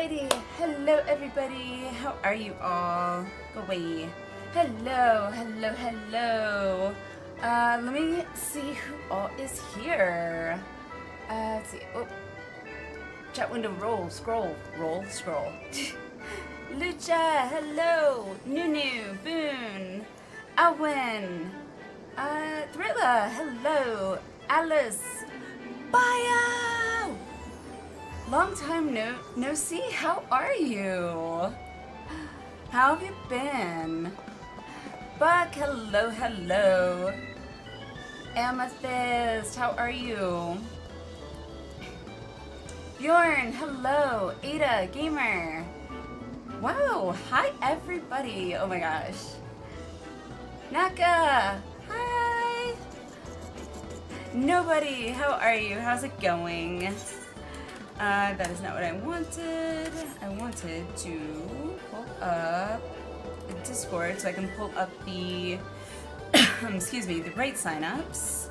Alrighty, hello everybody, how are you all? Go away. Hello, hello, hello. Let me see who all is here. Let's see, oh. Chat window, scroll. Lucha, hello. Nunu, Boone, Alwyn, Thrilla, hello. Alice, Bio! Long time no see. How are you? How have you been? Buck, hello, hello. Amethyst, how are you? Bjorn, hello. Ada, gamer. Wow, hi everybody. Oh my gosh. Naka, hi. Nobody, how are you? How's it going? That is not what I wanted. I wanted to pull up Discord so I can pull up the, excuse me, the right signups.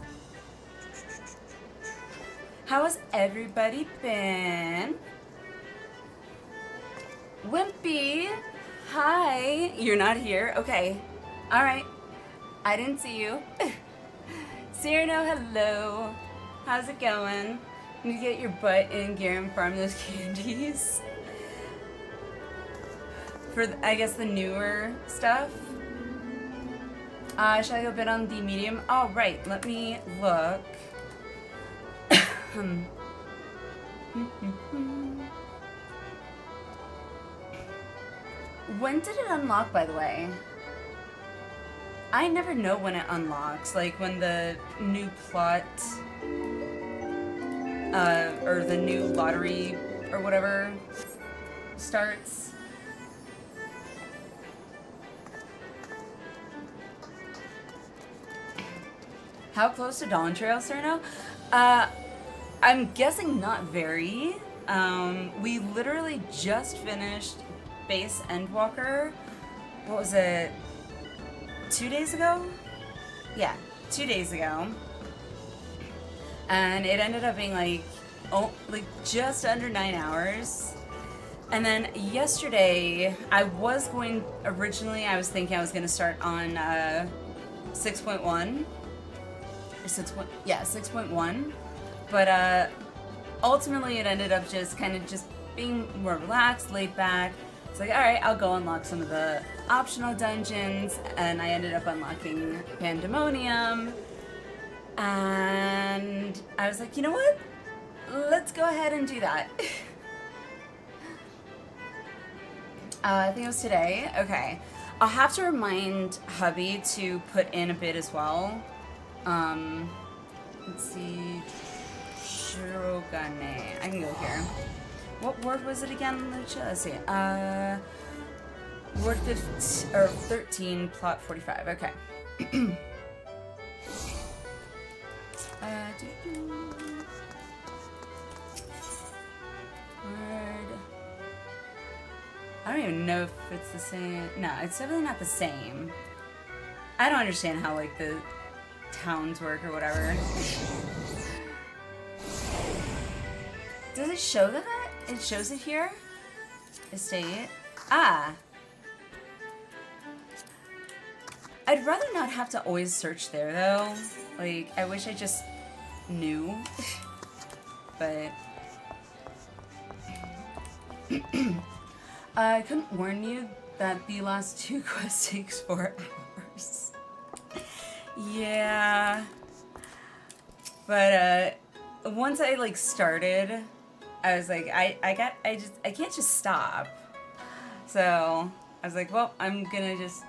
How has everybody been? Wimpy, hi. You're not here? Okay. All right. I didn't see you. Cyrano, hello. How's it going? You need to get your butt in gear and farm those candies. For, I guess, the newer stuff. Shall I go bid on the medium? Oh, right. Let me look. When did it unlock, by the way? I never know when it unlocks. Like, when the new plot... or the new lottery or whatever starts. How close to Dawn Trail, Cerno? I'm guessing not very. We literally just finished Post-Endwalker. What was it? 2 days ago? Yeah, 2 days ago. And it ended up being like just under 9 hours. And then yesterday, I was thinking I was going to start on 6.1. 6.1. But ultimately, it ended up just being more relaxed, laid back. It's like, all right, I'll go unlock some of the optional dungeons. And I ended up unlocking Pandæmonium. And I was like, you know what? Let's go ahead and do that. I think it was today. Okay. I'll have to remind hubby to put in a bid as well. Let's see. Shirogane. I can go here. What word was it again, Lucha? Let's see. Word 15, or 13, plot 45. Okay. Word. I don't even know if it's the same. No, it's definitely not the same. I don't understand how, like, the towns work or whatever. Does it show that? It shows it here? Estate. Ah. I'd rather not have to always search there, though. Like, I wish I just knew. But... I couldn't warn you that the last 2 quests takes 4 hours. Yeah. But, once I, like, started, I was like, I can't just stop. So, I was like, well, I'm gonna just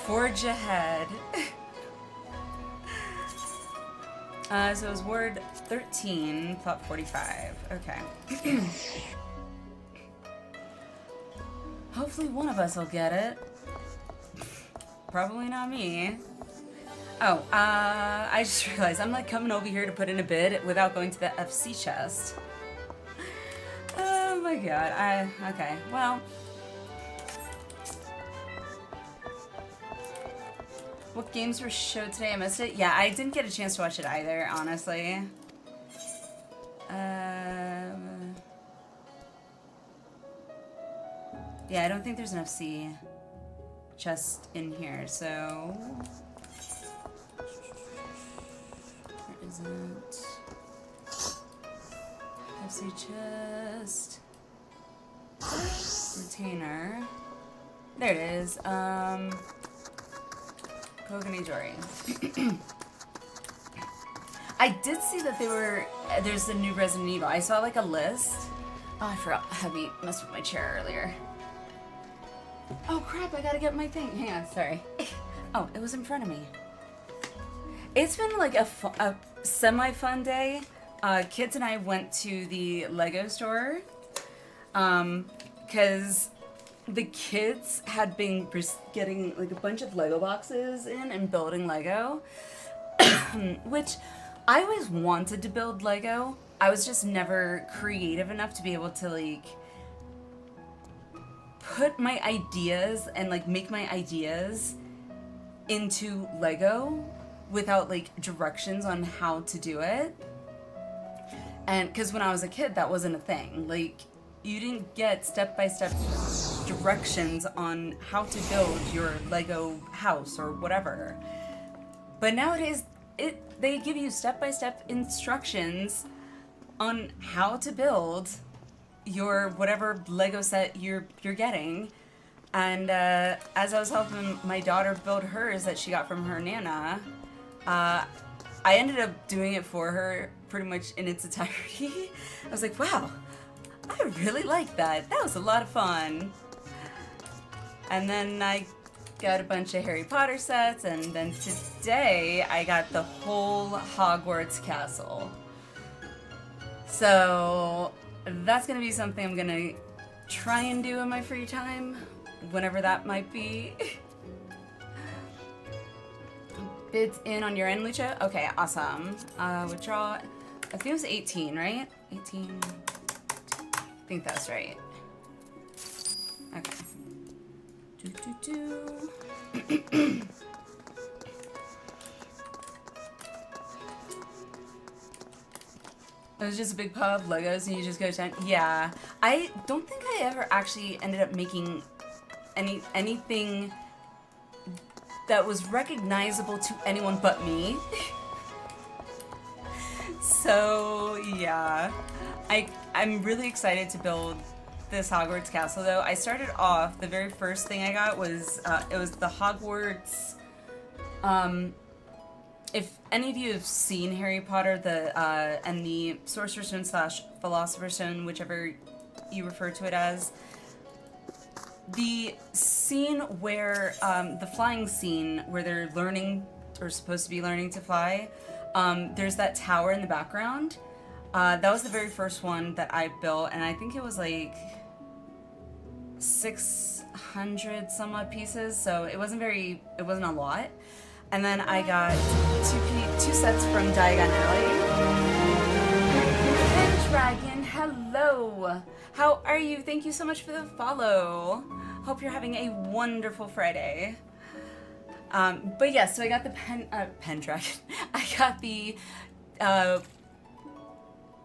forge ahead. So it was word 13, plot 45. Okay. Hopefully one of us will get it. Probably not me. Oh, I just realized I'm like coming over here to put in a bid without going to the FC chest. Oh my god. Okay, well. What games were showed today? I missed it. Yeah, I didn't get a chance to watch it either, honestly. Yeah, I don't think there's an FC chest in here, so... There isn't. FC chest. Retainer. There it is. Koganijori. I did see that there's a new Resident Evil. I saw like a list. Oh, I forgot. Heavy messed with my chair earlier. Oh crap, I gotta get my thing. Hang on, sorry. Oh, it was in front of me. It's been like a semi-fun day. Kids and I went to the Lego store. Because the kids had been getting like a bunch of Lego boxes in and building Lego. Which I always wanted to build Lego. I was just never creative enough to be able to like put my ideas and like make my ideas into Lego without like directions on how to do it. And because when I was a kid, that wasn't a thing. Like, you didn't get step-by-step directions on how to build your Lego house or whatever. But nowadays, they give you step-by-step instructions on how to build your whatever Lego set you're getting. And as I was helping my daughter build hers that she got from her Nana, I ended up doing it for her pretty much in its entirety. I was like, wow, I really like that. That was a lot of fun. And then I got a bunch of Harry Potter sets, and then today I got the whole Hogwarts castle. So that's gonna be something I'm gonna try and do in my free time, whenever that might be. Bids in on your end, Lucha? Okay, awesome. Withdraw. I think it was 18, right? 18. I think that's right. Okay. It was just a big pile of Legos and you just go to town. Yeah. I don't think I ever actually ended up making anything that was recognizable to anyone but me. So yeah, I'm really excited to build this Hogwarts castle though. I started off, the very first thing I got was, it was the Hogwarts, if any of you have seen Harry Potter, and the Sorcerer's Stone / Philosopher's Stone, whichever you refer to it as, the scene where, the flying scene where they're learning, or supposed to be learning to fly, there's that tower in the background. That was the very first one that I built, and I think it was like 600 some odd pieces, so it wasn't a lot. And then I got two sets from Diagon Alley. Dragon, hello! How are you? Thank you so much for the follow. Hope you're having a wonderful Friday. But yeah, so I got the Pendragon. I got the,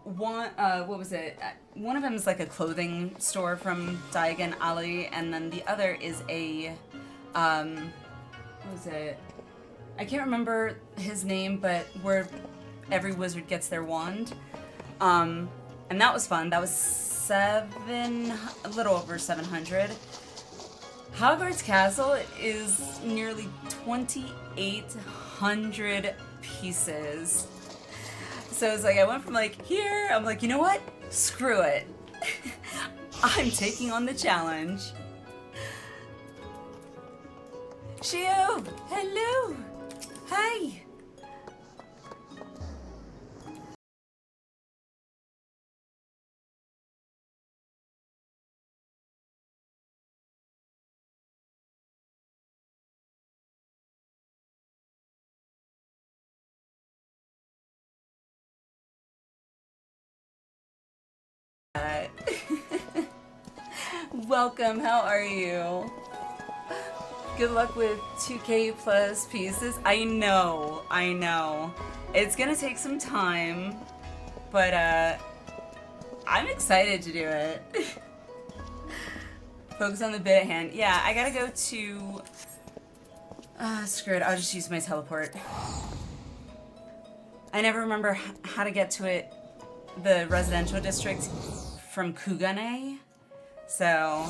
what was it? One of them is like a clothing store from Diagon Alley, and then the other is a, what was it? I can't remember his name, but where every wizard gets their wand. And that was fun. That was a little over 700. Hogwarts Castle is nearly 2,800 pieces. So it's like, I went from like here, I'm like, you know what? Screw it. I'm taking on the challenge. Shio, hello. Hi. Welcome, how are you? Good luck with 2K plus pieces. I know. It's gonna take some time, but I'm excited to do it. Focus on the bit at hand. Yeah, I gotta go to... screw it, I'll just use my teleport. I never remember how to get to it, the residential district, from Kugane. So,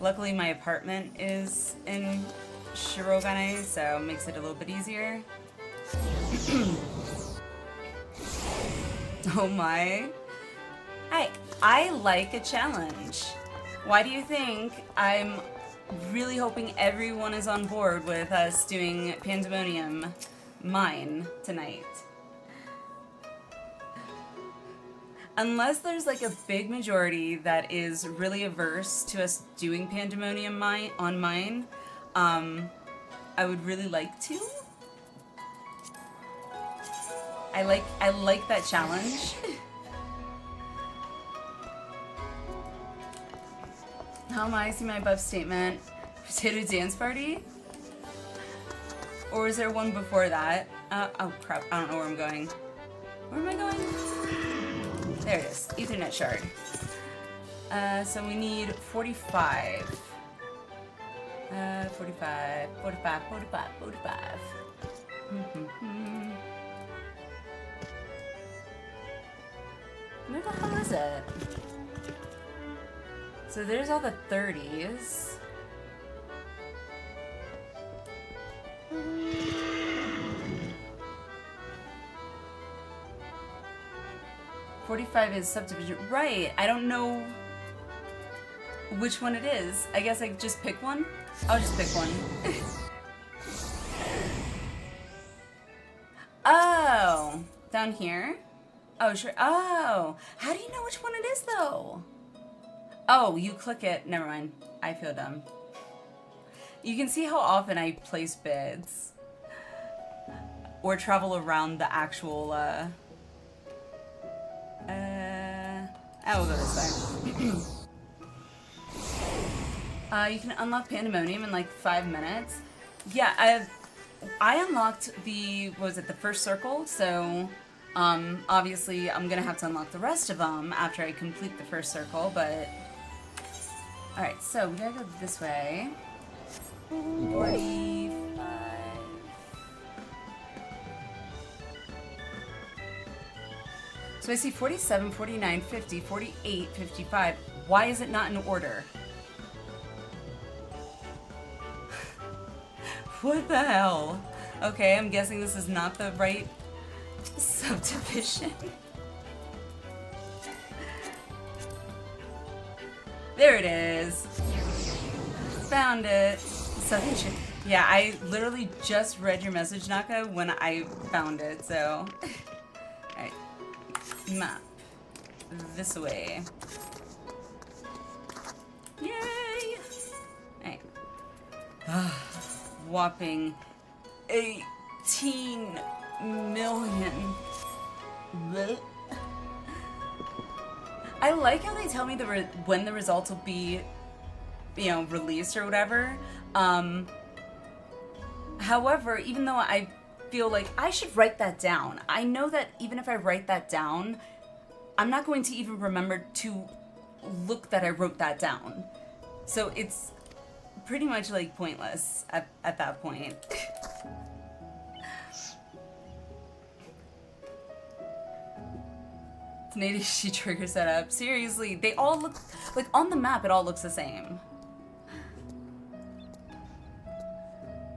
luckily my apartment is in Shirogane, so it makes it a little bit easier. Oh my. I like a challenge. Why do you think I'm really hoping everyone is on board with us doing Pandæmonium mine tonight? Unless there's like a big majority that is really averse to us doing Pandæmonium on mine, I would really like to. I like that challenge. How am I? See my above statement. Potato dance party? Or is there one before that? Oh crap, I don't know where I'm going. Where am I going? There it is. Ethernet shard. So we need 45. 45. Where the hell is it? So there's all the 30s. $45 is subdivision. Right, I don't know which one it is. I guess I just pick one? I'll just pick one. Oh, down here? Oh, sure. Oh, how do you know which one it is, though? Oh, you click it. Never mind. I feel dumb. You can see how often I place bids. Or travel around the actual, I will go this way. You can unlock Pandæmonium in like 5 minutes. Yeah, I unlocked the, what was it, the first circle, so obviously I'm gonna have to unlock the rest of them after I complete the first circle, but alright, so we gotta go this way. 45. So I see 47, 49, 50, 48, 55. Why is it not in order? What the hell? Okay, I'm guessing this is not the right subdivision. There it is. Found it. Subdivision. Yeah, I literally just read your message, Naka, when I found it, so. Alright. Map. This way. Yay! Alright. Whopping 18 million. Blech. I like how they tell me when the results will be, you know, released or whatever. However, even though I feel like I should write that down, I know that even if I write that down, I'm not going to even remember to look that I wrote that down. So it's pretty much like pointless at that point. 1080 trigger setup. Seriously, they all look like on the map. It all looks the same.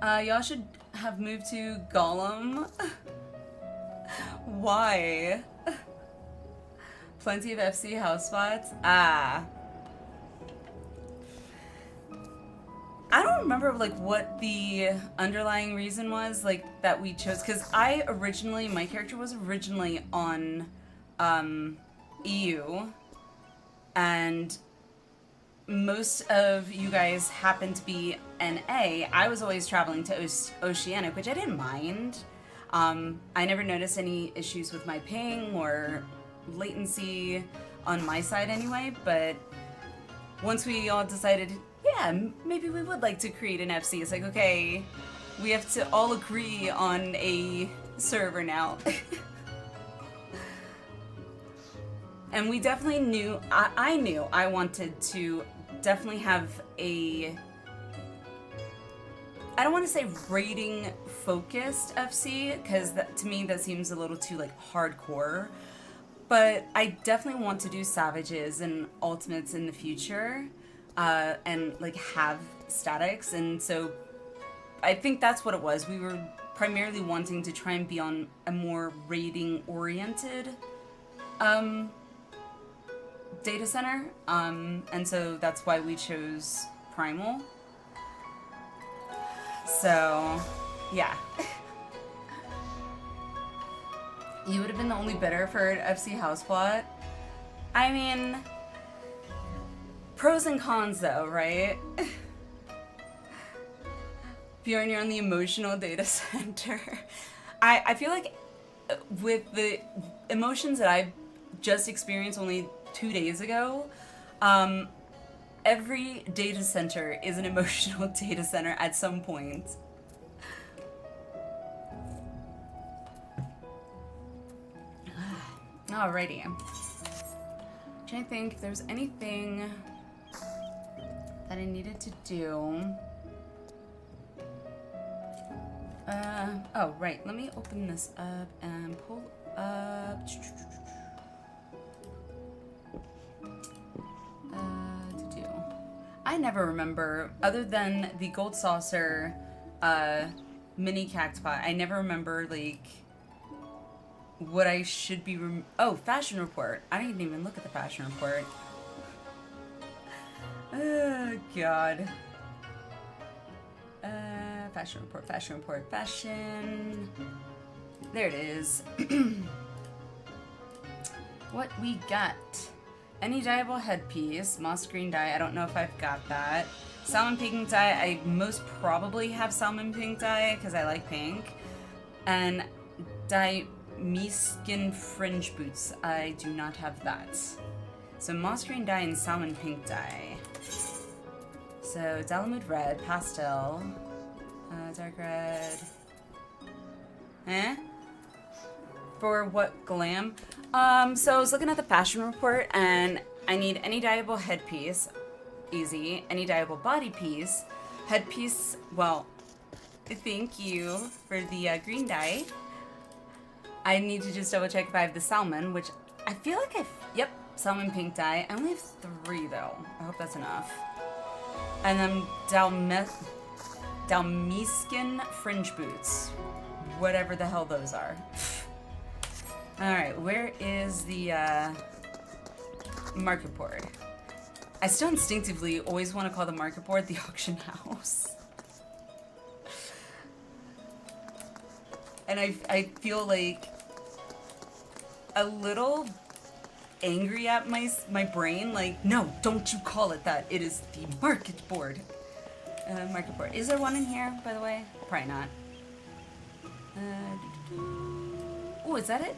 Y'all should have moved to Gollum. Why? Plenty of FC house spots. Ah. I don't remember like what the underlying reason was like that we chose, because my character was originally on EU, and most of you guys happened to be NA. I was always traveling to Oceanic, which I didn't mind. I never noticed any issues with my ping or latency on my side anyway, but once we all decided, yeah, maybe we would like to create an FC, it's like, okay, we have to all agree on a server now. And we definitely knew, I knew I wanted to definitely have a, I don't want to say rating focused FC, because to me that seems a little too like hardcore, but I definitely want to do Savages and Ultimates in the future, and like have statics, and so I think that's what it was. We were primarily wanting to try and be on a more rating oriented data center, and so that's why we chose Primal. So, yeah. You would have been the only bidder for FC House Plot. I mean, pros and cons though, right? Bjorn, you're on the emotional data center. I feel like with the emotions that I just experienced only 2 days ago, every data center is an emotional data center at some point. Alrighty. I'm trying to think if there's anything that I needed to do. Oh, right. Let me open this up and pull up. To do. I never remember, other than the gold saucer, mini cactpot, I never remember, like, what I should be oh, fashion report. I didn't even look at the fashion report. Oh, God. Fashion report, fashion report, fashion. There it is. What we got? Any dyeable headpiece, moss green dye. I don't know if I've got that. Salmon pink dye. I most probably have salmon pink dye because I like pink. And dye Miskin fringe boots. I do not have that. So moss green dye and salmon pink dye. So Dalamud red, pastel, dark red. For what glam? So I was looking at the fashion report, and I need any dyeable headpiece, easy. Any dyeable body piece, headpiece. Well, thank you for the green dye. I need to just double check if I have the salmon, which I feel like yep, salmon pink dye. I only have 3 though. I hope that's enough. And then Dalmiskin fringe boots. Whatever the hell those are. Alright, where is the market board? I still instinctively always want to call the market board the auction house. And I feel like a little angry at my brain, like, no, don't you call it that. It is the market board. Market board. Is there one in here, by the way? Probably not. Oh, is that it?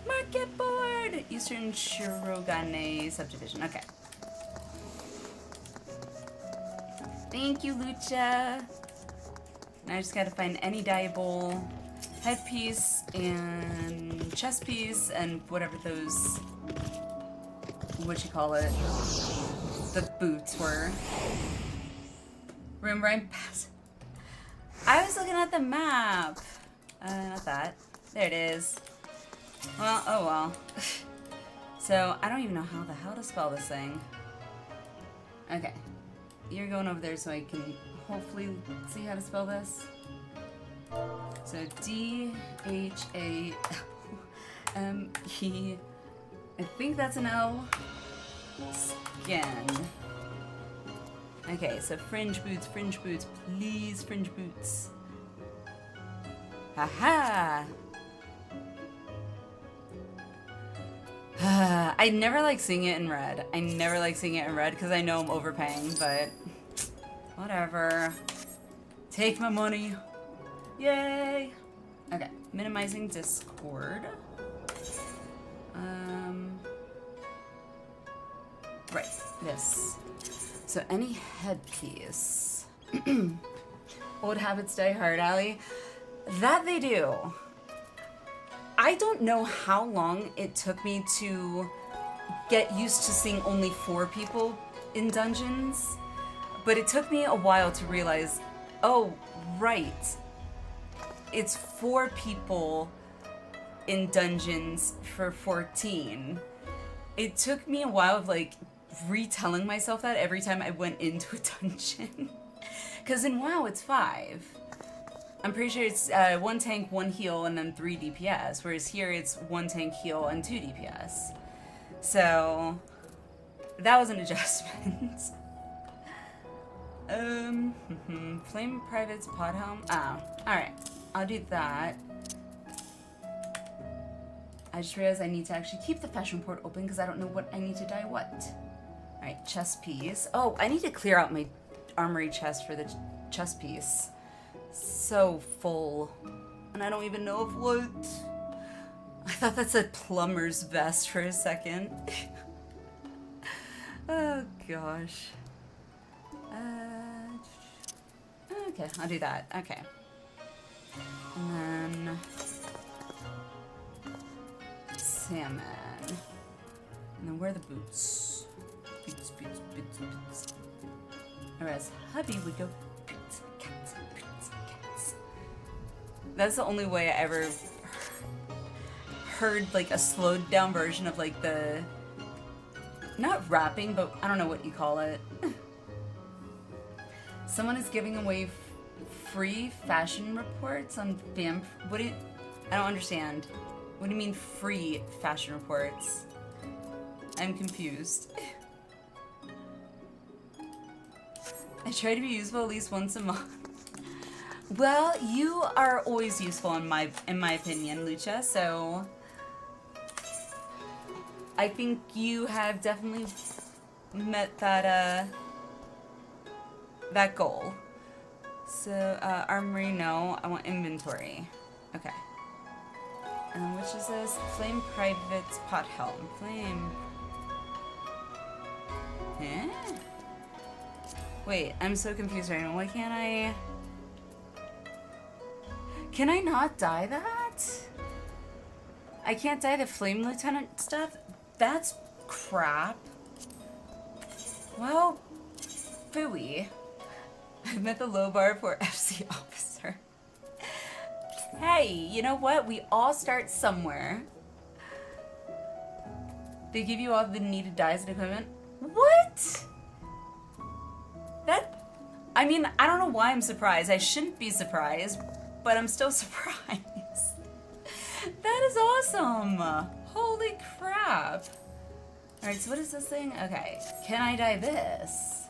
Market board! Eastern Shirogane subdivision. Okay. Thank you, Lucha. Now I just gotta find any dyeable headpiece and chest piece and whatever those, what you call it, the boots were. Remember, I was looking at the map. Not that. There it is. Well, oh well. So, I don't even know how the hell to spell this thing. Okay. You're going over there so I can hopefully see how to spell this. So, D-H-A-M-E. I think that's an L. Skin. Okay, so fringe boots, please, fringe boots. Haha! I never like seeing it in red. I never like seeing it in red because I know I'm overpaying, but whatever. Take my money. Yay! Okay, minimizing Discord. Right, this. So any headpiece. Old habits die hard, Allie. That they do. I don't know how long it took me to get used to seeing only 4 people in dungeons, but it took me a while to realize, oh, right. It's 4 people in dungeons for 14. It took me a while of like retelling myself that every time I went into a dungeon. Because in WoW it's 5. I'm pretty sure it's 1 tank, 1 heal, and then 3 DPS, whereas here it's 1 tank, heal, and 2 DPS. So that was an adjustment. Flame Private's pod helm. Alright. I'll do that. I just realized I need to actually keep the fashion report open because I don't know what I need to dye what. Alright, chest piece. Oh, I need to clear out my armory chest for the chest piece. So full. And I don't even know of what. I thought that said plumber's vest for a second. Oh gosh. Okay, I'll do that. Okay. And then salmon. And then where are the boots? Boots. Whereas hubby would go boots, cats. That's the only way I ever heard like a slowed down version of like the, not rapping, but I don't know what you call it. Someone is giving away free fashion reports on Vamp. I don't understand. What do you mean free fashion reports? I'm confused. I try to be useful at least once a month. Well, you are always useful in my opinion, Lucha, so I think you have definitely met that that goal. So, armory, no. I want inventory. Okay. And which is this? Flame Private's pot helm. Flame. Eh? Wait, I'm so confused right now. Why can't I... Can I not dye that? I can't dye the Flame Lieutenant stuff? That's crap. Well, phooey. I've met the low bar for FC officer. Hey, you know what? We all start somewhere. They give you all the needed dyes and equipment. What? I mean, I don't know why I'm surprised. I shouldn't be surprised, but I'm still surprised. That is awesome. Holy crap. Alright, so what is this thing? Okay, can I dye this?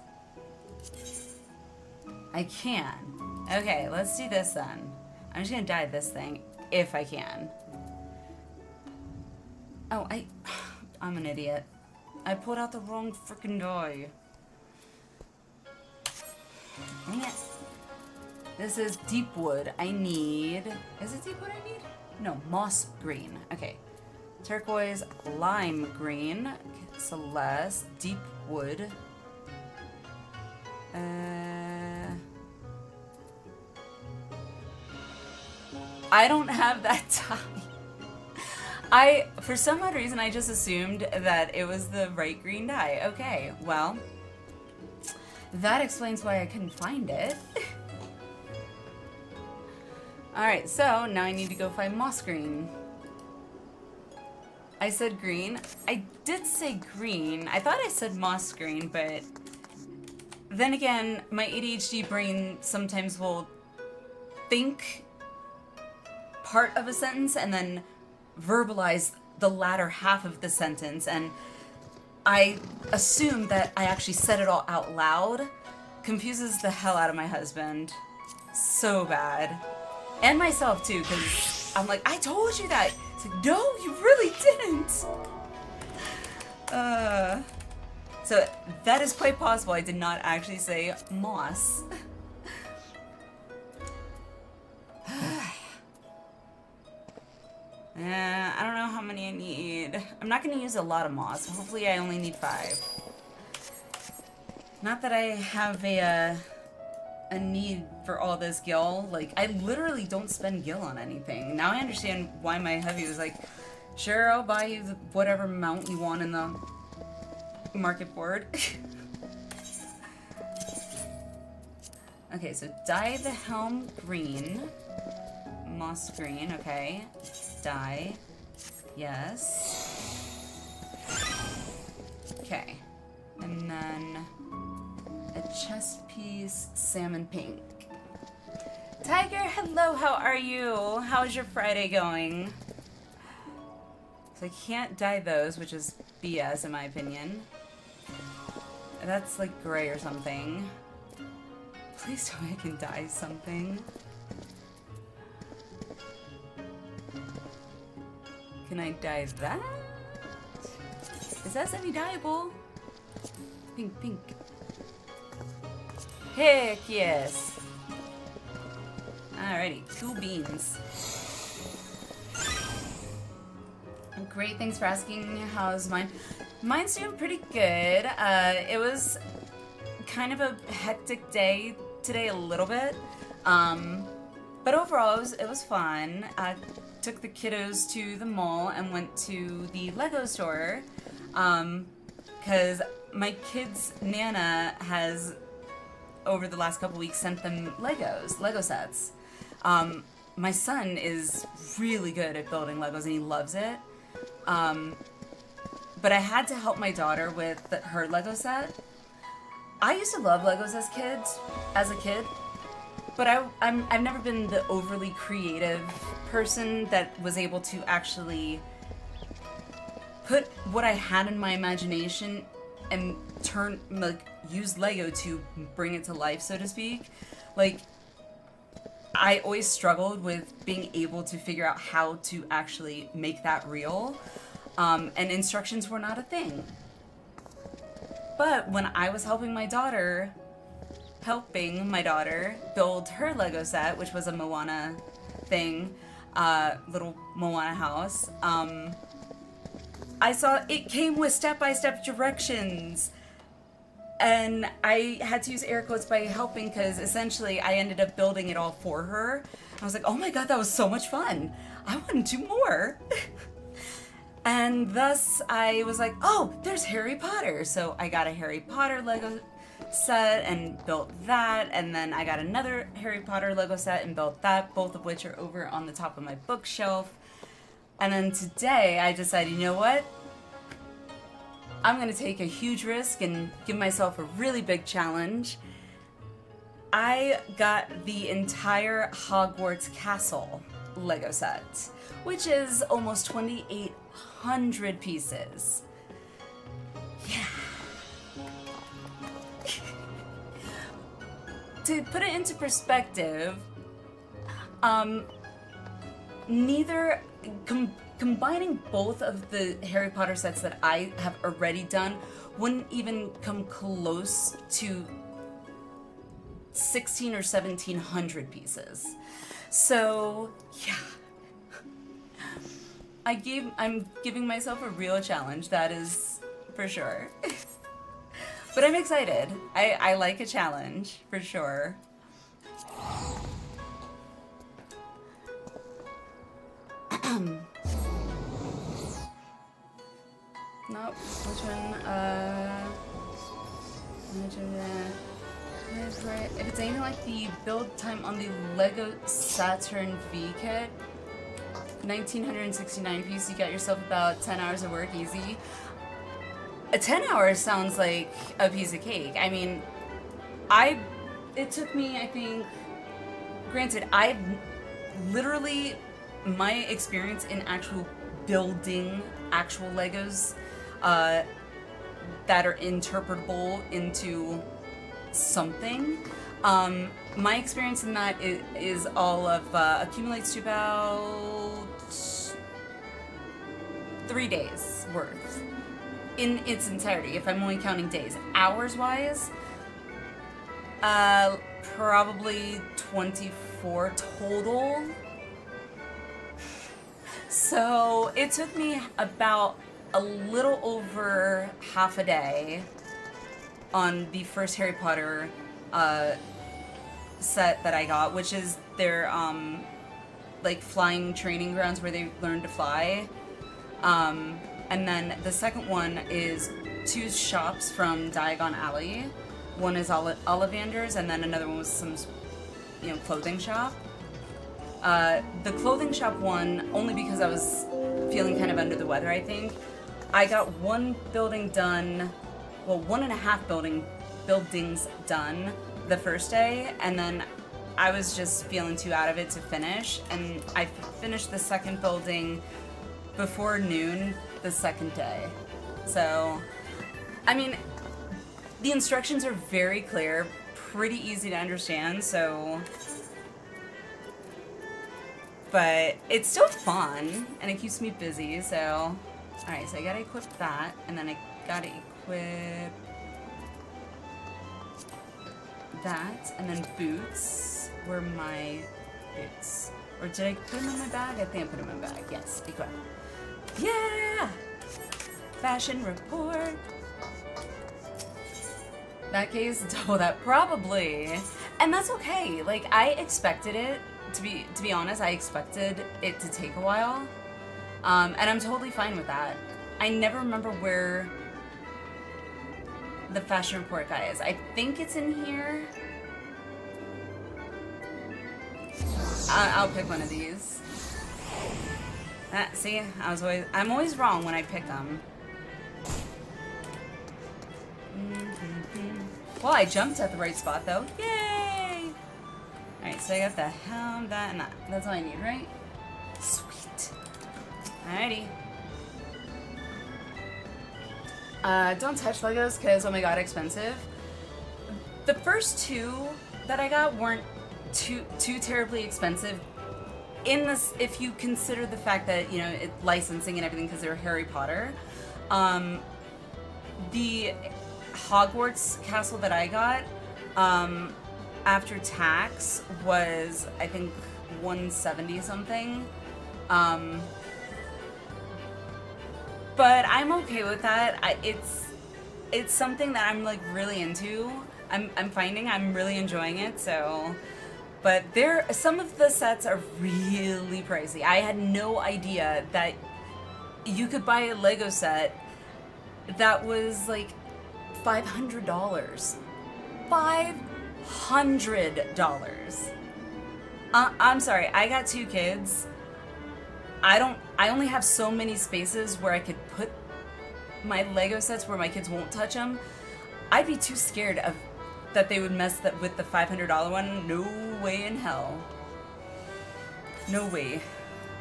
I can. Okay, let's do this then. I'm just gonna dye this thing, if I can. Oh, I'm an idiot. I pulled out the wrong freaking dye. Dang it. This is deep wood. I need... Is it deep wood I need? No, moss green. Okay. Turquoise, lime green, celeste, deep wood. I don't have that dye. For some odd reason, I just assumed that it was the right green dye. Okay, well, that explains why I couldn't find it. Alright, so now I need to go find moss green. I said green. I did say green. I thought I said moss green, but then again, my ADHD brain sometimes will think part of a sentence and then verbalize the latter half of the sentence, and I assume that I actually said it all out loud. Confuses the hell out of my husband. So bad. And myself too, because I'm like, I told you that. It's like, no, you really didn't. So that is quite possible. I did not actually say moss. I don't know how many I need. I'm not going to use a lot of moss. Hopefully I only need 5. Not that I have a need for all this gil. Like, I literally don't spend gil on anything. Now I understand why my hubby was like, sure, I'll buy you whatever mount you want in the market board. Okay, so dye the helm green. Moss green, okay. Dye. Yes. Okay. And then a chest piece, salmon pink. Tiger, hello, how are you? How's your Friday going? So I can't dye those, which is BS in my opinion. That's like gray or something. Please tell me I can dye something. Can I dye that? Is that semi-dyeable? Pink, pink. Heck yes. Alrighty, cool beans. Great, thanks for asking. How's mine? Mine's doing pretty good. It was kind of a hectic day today, a little bit. But overall, it was fun. I took the kiddos to the mall and went to the Lego store. Because my kids' Nana has, over the last couple weeks, sent them Lego sets. My son is really good at building Legos and he loves it. But I had to help my daughter with her Lego set. I used to love Legos as a kid, but I've never been the overly creative person that was able to actually put what I had in my imagination and use Lego to bring it to life, so to speak. Like, I always struggled with being able to figure out how to actually make that real, and instructions were not a thing. But when I was helping my daughter build her Lego set, which was a Moana thing, little Moana house, I saw it came with step-by-step directions. And I had to use air quotes by helping because essentially I ended up building it all for her. I was like, oh my god, that was so much fun. I want to do more. And thus I was like, oh, there's Harry Potter. So I got a Harry Potter Lego set and built that. And then I got another Harry Potter Lego set and built that, both of which are over on the top of my bookshelf. And then today I decided, you know what? I'm gonna take a huge risk and give myself a really big challenge. I got the entire Hogwarts Castle Lego set, which is almost 2,800 pieces. Yeah. To put it into perspective, combining both of the Harry Potter sets that I have already done wouldn't even come close to 1,600 or 1,700 pieces. So, yeah. I'm giving myself a real challenge, that is for sure. But I'm excited. I like a challenge, for sure. Nope, which one? If it's anything like the build time on the Lego Saturn V kit, 1,969 pieces, you got yourself about 10 hours of work easy. 10 hours sounds like a piece of cake. I mean, it took me, I think, granted, literally, my experience in actual building actual Legos that are interpretable into something. My experience in that is all of accumulates to about 3 days worth in its entirety, if I'm only counting days. Hours wise, probably 24 total. So it took me about a little over half a day on the first Harry Potter set that I got, which is their like flying training grounds where they learn to fly. And then the second one is 2 shops from Diagon Alley, One is Ollivander's, and then another one was some, clothing shop. The clothing shop one, only because I was feeling kind of under the weather, I think. I got one building done, well, 1.5 buildings done the first day, and then I was just feeling too out of it to finish, and I finished the second building before noon the second day. So, I mean, the instructions are very clear, pretty easy to understand, so... But it's still fun, and it keeps me busy, so... Alright, so I gotta equip that, and then I gotta equip... that, and then boots. Where are my boots? Or did I put them in my bag? I think I put them in my bag. Yes, equip. Yeah! Fashion report. That case, double that, probably. And that's okay. Like, I expected it. To be honest, I expected it to take a while, and I'm totally fine with that. I never remember where the fashion report guy is. I think it's in here. I'll pick one of these. See, I'm always wrong when I pick them. Well, I jumped at the right spot though. Yay! Alright, so I got the helm, that, and that. That's all I need, right? Sweet. Alrighty. Don't touch Legos, because, oh my god, expensive. The first two that I got weren't too terribly expensive. In this, if you consider the fact that, licensing and everything, because they're Harry Potter. The Hogwarts castle that I got, after tax was, I think, 170 something. But I'm okay with that. It's something that I'm like really into. I'm finding I'm really enjoying it, so. But some of the sets are really pricey. I had no idea that you could buy a Lego set that was like $500. $500. I'm sorry, I got 2 kids. I only have so many spaces where I could put my Lego sets where my kids won't touch them. I'd be too scared that they would mess with the $500 one. No way in hell. No way.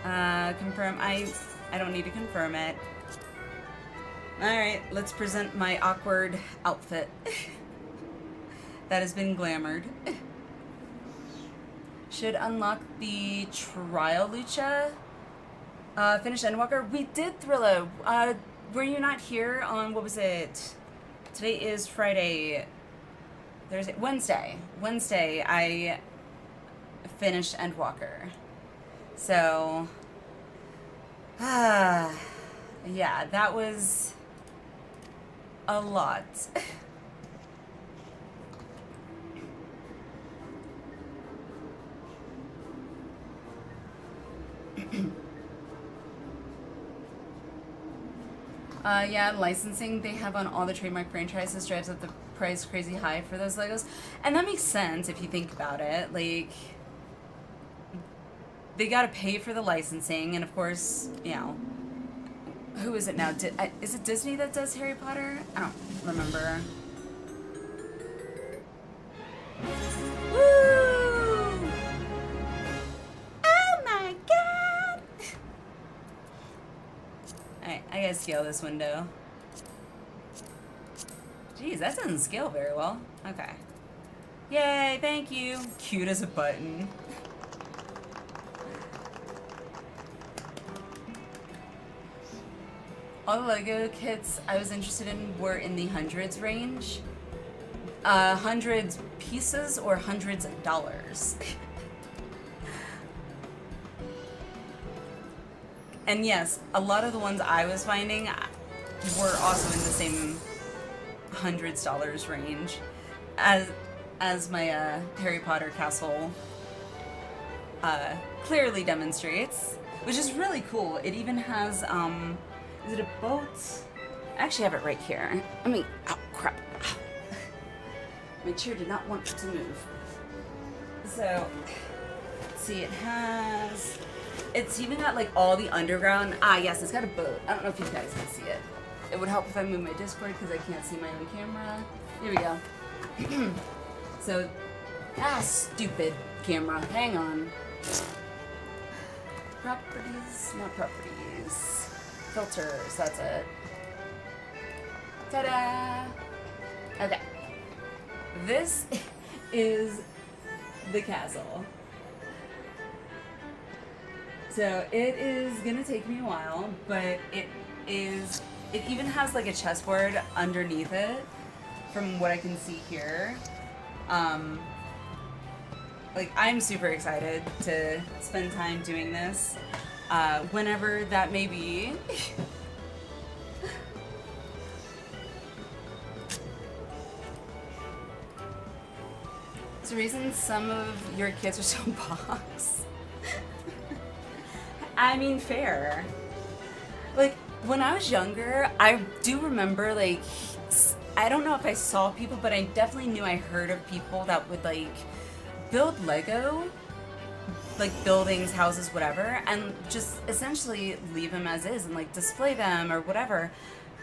Confirm. I don't need to confirm it. Alright, let's present my awkward outfit. That has been glamored. Should unlock the trial lucha. Finish Endwalker. We did Thrilla. Were you not here on, what was it? Today is Friday. Thursday. Wednesday I finished Endwalker. So, yeah, that was a lot. Yeah, licensing they have on all the trademark franchises drives up the price crazy high for those Legos. And that makes sense if you think about it. Like, they gotta pay for the licensing, and of course, who is it now? Is it Disney that does Harry Potter? I don't remember. Woo! Oh my god! Alright, I gotta scale this window. Jeez, that doesn't scale very well. Okay. Yay, thank you. Cute as a button. All the Lego kits I was interested in were in the hundreds range. Hundreds pieces or hundreds dollars. And yes, a lot of the ones I was finding were also in the same hundreds dollars range as my Harry Potter castle clearly demonstrates, which is really cool. It even has, is it a boat? I actually have it right here. Oh crap. My chair did not want to move. So, let's see, it's even got like all the underground. Ah, yes, it's got a boat. I don't know if you guys can see it. It would help if I move my Discord because I can't see my own camera. Here we go. So, stupid camera. Hang on. Properties, not properties. Filters, that's it. Ta-da! Okay. This is the castle. So it is gonna take me a while, but it even has like a chessboard underneath it from what I can see here. Like, I'm super excited to spend time doing this, whenever that may be. It's the reason some of your kids are so box. I mean, fair. Like, when I was younger, I do remember, like, I don't know if I saw people, but I definitely knew I heard of people that would, like, build Lego, like buildings, houses, whatever, and just essentially leave them as is and like display them or whatever.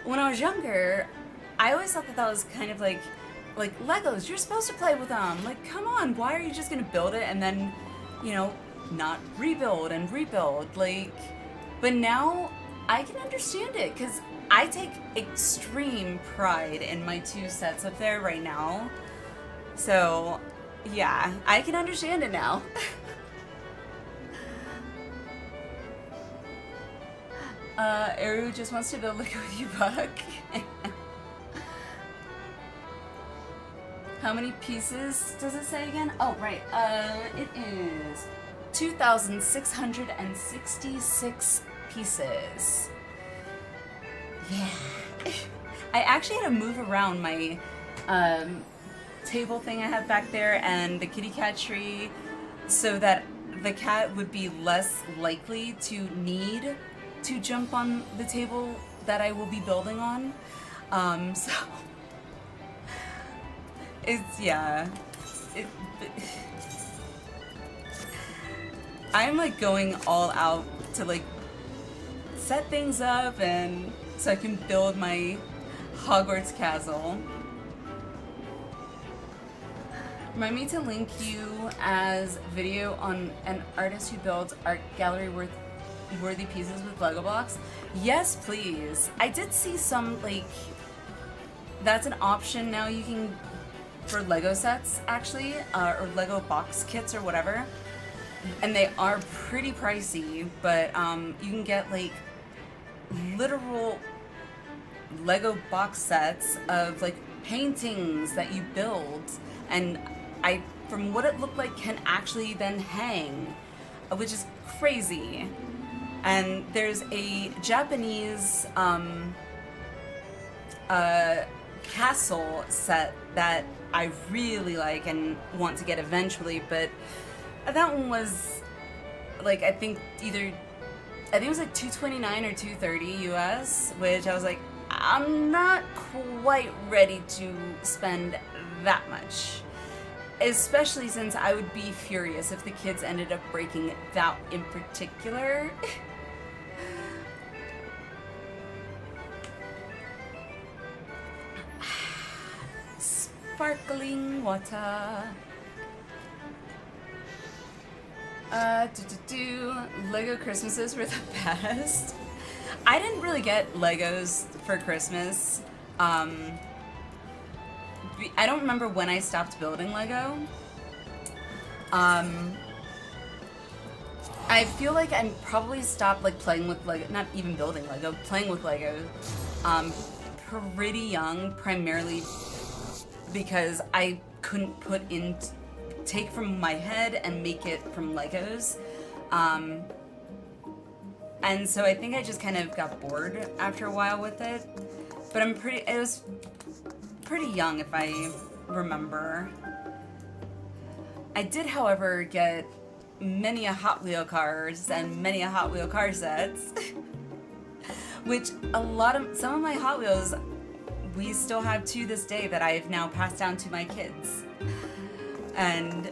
When I was younger, I always thought that was kind of like Legos, you're supposed to play with them. Like, come on, why are you just gonna build it and then, you know, not rebuild and rebuild? Like, but now I can understand it because I take extreme pride in my 2 sets up there right now. So yeah, I can understand it now. Eru just wants to build Lego with you, Buck. How many pieces does it say again? Oh, right. It is 2,666 pieces. Yeah. I actually had to move around my table thing I have back there and the kitty cat tree so that the cat would be less likely to need to jump on the table that I will be building on. So it's, yeah. I'm like going all out to like set things up and so I can build my Hogwarts castle. Remind me to link you as video on an artist who builds art gallery worthy pieces with Lego blocks. Yes, please. I did see some, like, that's an option now you can, for Lego sets, actually, or Lego box kits or whatever. And they are pretty pricey, but you can get, like, literal Lego box sets of, like, paintings that you build. And from what it looked like, can actually then hang, which is crazy. And there's a Japanese castle set that I really like and want to get eventually, but that one was like, I think it was like $229 or $230 US, which I was like, I'm not quite ready to spend that much. Especially since I would be furious if the kids ended up breaking that in particular. Sparkling water. Lego Christmases were the best. I didn't really get Legos for Christmas. I don't remember when I stopped building Lego. I feel like I probably stopped like playing with Lego, not even building Lego, playing with Lego pretty young, primarily because I couldn't take from my head and make it from Legos. And so I think I just kind of got bored after a while with it. But it was pretty young if I remember. I did, however, get many a Hot Wheel cars and many a Hot Wheel car sets. Which some of my Hot Wheels we still have to this day that I've now passed down to my kids. And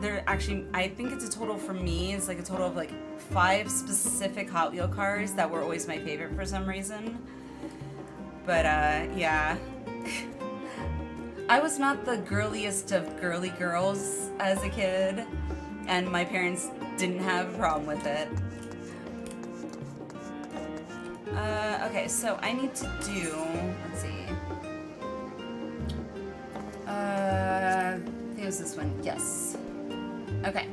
there actually, I think it's a total for me, it's like a total of like 5 specific Hot Wheel cars that were always my favorite for some reason. But yeah. I was not the girliest of girly girls as a kid, and my parents didn't have a problem with it. Okay, so I need to do, let's see. I think it was this one, yes. Okay.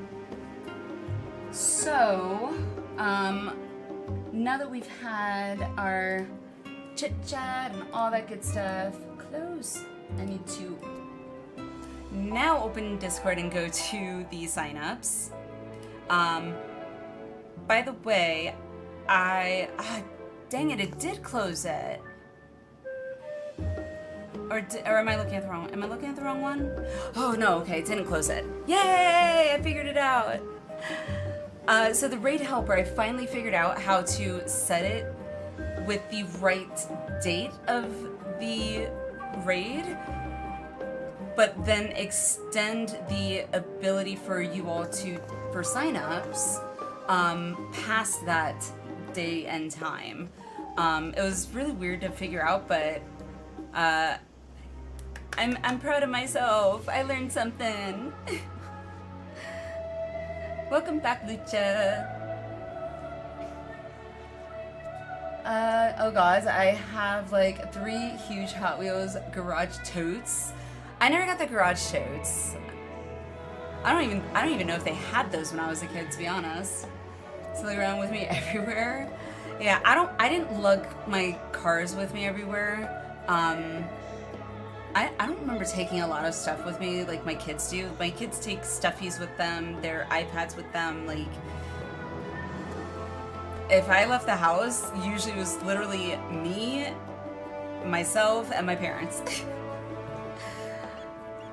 So, now that we've had our chit-chat and all that good stuff, close. I need to now open Discord and go to the signups. By the way, dang it did close it. Or am I looking at the wrong one? Am I looking at the wrong one? Oh no, okay, it didn't close it. Yay, I figured it out. So the raid helper, I finally figured out how to set it with the right date of the raid, but then extend the ability for you all for signups past that day and time. It was really weird to figure out, but I'm proud of myself. I learned something. Welcome back, Lucha. Oh guys, I have like 3 huge Hot Wheels garage totes. I never got the garage totes. I don't even know if they had those when I was a kid, to be honest. So they're around with me everywhere. Yeah, I didn't lug my cars with me everywhere. I don't remember taking a lot of stuff with me like my kids do. My kids take stuffies with them, their iPads with them, like if I left the house, usually it was literally me, myself, and my parents.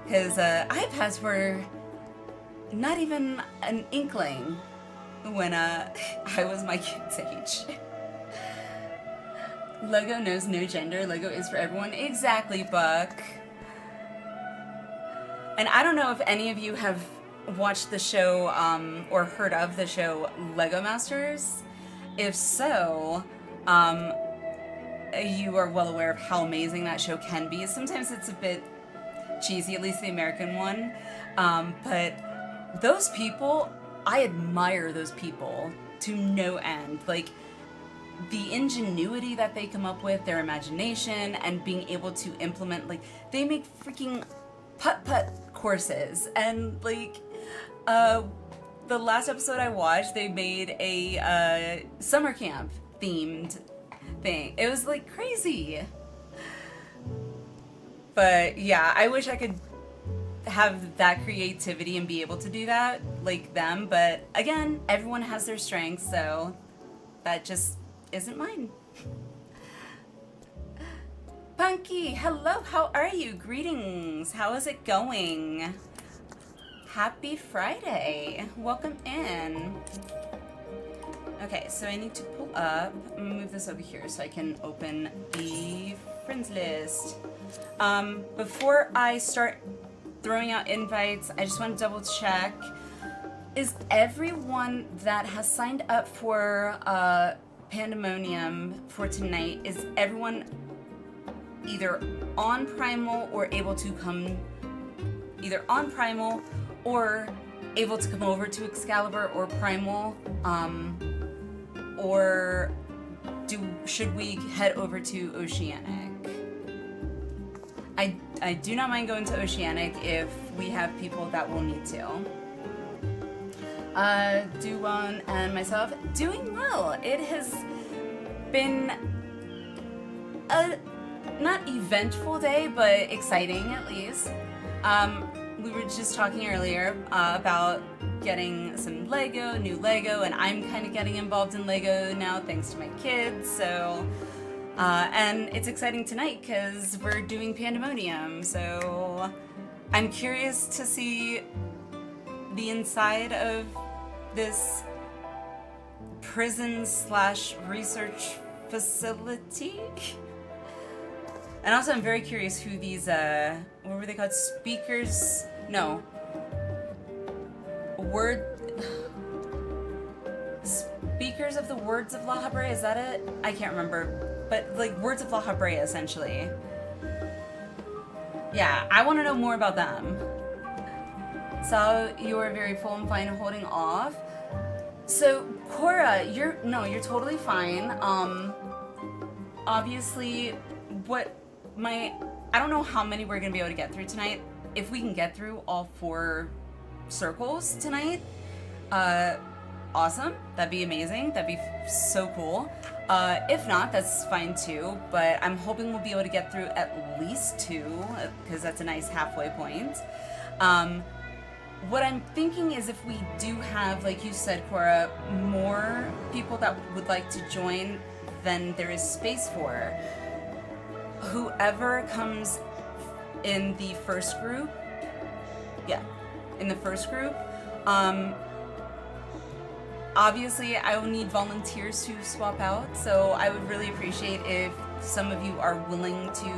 Because iPads were not even an inkling when I was my kid's age. Lego knows no gender. Lego is for everyone. Exactly, Buck. And I don't know if any of you have watched the show or heard of the show Lego Masters. If so, you are well aware of how amazing that show can be. Sometimes it's a bit cheesy, at least the American one. But those people, I admire those people to no end. Like, the ingenuity that they come up with, their imagination, and being able to implement, like, they make freaking putt-putt courses. And, like, the last episode I watched, they made a summer camp themed thing. It was like crazy. But yeah, I wish I could have that creativity and be able to do that like them. But again, everyone has their strengths, so that just isn't mine. Punky, hello, how are you? Greetings, how is it going? Happy Friday. Welcome in. Okay, so I need to pull up. I'm gonna move this over here so I can open the friends list. Before I start throwing out invites, I just want to double check. Is everyone that has signed up for Pandæmonium for tonight, is everyone either on Primal or able to come, either on Primal or able to come over to Excalibur or Primal, or should we head over to Oceanic? I do not mind going to Oceanic if we have people that will need to. Duwon and myself, doing well. It has been a not eventful day, but exciting at least. We were just talking earlier about getting some Lego, new Lego, and I'm kind of getting involved in Lego now thanks to my kids, so... and it's exciting tonight because we're doing Pandæmonium, so I'm curious to see the inside of this prison/research facility. And also I'm very curious who these, what were they called? Speakers? No. Speakers of the Words of La Habrea, is that it? I can't remember. But, like, Words of La Habrea, essentially. Yeah, I want to know more about them. So, you are very full and fine holding off. So, Cora, you're totally fine. Obviously, I don't know how many we're going to be able to get through tonight. If we can get through all 4 circles tonight, awesome. That'd be amazing. That'd be so cool. If not, that's fine too, but I'm hoping we'll be able to get through at least 2, because that's a nice halfway point. What I'm thinking is if we do have, like you said, Cora, more people that would like to join than there is space for, whoever comes in the first group, obviously, I will need volunteers to swap out, so I would really appreciate if some of you are willing to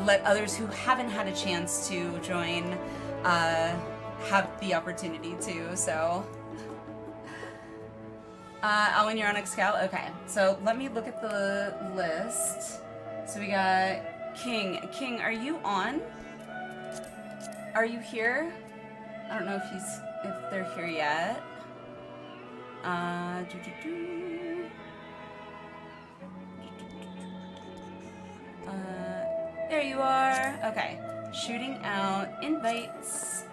let others who haven't had a chance to join have the opportunity to, so. When you're on Excal? Okay, so let me look at the list. So we got King. King, are you on? Are you here? I don't know if they're here yet. There you are. Okay. Shooting out invites.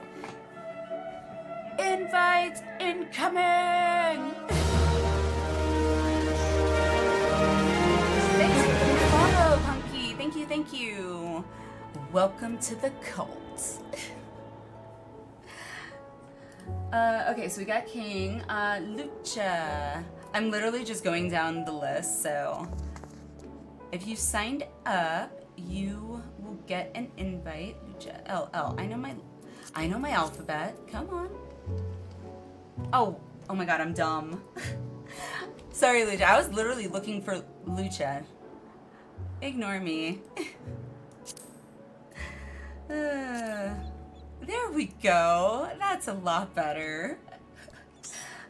Invites incoming! Thanks for the follow, Punky. Thank you. Welcome to the cult. Okay, so we got King. Lucha. I'm literally just going down the list, so if you signed up, you will get an invite. Lucha. LL. I know my alphabet. Come on. Oh my god, I'm dumb. Sorry, Lucha. I was literally looking for Lucha. Ignore me. There we go. That's a lot better.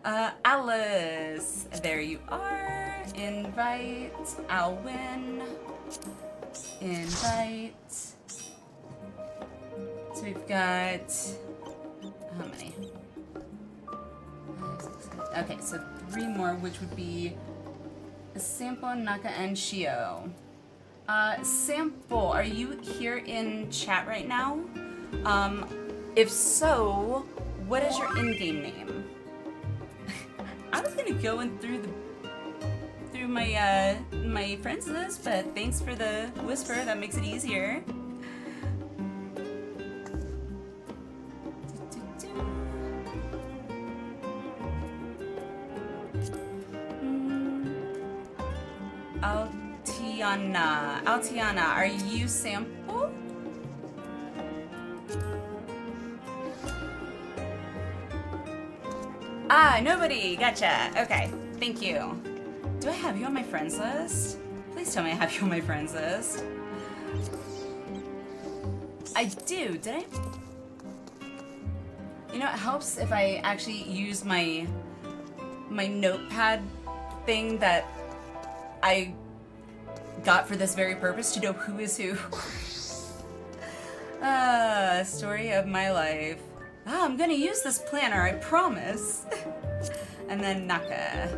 Alice. There you are. Invite. Alwyn. Invite. So we've got... how many? 5, 6, 7. Okay, so 3 more, which would be Sample, Naka, and Shio. Sample, are you here in chat right now? If so, what is your in-game name? I was gonna go in through my my friends list, but thanks for the whisper. That makes it easier. Altiana, are you Sample? Ah, nobody. Gotcha. Okay. Thank you. Do I have you on my friends list? Please tell me I have you on my friends list. I do. Did I? You know, it helps if I actually use my notepad thing that I got for this very purpose to know who is who. Story of my life. Oh, I'm gonna use this planner, I promise. And then Naka.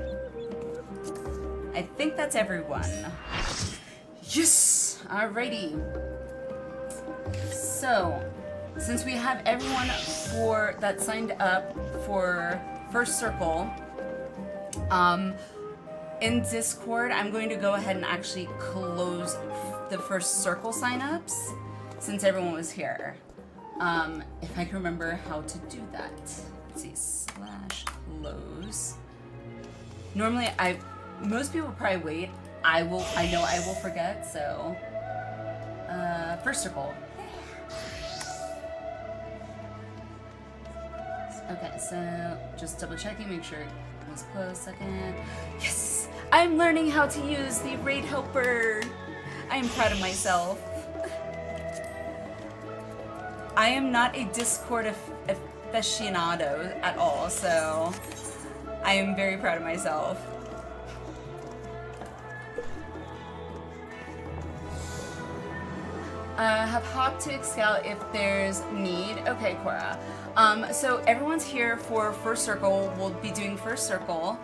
I think that's everyone. Yes! Alrighty. So, since we have everyone that signed up for first circle, in Discord, I'm going to go ahead and actually close the first circle signups since everyone was here. If I can remember how to do that. Let's see, /close. Normally, most people probably wait. I know I will forget, so. First circle. Okay, so just double checking, make sure it was closed. Second. Yes! I'm learning how to use the raid helper. I am proud of myself. I am not a Discord aficionado at all, so I am very proud of myself. Have hawk to Excel if there's need. Okay, Cora. So everyone's here for first circle. We'll be doing first circle.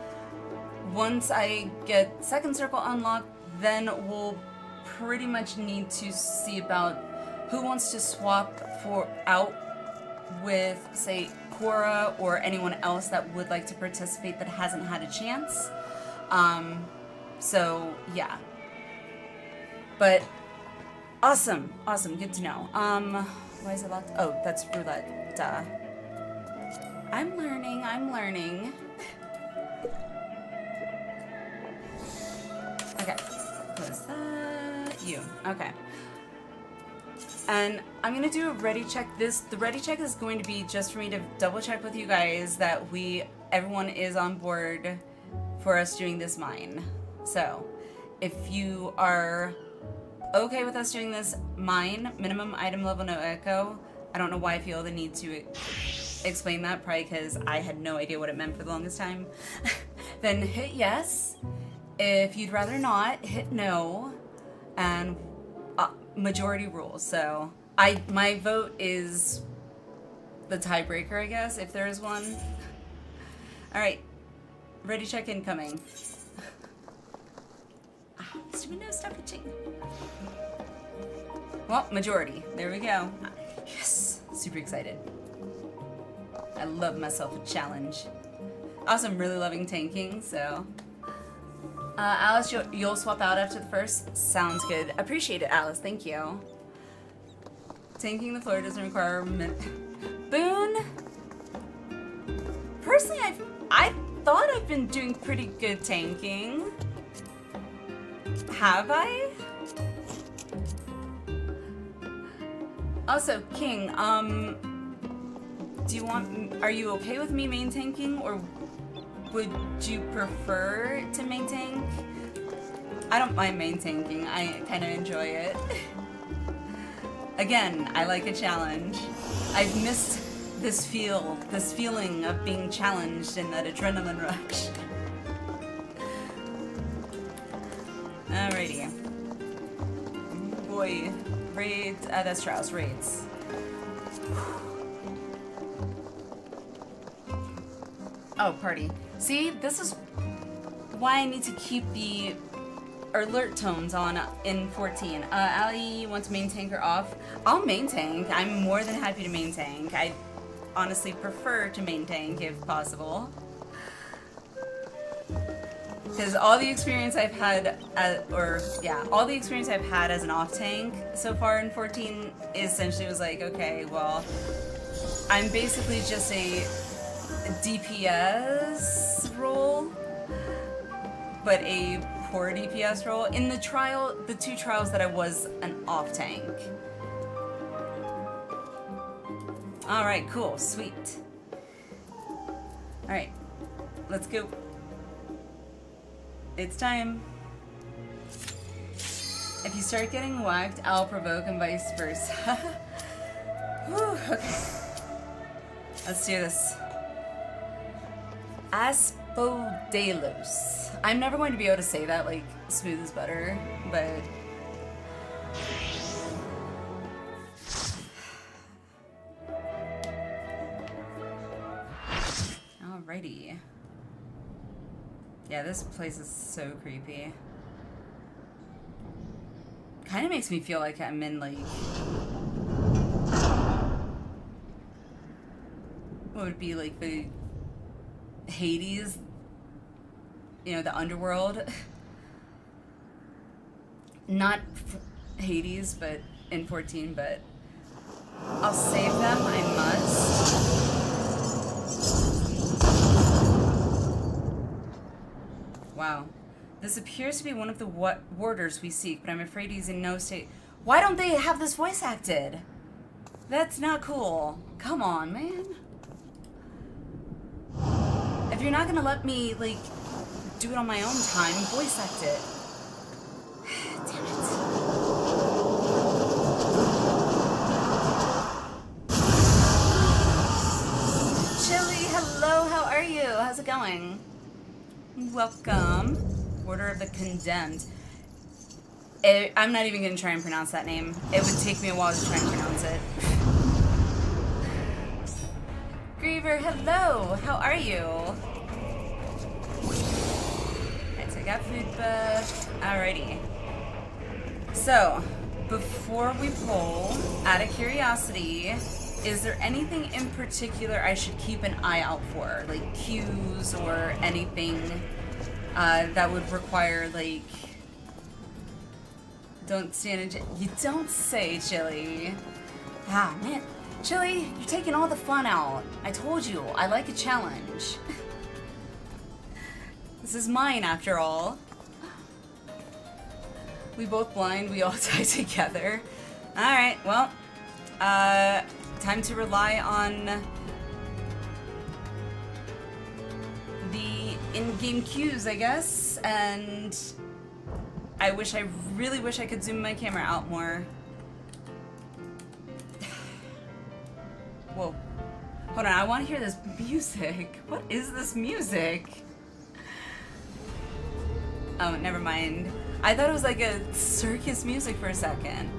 Once I get second circle unlocked, then we'll pretty much need to see about who wants to swap out with, say, Cora or anyone else that would like to participate that hasn't had a chance. So yeah. But awesome, good to know. Why is it locked? Oh, that's roulette. Duh. I'm learning. Okay, what is that? You. Okay. And I'm gonna do a ready check. The ready check is going to be just for me to double check with you guys that everyone is on board for us doing this mine. So, if you are okay with us doing this mine, minimum item level, no echo. I don't know why I feel the need to explain that, probably because I had no idea what it meant for the longest time. Then hit yes. If you'd rather not, hit no. And majority rules. So my vote is the tiebreaker, I guess, if there is one. All right, ready check incoming. Stupid no, stop itching. Well, majority. There we go. Yes, super excited. I love myself a challenge. Also, I'm really loving tanking, so. Alice, you'll swap out after the first? Sounds good. Appreciate it, Alice. Thank you. Tanking the floor doesn't require Boone? Personally, I thought I've been doing pretty good tanking. Have I? Also, King, are you okay with me main tanking, or would you prefer to main tank? I don't mind main tanking. I kind of enjoy it. Again, I like a challenge. I've missed this feeling of being challenged in that adrenaline rush. Alrighty. Boy, raids. That's Strauss, raids. Oh, party. See, this is why I need to keep the alert tones on in 14. Ali wants main tanker off. I'll main tank. I'm more than happy to main tank. I honestly prefer to main tank if possible. Because all the experience I've had, all the experience I've had as an off tank so far in 14 essentially was like, okay, well, I'm basically just a DPS role, but a poor DPS role. In the two trials that I was an off tank. All right, cool, sweet. All right, let's go. It's time. If you start getting whacked, I'll provoke and vice versa. Whew, okay. Let's do this. Asphodelos. I'm never going to be able to say that like smooth as butter, but alrighty. Yeah, this place is so creepy. Kind of makes me feel like I'm in like, what would it be, like the Hades, you know, the underworld. Not Hades, but in 14, but I'll save them, I must. Wow. This appears to be one of the warders we seek, but I'm afraid he's in no state. Why don't they have this voice acted? That's not cool. Come on, man. If you're not gonna let me, like, do it on my own time, voice act it. Damn it. it going? Welcome. Order of the Condemned. I'm not even going to try and pronounce that name. It would take me a while to try and pronounce it. Griever, hello! How are you? Alright, so I got food buff. Alrighty. So, before we pull, out of curiosity, is there anything in particular I should keep an eye out for? Like cues or anything that would require, like... Don't stand in... You don't say, Chili. Ah, man. Chili, you're taking all the fun out. I told you, I like a challenge. This is mine, after all. We both blind, we all die together. Alright, well, time to rely on the in-game cues, I guess, and I really wish I could zoom my camera out more. Whoa. Hold on, I want to hear this music. What is this music? Oh, never mind. I thought it was like a circus music for a second.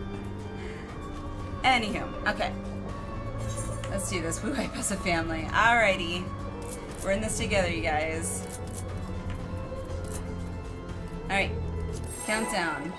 Anywho, okay. Let's do this. We wipe as a family. Alrighty. We're in this together, you guys. Alright. Countdown.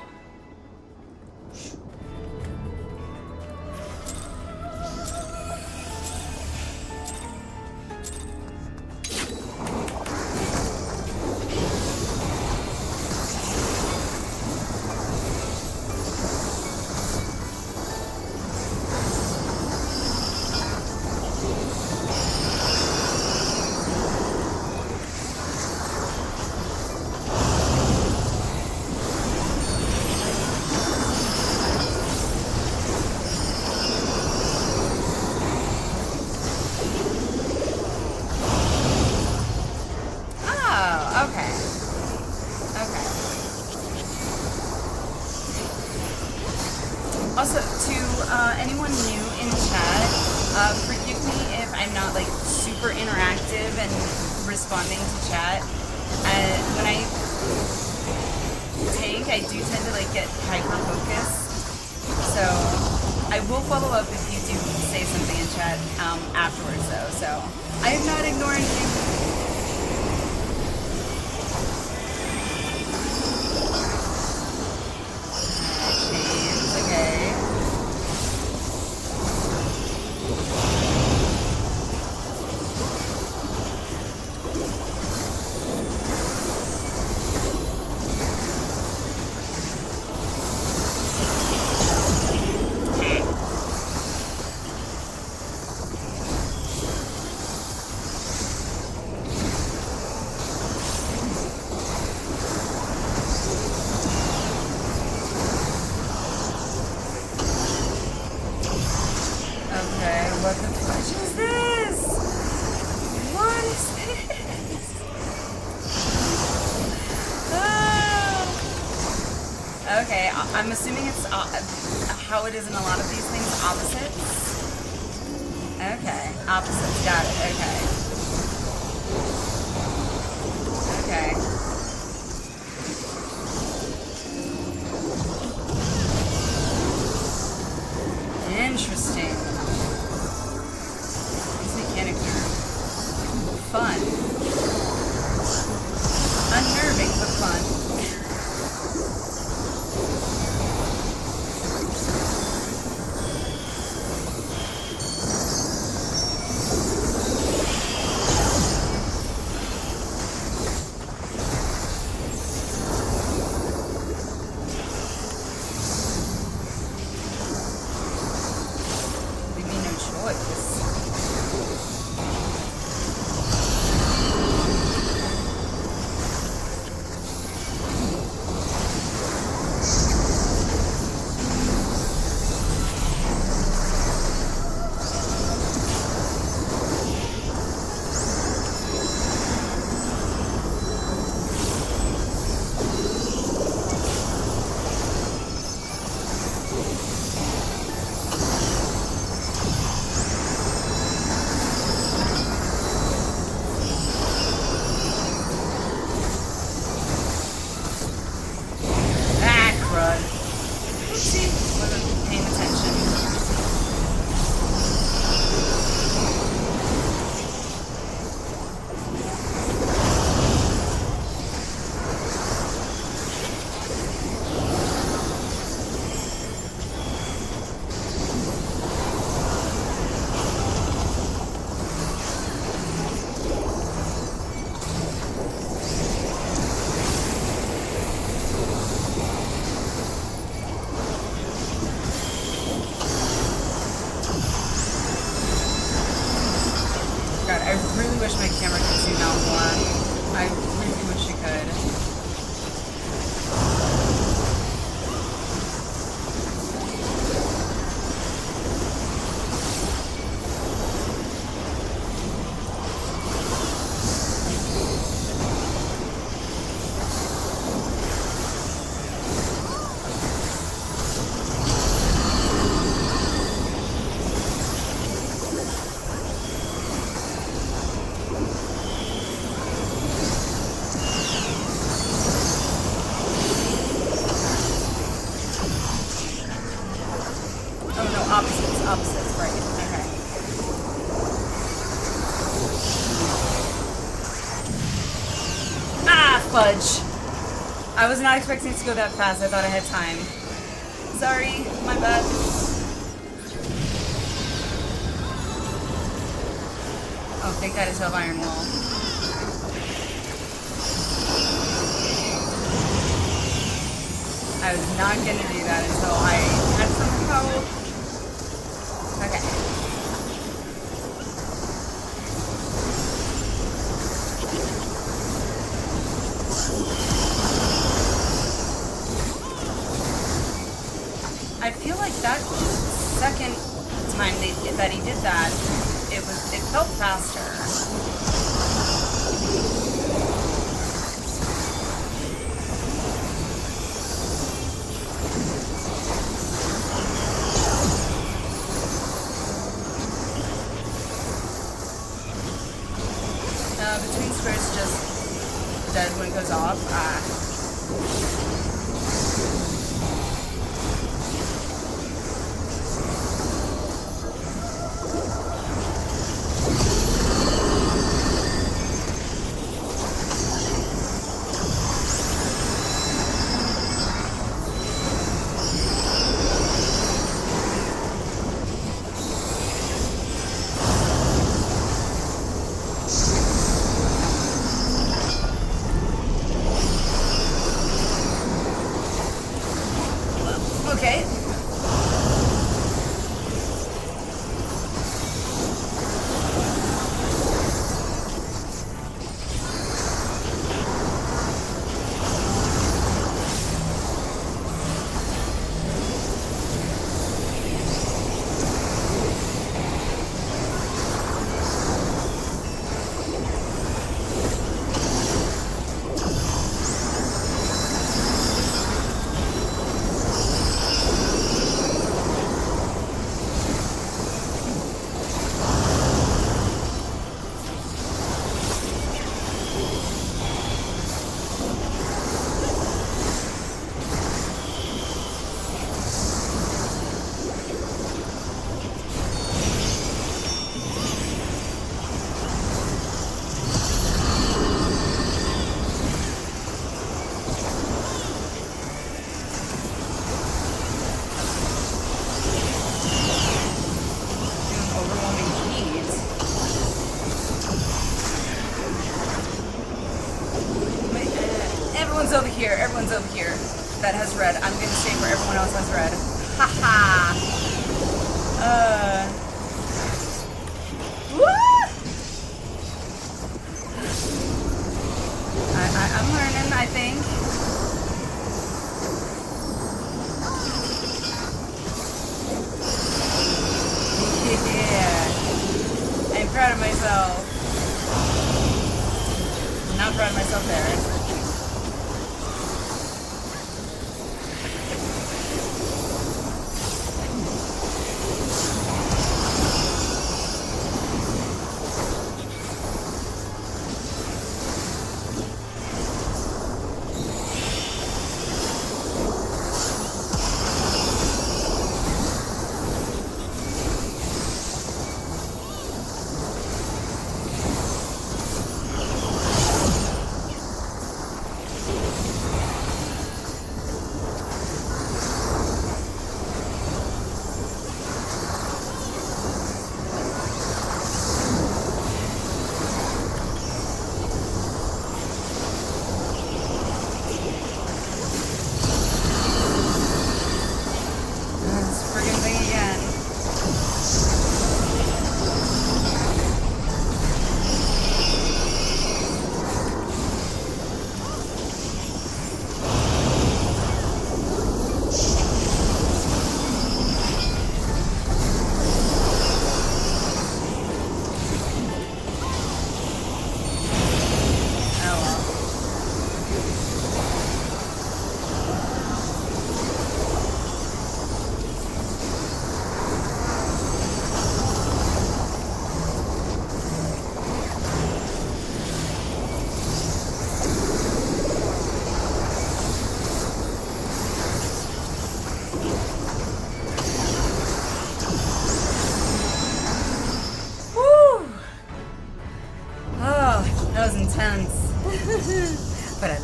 Also, to anyone new in chat, forgive me if I'm not like super interactive and responding to chat. When I tank, I do tend to like get hyper focused. So I will follow up if you do say something in chat afterwards, though. So I am not ignoring you. I'm assuming it's how it is in a lot of these things, opposites. Okay, opposites, got it, okay. Okay. Interesting. These mechanics are fun. Unnerving, but fun. Opposites, right. Okay. Ah, fudge. I was not expecting it to go that fast. I thought I had time. Sorry, my bad. Oh, thank God I still have iron wall. I was not gonna do that until I had some help. Okay. I feel like that second time that he did that, it felt faster. Between squares just dead when it goes off. Okay. Everyone's over here that has red. I'm gonna stay where everyone else has red. Haha. Woo! I'm learning, I think. Yeah. I'm proud of myself. I'm not proud of myself there.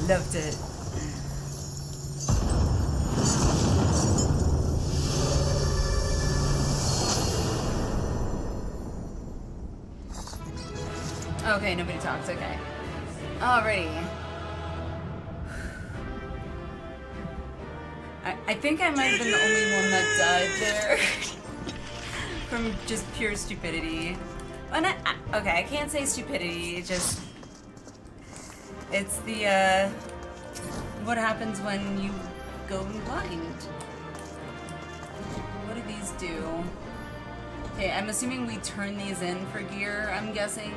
Loved it. Okay, nobody talks, okay. Alrighty. I think I might have been the only one that died there. From just pure stupidity. Well, not, okay, I can't say stupidity, just... It's the, what happens when you go blind? What do these do? Okay, I'm assuming we turn these in for gear, I'm guessing.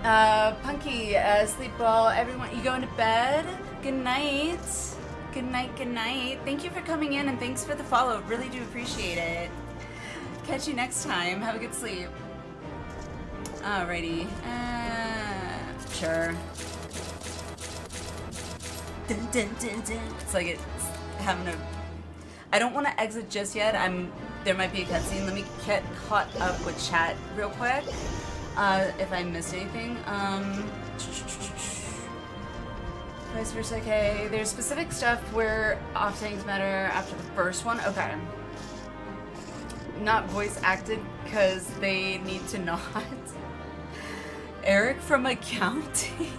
Punky, sleep well. Everyone, you going to bed? Good night. Good night, good night. Thank you for coming in and thanks for the follow. Really do appreciate it. Catch you next time. Have a good sleep. Alrighty. Sure. Dun, dun, dun, dun. It's like it's having a... I don't want to exit just yet. There might be a cutscene. Let me get caught up with chat real quick. If I missed anything. Vice versa, okay. There's specific stuff where off tanks matter after the first one. Okay. Not voice acted because they need to not. Eric from accounting.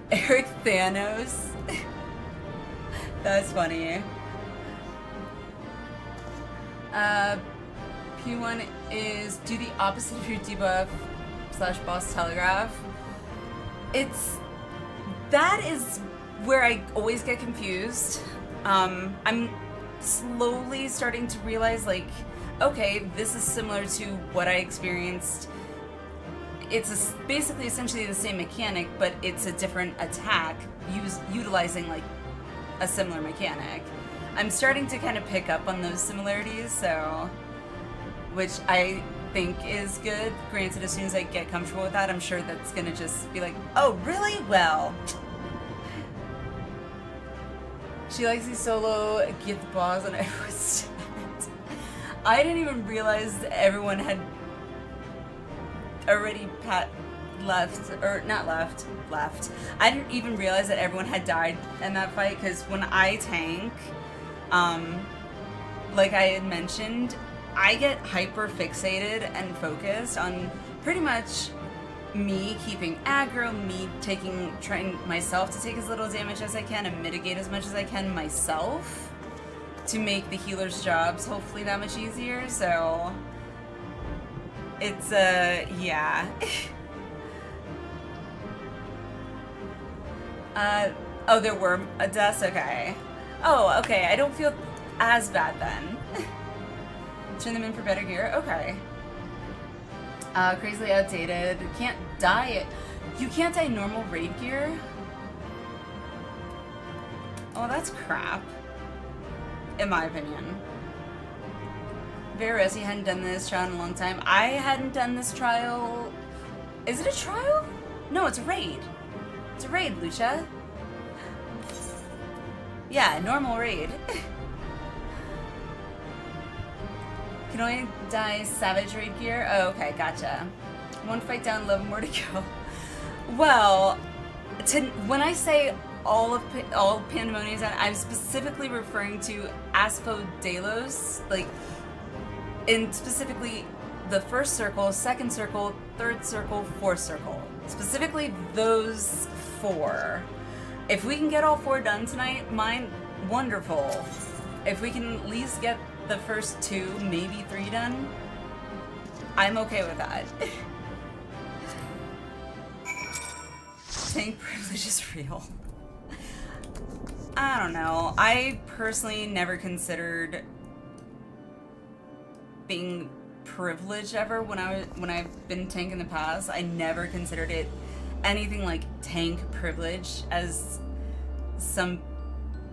Eric Thanos. That's funny. P1 is do the opposite of your debuff / boss telegraph. That is where I always get confused. I'm slowly starting to realize, like, okay, this is similar to what I experienced. It's basically essentially the same mechanic, but it's a different attack utilizing like a similar mechanic. I'm starting to kind of pick up on those similarities, so, which I think is good. Granted, as soon as I get comfortable with that, I'm sure that's gonna just be like, oh, really? Well. She likes the solo, get the boss on everyone's stat. I didn't even realize everyone had already left. I didn't even realize that everyone had died in that fight, because when I tank, like I had mentioned, I get hyper fixated and focused on pretty much me keeping aggro, me trying myself to take as little damage as I can and mitigate as much as I can myself to make the healer's jobs hopefully that much easier. So it's yeah. Oh, there were deaths. Okay. Oh, okay. I don't feel as bad then. Turn them in for better gear. Okay. Crazily outdated. Can't die. You can't die normal raid gear? Oh, that's crap. In my opinion. Varus, he hadn't done this trial in a long time. I hadn't done this trial. Is it a trial? No, it's a raid. It's a raid, Lucia. Yeah, normal raid. Can only die savage raid gear? Oh, okay, gotcha. One fight down, 11 more to go. Well, when I say all Pandæmonium, I'm specifically referring to Asphodelos, like, in specifically the first circle, second circle, third circle, fourth circle. Specifically those 4. If we can get all 4 done tonight, wonderful. If we can at least get the first 2, maybe 3 done, I'm okay with that. Tank privilege is real. I don't know. I personally never considered being privileged ever when I've been tank in the past. I never considered it anything like tank privilege, as some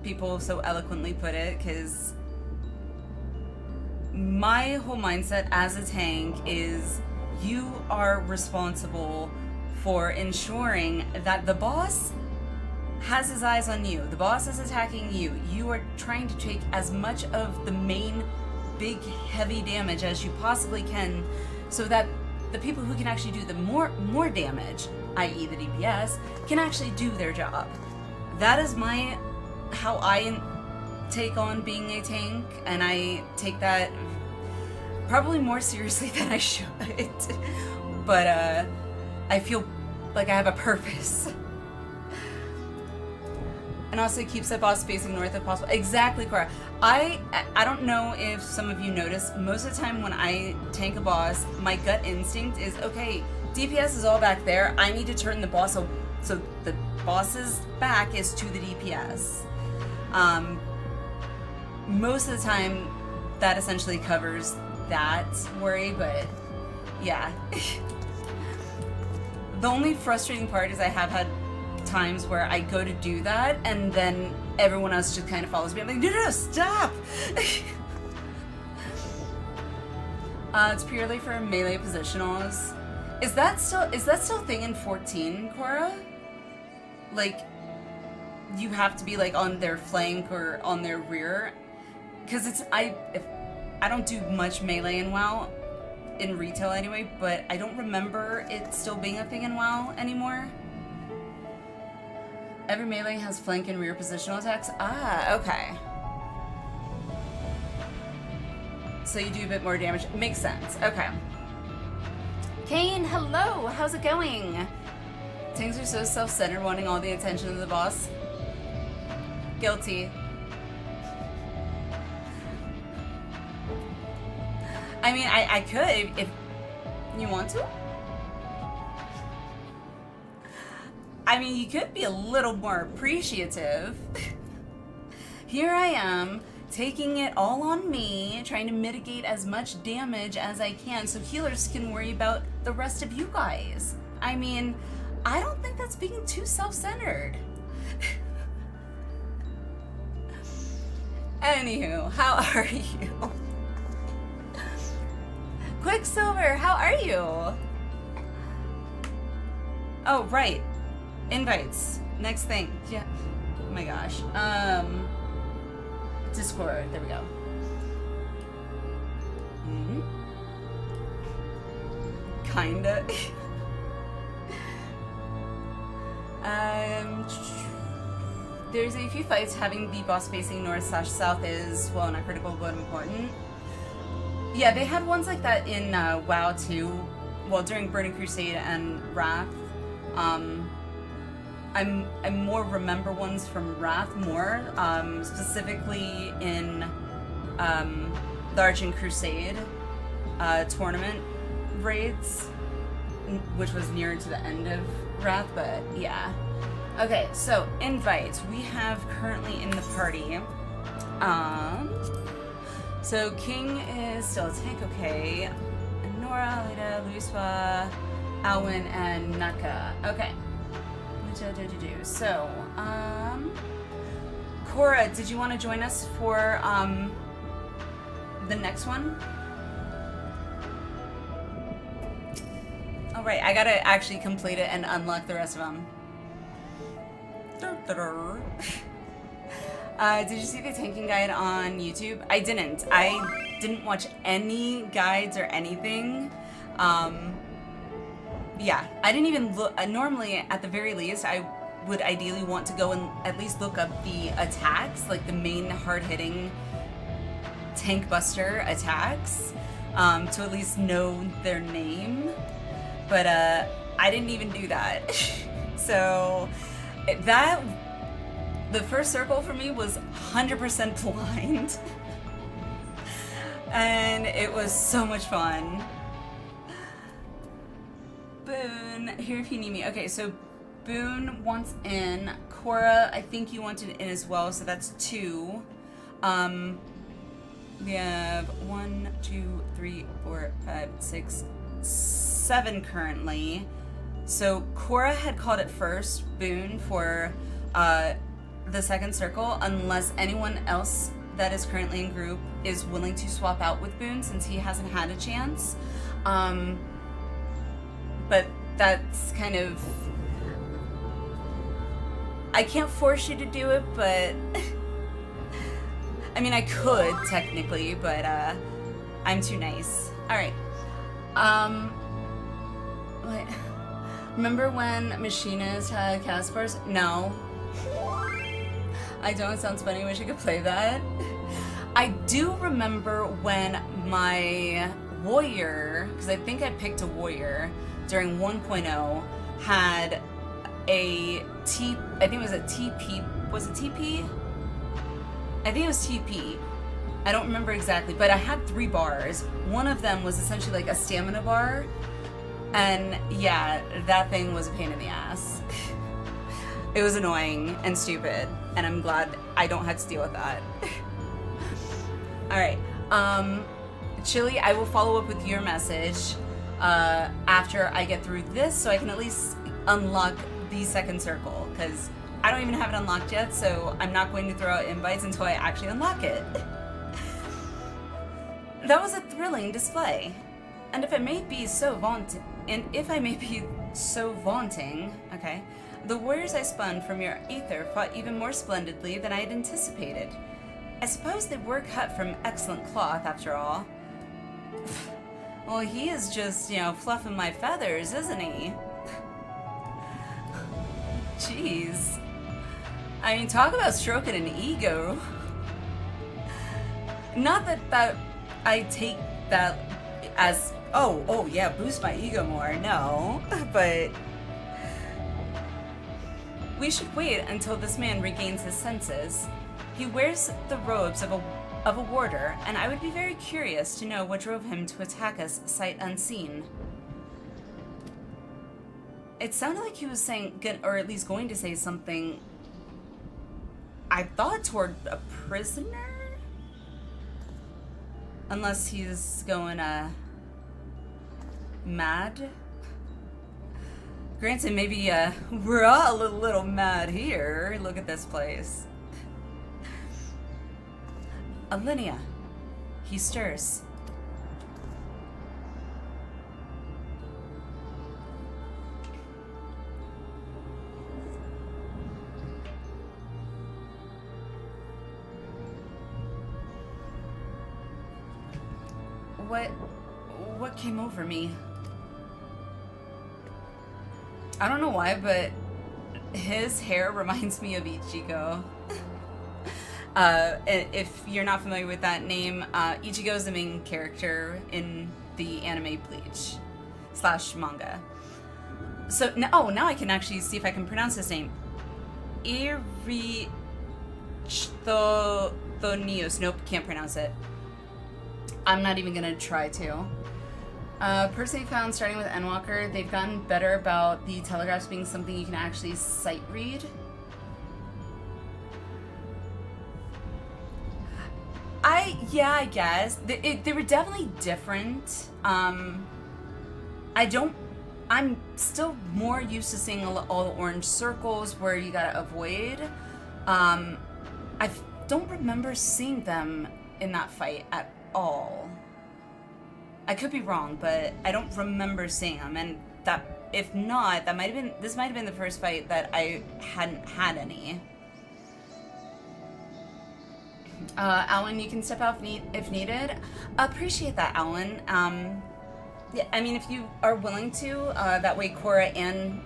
people so eloquently put it, because my whole mindset as a tank is you are responsible for ensuring that the boss has his eyes on you. The boss is attacking you. You are trying to take as much of the main big heavy damage as you possibly can, so that the people who can actually do the more damage, i.e. the DPS, can actually do their job. That is how I take on being a tank, and I take that probably more seriously than I should. But I feel like I have a purpose. And also keeps that boss facing north if possible. Exactly, Cora. I don't know if some of you notice, most of the time when I tank a boss, my gut instinct is, okay, DPS is all back there. I need to turn the boss so the boss's back is to the DPS. Most of the time, that essentially covers that worry, but yeah. The only frustrating part is I have had times where I go to do that and then everyone else just kind of follows me. I'm like, no, stop! It's purely for melee positionals. Is that still a thing in 14, Cora? Like, you have to be like on their flank or on their rear? Because I don't do much melee in WoW, in retail anyway, but I don't remember it still being a thing in WoW anymore. Every melee has flank and rear positional attacks. Ah, okay. So you do a bit more damage. Makes sense. Okay. Kane, hello! How's it going? Tanks are so self-centered, wanting all the attention of the boss. Guilty. I mean, I could if you want to. I mean, you could be a little more appreciative. Here I am, taking it all on me, trying to mitigate as much damage as I can so healers can worry about the rest of you guys. I mean, I don't think that's being too self-centered. Anywho, how are you? Quicksilver, how are you? Oh, right. Invites. Next thing. Yeah. Oh my gosh. Discord. There we go. Kinda. There's a few fights having the boss facing north/south is, well, not critical, but important. Yeah, they had ones like that in WoW too. Well, during Burning Crusade and Wrath. I more remember ones from Wrath more, specifically in the Arching Crusade tournament raids, which was nearer to the end of Wrath, but yeah. Okay, so invites. We have currently in the party. So King is still a tank, okay. Nora, Leda, Luiswa, Alwyn, and Naka. Okay. So, Cora, did you want to join us for the next one? All right, I gotta actually complete it and unlock the rest of them. Did you see the tanking guide on YouTube? I didn't. I didn't watch any guides or anything. Yeah, I didn't even look. Normally, at the very least, I would ideally want to go and at least look up the attacks, like the main hard-hitting tank buster attacks, to at least know their name. But I didn't even do that. So the first circle for me was 100% blind, and it was so much fun. Boone, here if you need me. Okay, so Boone wants in. Cora, I think you wanted in as well, so that's 2. We have 1, 2, 3, 4, 5, 6, 7 currently. So Cora had called it first, Boone, for the second circle, unless anyone else that is currently in group is willing to swap out with Boone since he hasn't had a chance. But that's kind of... I can't force you to do it, but... I mean, I could, technically, but I'm too nice. Alright. What? Remember when Machinists had cast bars? No. I don't. It sounds funny. Wish I could play that. I do remember when my warrior, because I think I picked a warrior during 1.0, had a T. I think it was a TP. Was it TP? I think it was TP. I don't remember exactly, but I had 3 bars. One of them was essentially like a stamina bar. And yeah, that thing was a pain in the ass. It was annoying and stupid, and I'm glad I don't have to deal with that. Alright, Chili, I will follow up with your message after I get through this, so I can at least unlock the second circle, because I don't even have it unlocked yet, so I'm not going to throw out invites until I actually unlock it. That was a thrilling display. And if I may be so vaunting, okay, the warriors I spun from your ether fought even more splendidly than I had anticipated. I suppose they were cut from excellent cloth, after all. Well, he is just, you know, fluffing my feathers, isn't he? Jeez. I mean, talk about stroking an ego. Not that I take that as, oh yeah, boost my ego more. No, but we should wait until this man regains his senses. He wears the robes of a warder, and I would be very curious to know what drove him to attack us sight unseen. It sounded like he was saying, or at least going to say something, I thought toward a prisoner? Unless he's going, mad? Granted, maybe, we're all a little mad here. Look at this place. Alinea. He stirs. What came over me? I don't know why, but his hair reminds me of Ichigo. If you're not familiar with that name, Ichigo is the main character in the anime Bleach / manga. So now I can actually see if I can pronounce his name. Irichthonios. Nope, can't pronounce it. I'm not even gonna try to. Personally found, starting with Endwalker, they've gotten better about the telegraphs being something you can actually sight read. I guess. They were definitely different. I'm still more used to seeing all the orange circles where you gotta avoid. I don't remember seeing them in that fight at all. I could be wrong, but I don't remember seeing them, and that, if not, this might have been the first fight that I hadn't had any. Alan, you can step out if needed. Appreciate that, Alan. Yeah, I mean, if you are willing to, that way Cora and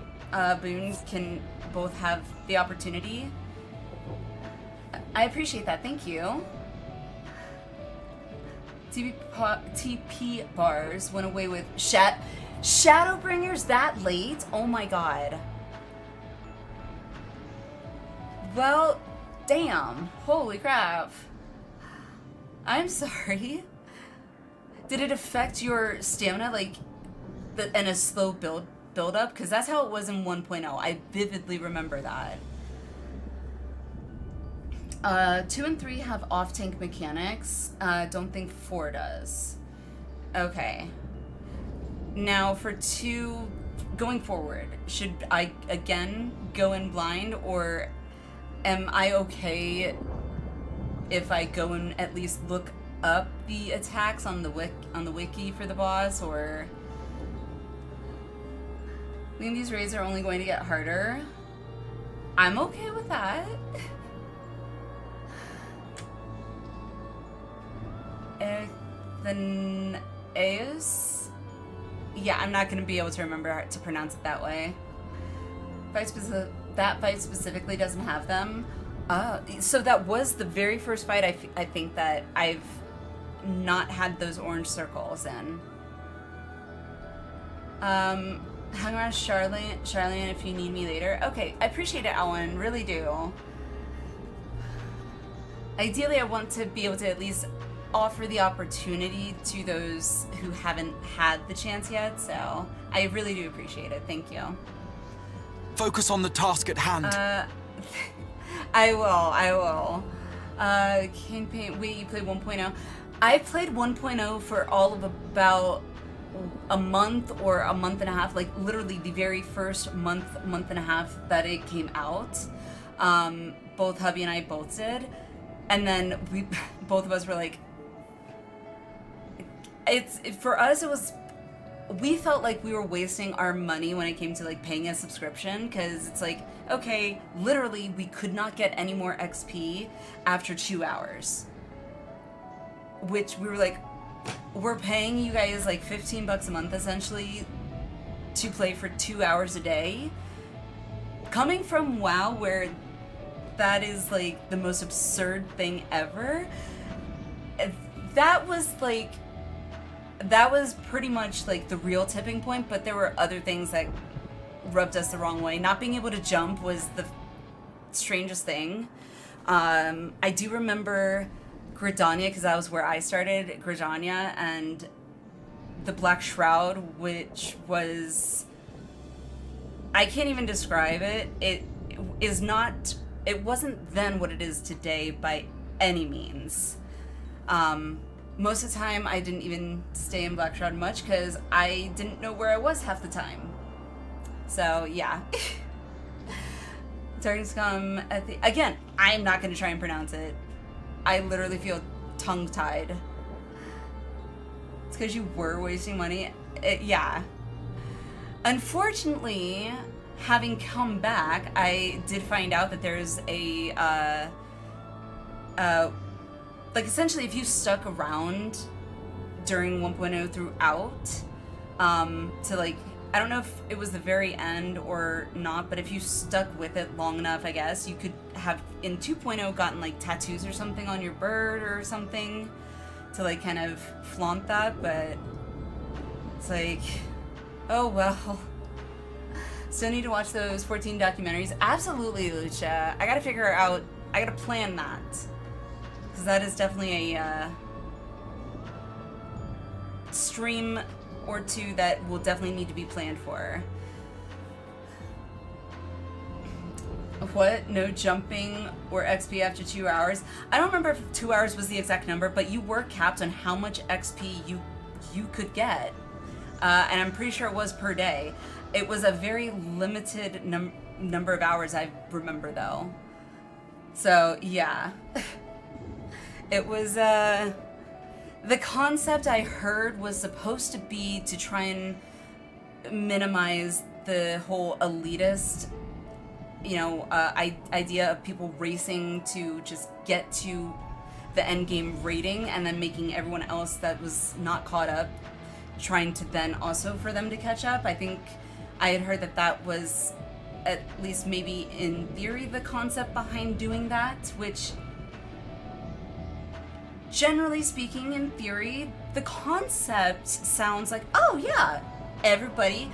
Boone can both have the opportunity. I appreciate that, thank you. TP bars went away with Shadowbringers that late? Oh my god. Well, damn. Holy crap. I'm sorry. Did it affect your stamina, like, in a slow build up? Because that's how it was in 1.0. I vividly remember that. 2 and 3 have off-tank mechanics. Don't think 4 does. Okay. Now for 2, going forward, should I again go in blind, or am I okay if I go and at least look up the attacks on the wiki for the boss, or I mean, these raids are only going to get harder? I'm okay with that. Then Eus? yeah, I'm not going to be able to remember to pronounce it that way. That fight specifically doesn't have them. So that was the very first fight I think that I've not had those orange circles in. Hang around Charlene if you need me later. Okay, I appreciate it, Alan, really do. Ideally, I want to be able to at least offer the opportunity to those who haven't had the chance yet, so I really do appreciate it. Thank you. Focus on the task at hand. I will. Campaign, wait, you played 1.0? I played 1.0 for all of about a month or a month and a half, like literally the very first month and a half that it came out. Both hubby and I both did. And then both of us were like, for us, we felt like we were wasting our money when it came to like paying a subscription, because it's like, okay, literally we could not get any more XP after 2 hours. Which we were like, we're paying you guys like $15 a month essentially to play for 2 hours a day. Coming from WoW, where that is like the most absurd thing ever, that was pretty much like the real tipping point, but there were other things that rubbed us the wrong way. Not being able to jump was the strangest thing. I do remember Gridania, because that was where I started, Gridania, and the Black Shroud, which was, I can't even describe it. It wasn't then what it is today by any means. Most of the time, I didn't even stay in Black Shroud much because I didn't know where I was half the time. So, yeah. Targets come at the... Again, I'm not going to try and pronounce it. I literally feel tongue-tied. It's because you were wasting money. Yeah. Unfortunately, having come back, I did find out that there's a... like, essentially, if you stuck around during 1.0 throughout, to, like, I don't know if it was the very end or not, but if you stuck with it long enough, I guess, you could have, in 2.0, gotten, like, tattoos or something on your bird or something to, like, kind of flaunt that, but it's like, oh, well. Still need to watch those 14 documentaries. Absolutely, Lucia. I gotta figure out, I gotta plan that. Because that is definitely a stream or two that will definitely need to be planned for. What? No jumping or XP after 2 hours? I don't remember if 2 hours was the exact number, but you were capped on how much XP you could get. And I'm pretty sure it was per day. It was a very limited number of hours, I remember, though. So, yeah. It was, the concept I heard was supposed to be to try and minimize the whole elitist, you know, idea of people racing to just get to the end game rating and then making everyone else that was not caught up trying to then also for them to catch up. I think I had heard that was at least maybe in theory the concept behind doing that, which... Generally speaking, in theory, the concept sounds like, oh yeah, everybody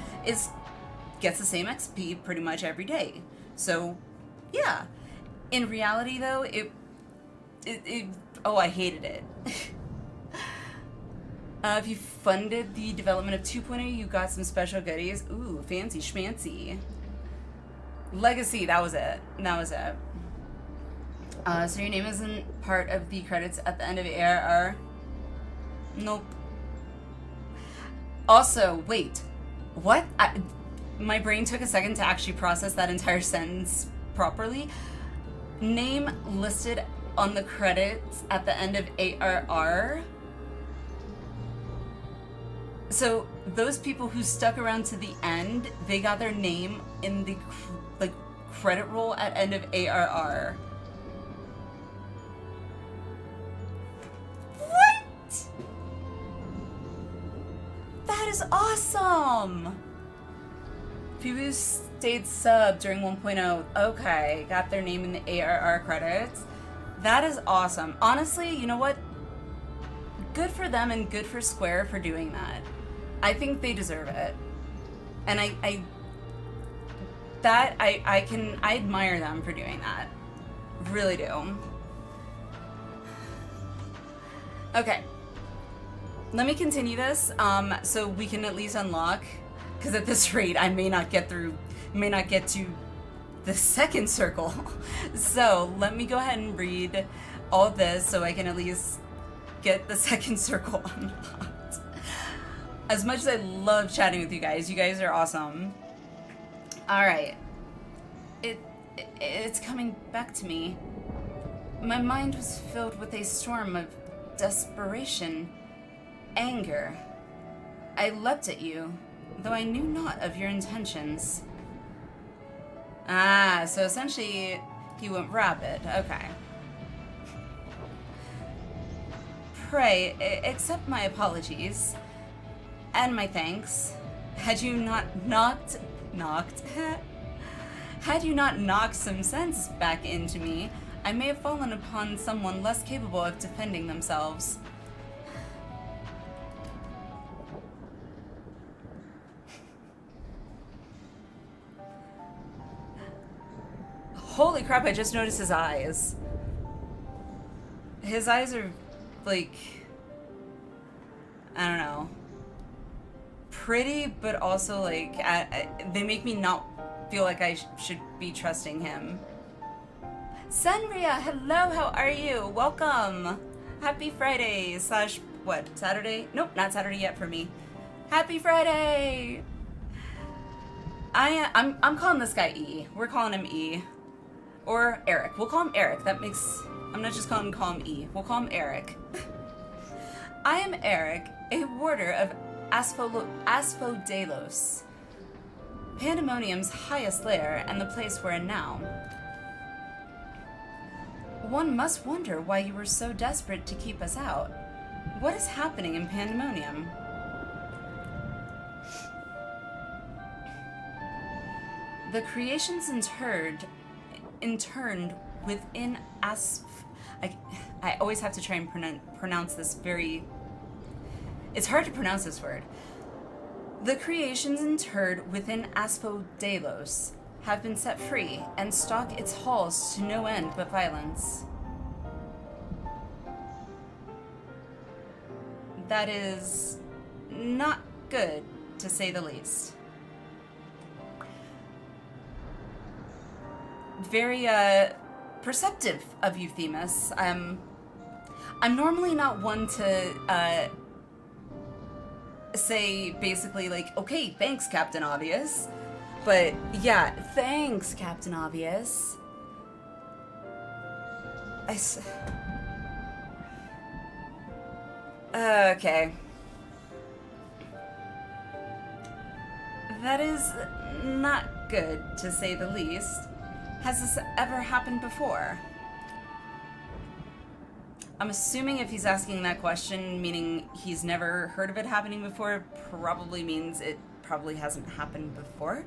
gets the same XP pretty much every day. So, yeah. In reality, though, I hated it. If you funded the development of 2.0, you got some special goodies. Ooh, fancy schmancy. Legacy, that was it. So your name isn't part of the credits at the end of ARR? Nope. Also, wait. What? My brain took a second to actually process that entire sentence properly. Name listed on the credits at the end of ARR? So those people who stuck around to the end, they got their name in the credit roll at end of ARR. That is awesome! People who stayed sub during 1.0. Okay, got their name in the ARR credits. That is awesome. Honestly, you know what? Good for them and good for Square for doing that. I think they deserve it. And I admire them for doing that. Really do. Okay. Let me continue this, so we can at least unlock, because at this rate I may not get to the second circle. So let me go ahead and read all of this so I can at least get the second circle unlocked. As much as I love chatting with you guys are awesome. Alright. It's coming back to me. My mind was filled with a storm of desperation, anger. I leapt at you, though I knew not of your intentions. Ah, so essentially he went rabid. Okay. Pray, accept my apologies and my thanks. Had you not had you not knocked some sense back into me, I may have fallen upon someone less capable of defending themselves. Holy crap, I just noticed his eyes. His eyes are, like, I don't know, pretty, but also, like, they make me not feel like I should be trusting him. Senria, hello, how are you? Welcome. Happy Friday / what, Saturday? Nope, not Saturday yet for me. Happy Friday! I'm calling this guy E. We're calling him E. Or Eric. We'll call him Eric. That makes... I'm not just call him E. We'll call him Eric. I am Eric, a warder of Asphodelos, Pandæmonium's highest lair and the place we're in now. One must wonder why you were so desperate to keep us out. What is happening in Pandæmonium? The creations interned within I always have to try and pronounce this very... It's hard to pronounce this word. The creations interred within Asphodelos have been set free and stalk its halls to no end but violence. That is not good, to say the least. Very, perceptive of you, Themis. I'm normally not one to, say, basically, like, okay, thanks, Captain Obvious. But, yeah, thanks, Captain Obvious. Okay. That is not good, to say the least. Has this ever happened before? I'm assuming if he's asking that question, meaning he's never heard of it happening before, probably means it probably hasn't happened before.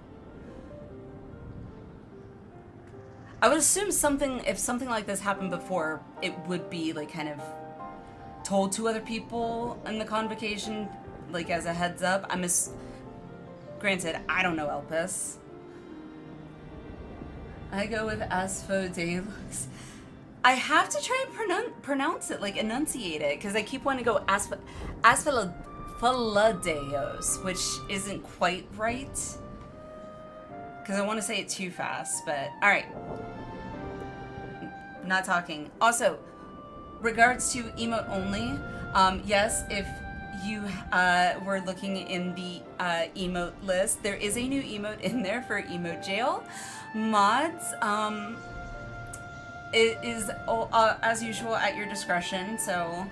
I would assume if something like this happened before, it would be, like, kind of told to other people in the convocation, like, as a heads up. Granted, I don't know Elpis. I go with Asphodelos. I have to try and pronounce it, like, enunciate it, because I keep wanting to go Asphodelos, which isn't quite right. Because I want to say it too fast, but... Alright. Not talking. Also, regards to emote only, yes, if you were looking in the emote list, there is a new emote in there for emote jail. Mods, it is, as usual, at your discretion, so...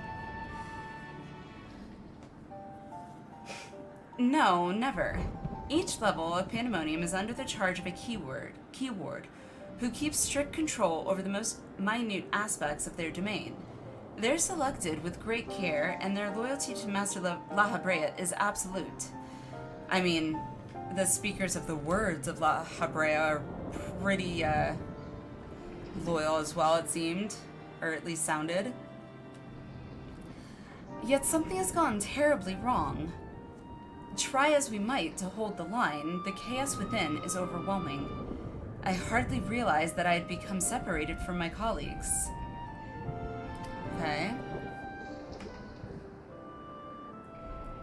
No, never. Each level of Pandæmonium is under the charge of a keyword, who keeps strict control over the most minute aspects of their domain. They're selected with great care, and their loyalty to Master La Habrea is absolute. I mean, the speakers of the words of La Habrea are pretty, loyal as well, it seemed. Or at least sounded. Yet something has gone terribly wrong. Try as we might to hold the line, the chaos within is overwhelming. I hardly realized that I had become separated from my colleagues. Okay.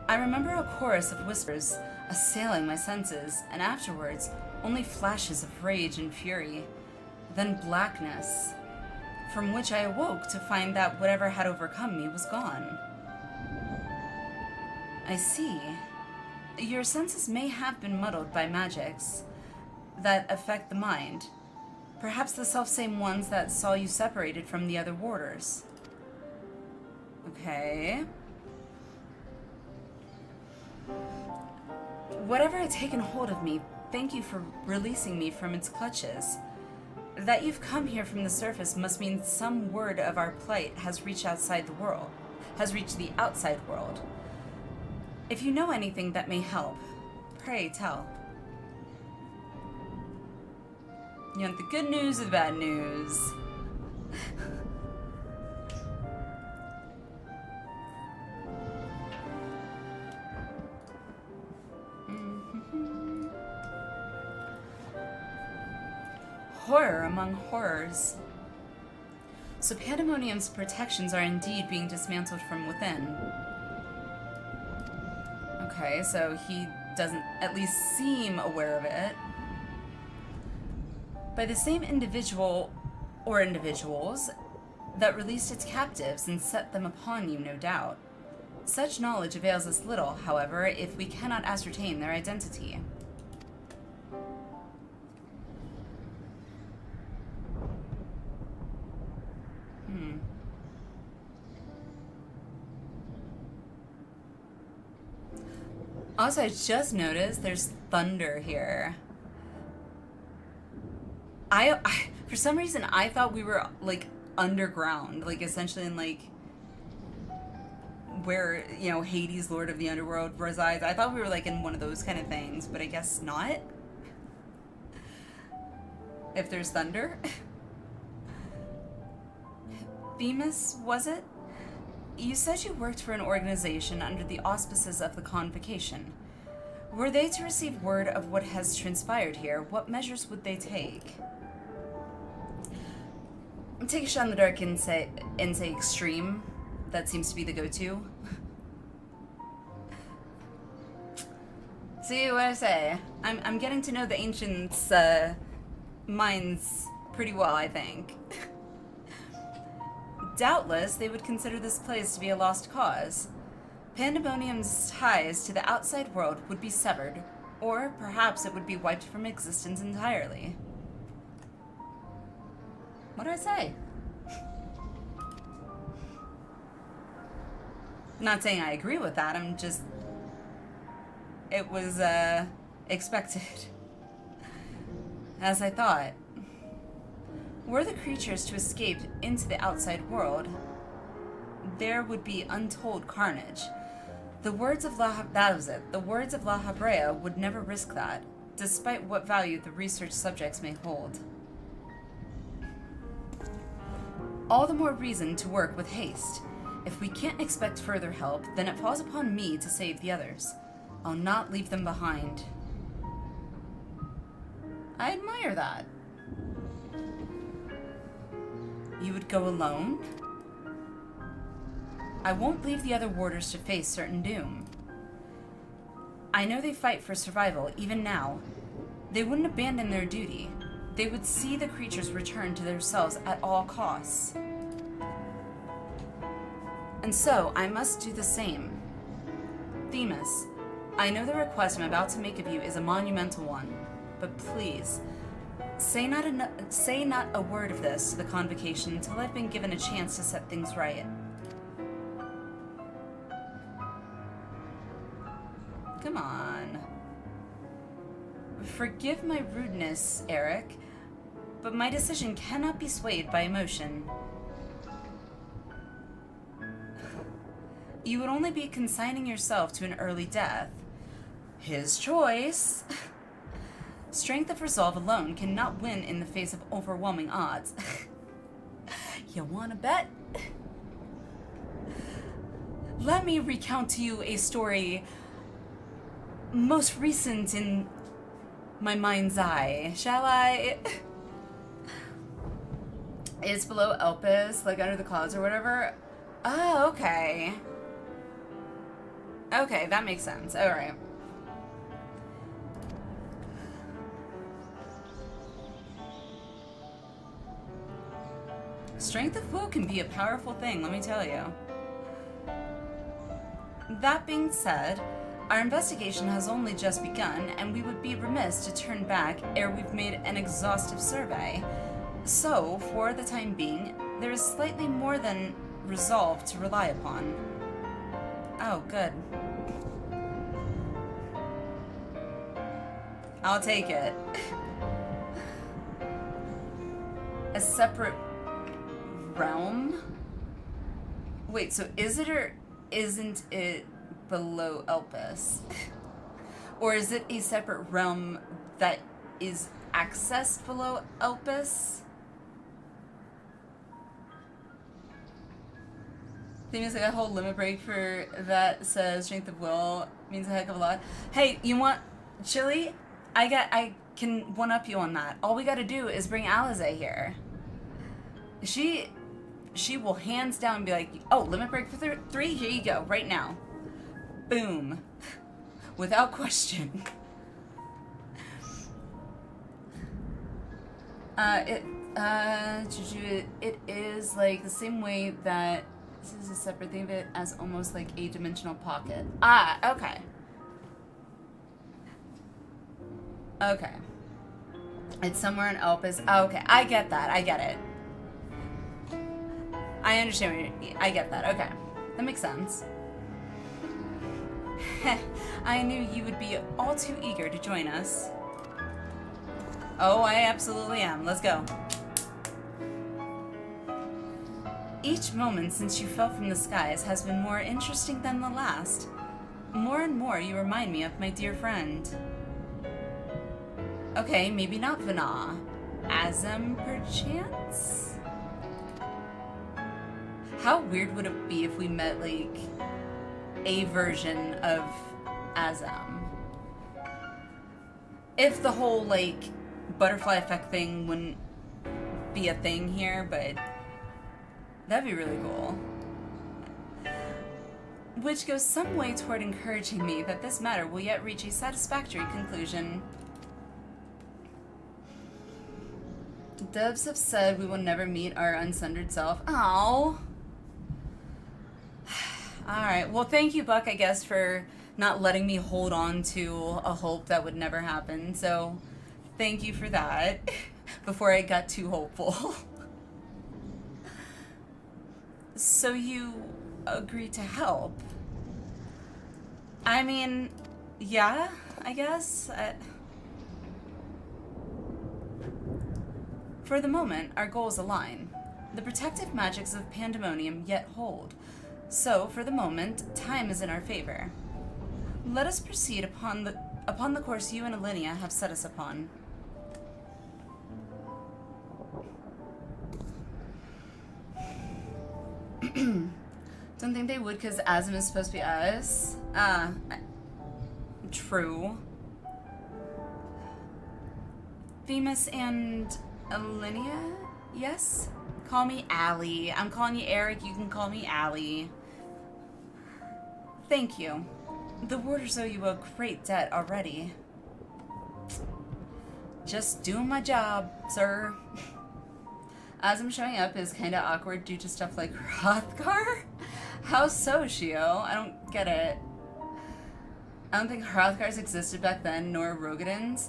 I remember a chorus of whispers assailing my senses, and afterwards, only flashes of rage and fury. Then blackness, from which I awoke to find that whatever had overcome me was gone. I see. Your senses may have been muddled by magics that affect the mind. Perhaps the selfsame ones that saw you separated from the other warders. Okay. Whatever had taken hold of me, thank you for releasing me from its clutches. That you've come here from the surface must mean some word of our plight has reached outside the world, has reached the outside world. If you know anything that may help, pray tell. You want the good news or the bad news? Horror among horrors. So Pandæmonium's protections are indeed being dismantled from within. Okay, so he doesn't at least seem aware of it. By the same individual or individuals that released its captives and set them upon you, no doubt. Such knowledge avails us little, however, if we cannot ascertain their identity. Also, I just noticed there's thunder here. I for some reason, I thought we were, like, underground. Like, essentially in, like, where, you know, Hades, Lord of the Underworld, resides. I thought we were, like, in one of those kind of things, but I guess not. If there's thunder. Themis, was it? You said you worked for an organization under the auspices of the Convocation. Were they to receive word of what has transpired here, what measures would they take? Take a shot in the dark and say extreme. That seems to be the go-to. See what I say? I'm getting to know the ancients' minds pretty well, I think. Doubtless, they would consider this place to be a lost cause. Pandæmonium's ties to the outside world would be severed, or perhaps it would be wiped from existence entirely. What did I say? Not saying I agree with that, I'm just... It was, expected. As I thought. Were the creatures to escape into the outside world, there would be untold carnage. The words of La Habrea would never risk that, despite what value the research subjects may hold. All the more reason to work with haste. If we can't expect further help, then it falls upon me to save the others. I'll not leave them behind. I admire that. You would go alone? I won't leave the other warders to face certain doom. I know they fight for survival, even now. They wouldn't abandon their duty. They would see the creatures return to themselves at all costs. And so, I must do the same. Themis, I know the request I'm about to make of you is a monumental one, but please, say not a word of this to the Convocation until I've been given a chance to set things right. Come on. Forgive my rudeness, Eric, but my decision cannot be swayed by emotion. You would only be consigning yourself to an early death. His choice. Strength of resolve alone cannot win in the face of overwhelming odds. You wanna bet? Let me recount to you a story most recent in my mind's eye, shall I? It's below Elpis, like under the clouds or whatever. Oh, okay. Okay, that makes sense. Alright. Strength of will can be a powerful thing, let me tell you. That being said, our investigation has only just begun, and we would be remiss to turn back ere we've made an exhaustive survey. So, for the time being, there is slightly more than resolve to rely upon. Oh, good. I'll take it. A separate realm? Wait, so is it or isn't it below Elpis? Or is it a separate realm that is accessed below Elpis? I think it's like a whole limit break for that says strength of will means a heck of a lot. Hey, you want chili? I can one-up you on that. All we gotta do is bring Alize here. She will hands down be like, oh, limit break for 3? Here you go, right now. Boom. Without question. It is like the same way that this is a separate thing of it as almost like a dimensional pocket. Ah, okay. Okay. It's somewhere in Elpis. Oh, okay, I get that. I get it. I understand what I get that. Okay. That makes sense. I knew you would be all too eager to join us. Oh, I absolutely am. Let's go. Each moment since you fell from the skies has been more interesting than the last. More and more you remind me of my dear friend. Okay, maybe not Vana. Azem, perchance? How weird would it be if we met, like, a version of Azem? If the whole, like, butterfly effect thing wouldn't be a thing here, but that'd be really cool. Which goes some way toward encouraging me that this matter will yet reach a satisfactory conclusion. Devs have said we will never meet our unsundered self. Aww. Alright, well thank you, Buck, I guess, for not letting me hold on to a hope that would never happen. So, thank you for that, before I got too hopeful. So you agreed to help? I mean, yeah, I guess. For the moment, our goals align. The protective magics of Pandæmonium yet hold. So, for the moment, time is in our favor. Let us proceed upon the course you and Alinea have set us upon. Don't think they would, because Azem is supposed to be us. True. Themis and Alinea? Yes? Call me Allie. I'm calling you Eric, you can call me Allie. Thank you. The warders owe you a great debt already. Just doing my job, sir. Azem showing up is kinda awkward due to stuff like Hrothgar? How so, Shio? I don't get it. I don't think Hrothgars existed back then, nor Rogadins.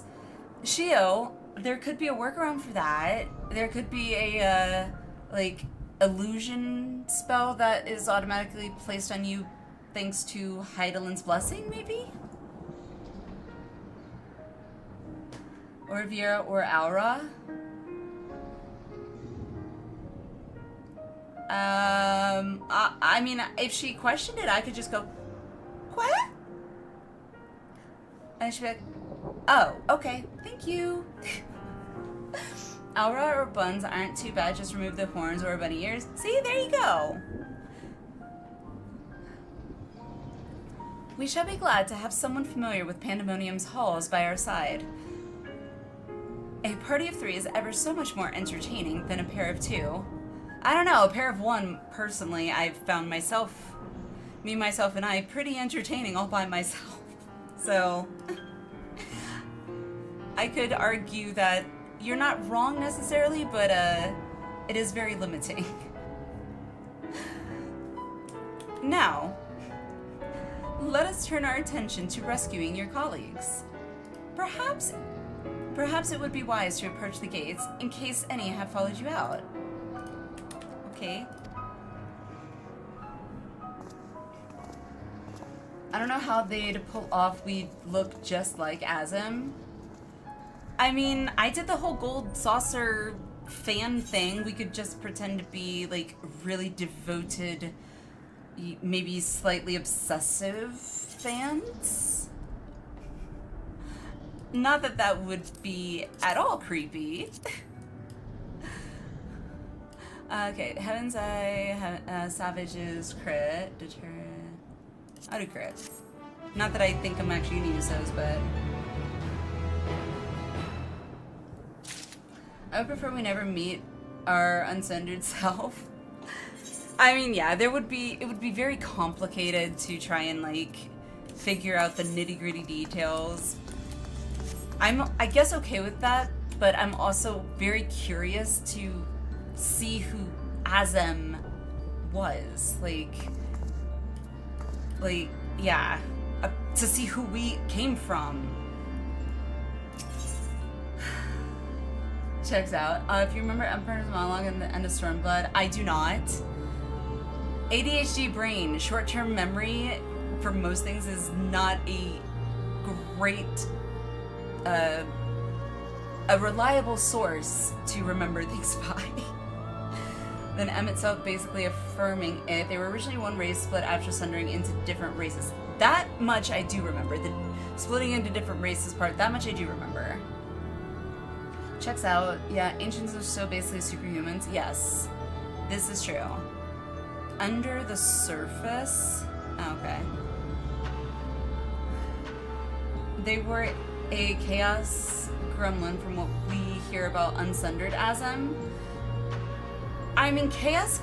Shio, there could be a workaround for that. There could be a, like, illusion spell that is automatically placed on you thanks to Heidelin's blessing, maybe? Or Vera or Aura? I mean, if she questioned it, I could just go, what? And she'll be like, oh, okay, thank you. Aura or buns aren't too bad, just remove the horns or bunny ears. See, there you go. We shall be glad to have someone familiar with Pandemonium's halls by our side. A party of 3 is ever so much more entertaining than a pair of 2. I don't know, a pair of 1, personally, I've found myself, me, myself, and I, pretty entertaining all by myself. So, I could argue that you're not wrong necessarily, but it is very limiting. Now, let us turn our attention to rescuing your colleagues. Perhaps it would be wise to approach the gates in case any have followed you out. Okay. I don't know how they'd pull off we'd look just like Azim. I mean, I did the whole gold saucer fan thing. We could just pretend to be like really devoted, maybe slightly obsessive fans. Not that that would be at all creepy. Okay, Heaven's Eye, Savage's crit, deter. I'll do crit. Not that I think I'm actually gonna use those, but I would prefer we never meet our uncensored self. I mean, yeah, it would be very complicated to try and like figure out the nitty-gritty details. I'm, I guess, okay with that, but I'm also very curious to see who Azem was. Like, yeah, to see who we came from. Checks out. If you remember Emperor's Monologue and the End of Stormblood, I do not. ADHD brain, short-term memory for most things is not a great, a reliable source to remember things by. Then M itself basically affirming it. They were originally one race, split after sundering into different races. That much I do remember. The splitting into different races part, that much I do remember. Checks out. Yeah, ancients are so basically superhumans. Yes, this is true. Under the surface? Okay. They were a chaos gremlin from what we hear about Unsundered Azem. I mean, chaos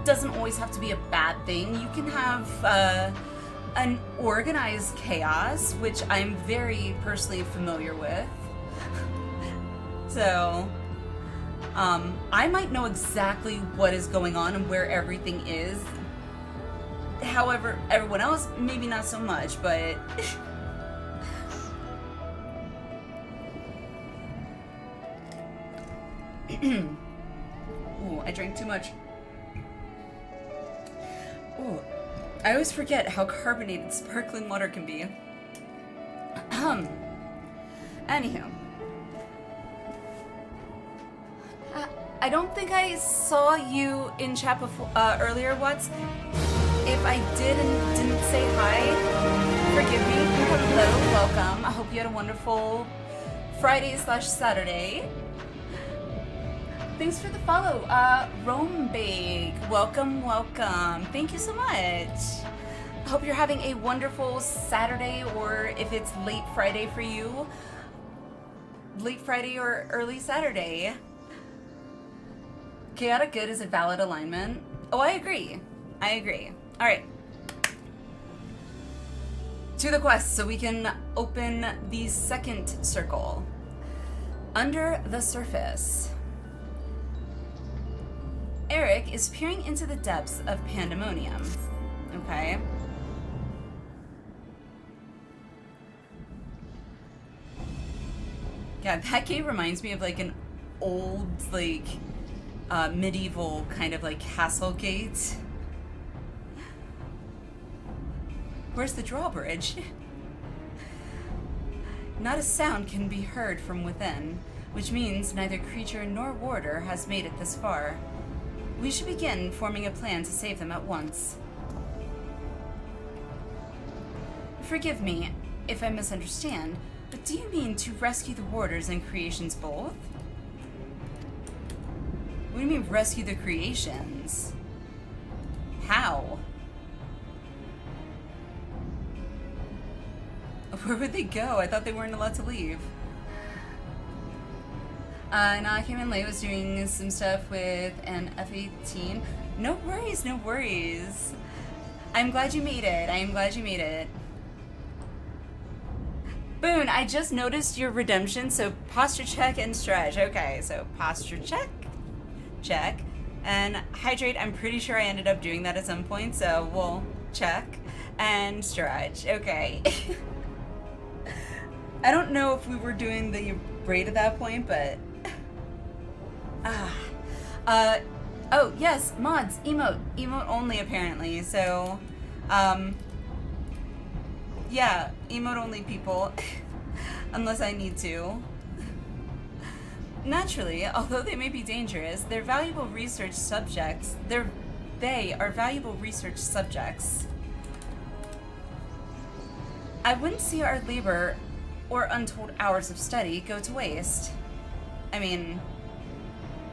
doesn't always have to be a bad thing. You can have an organized chaos, which I'm very personally familiar with. So, I might know exactly what is going on and where everything is. However, everyone else, maybe not so much, but... Ooh, I drank too much. Ooh, I always forget how carbonated sparkling water can be. Anywho. I don't think I saw you in chat before, earlier, Watts. If I did and didn't say hi, forgive me. Hello, welcome. I hope you had a wonderful Friday/Saturday. Thanks for the follow, Romebake. Welcome, welcome. Thank you so much. I hope you're having a wonderful Saturday, or if it's late Friday for you, late Friday or early Saturday. Chaotic good is a valid alignment. Oh, I agree. I agree. All right. To the quest, so we can open the second circle. Under the surface. Eric is peering into the depths of Pandemonium. Okay. Yeah, that game reminds me of like an old, like, medieval kind of like castle gate. Where's the drawbridge? Not a sound can be heard from within, which means neither creature nor warder has made it this far. We should begin forming a plan to save them at once. Forgive me if I misunderstand, but do you mean to rescue the warders and creations both? What do you mean rescue the creations? How? Where would they go? I thought they weren't allowed to leave. No, I came in late, was doing some stuff with an F-18. No worries, no worries. I'm glad you made it. I am glad you made it. Boone, I just noticed your redemption, so posture check and stretch. Okay, so posture check, check, and hydrate. I'm pretty sure I ended up doing that at some point, so we'll check and stretch. Okay. I don't know if we were doing the braid at that point, but... oh, yes, mods, emote only apparently, so, yeah, emote only people, unless I need to. Naturally, although they may be dangerous, they're valuable research subjects. They are valuable research subjects. I wouldn't see our labor or untold hours of study go to waste. I mean,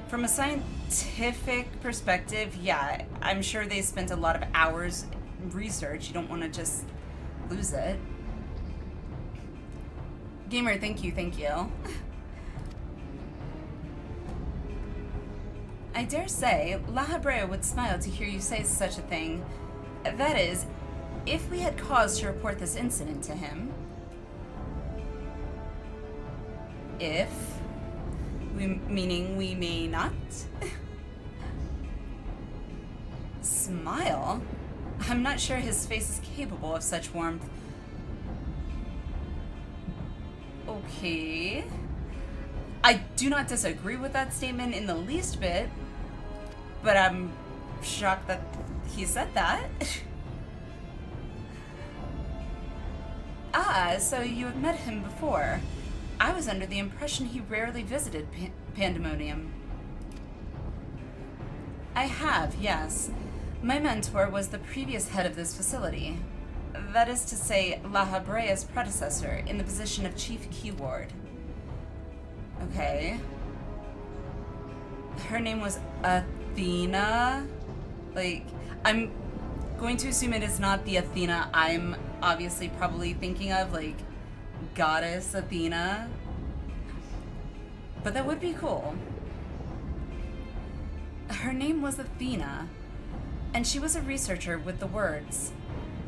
from a scientific perspective, yeah, I'm sure they spent a lot of hours in research. You don't want to just lose it. Gamer, thank you, thank you. I dare say, La Habrea would smile to hear you say such a thing. That is, if we had cause to report this incident to him. If, meaning we may not? Smile? I'm not sure his face is capable of such warmth. Okay. I do not disagree with that statement in the least bit, but I'm shocked that he said that. Ah, so you have met him before. I was under the impression he rarely visited Pandæmonium. I have, yes. My mentor was the previous head of this facility. That is to say, La Habrea's predecessor in the position of Chief Keyward. Okay. Her name was Athena? Like, I'm going to assume it is not the Athena I'm obviously probably thinking of, like, Goddess Athena. But that would be cool. Her name was Athena, and she was a researcher with the words.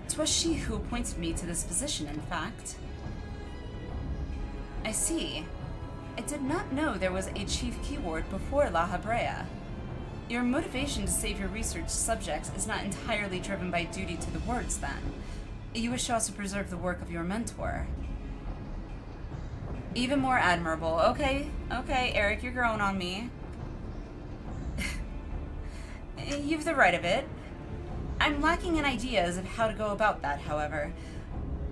'Twas she who appointed me to this position, in fact. I see. I did not know there was a Chief Keyword before La Habrea. Your motivation to save your research subjects is not entirely driven by duty to the words, then. You wish to also preserve the work of your mentor. Even more admirable. Okay, Eric, you're growing on me. You've the right of it. I'm lacking in ideas of how to go about that, however.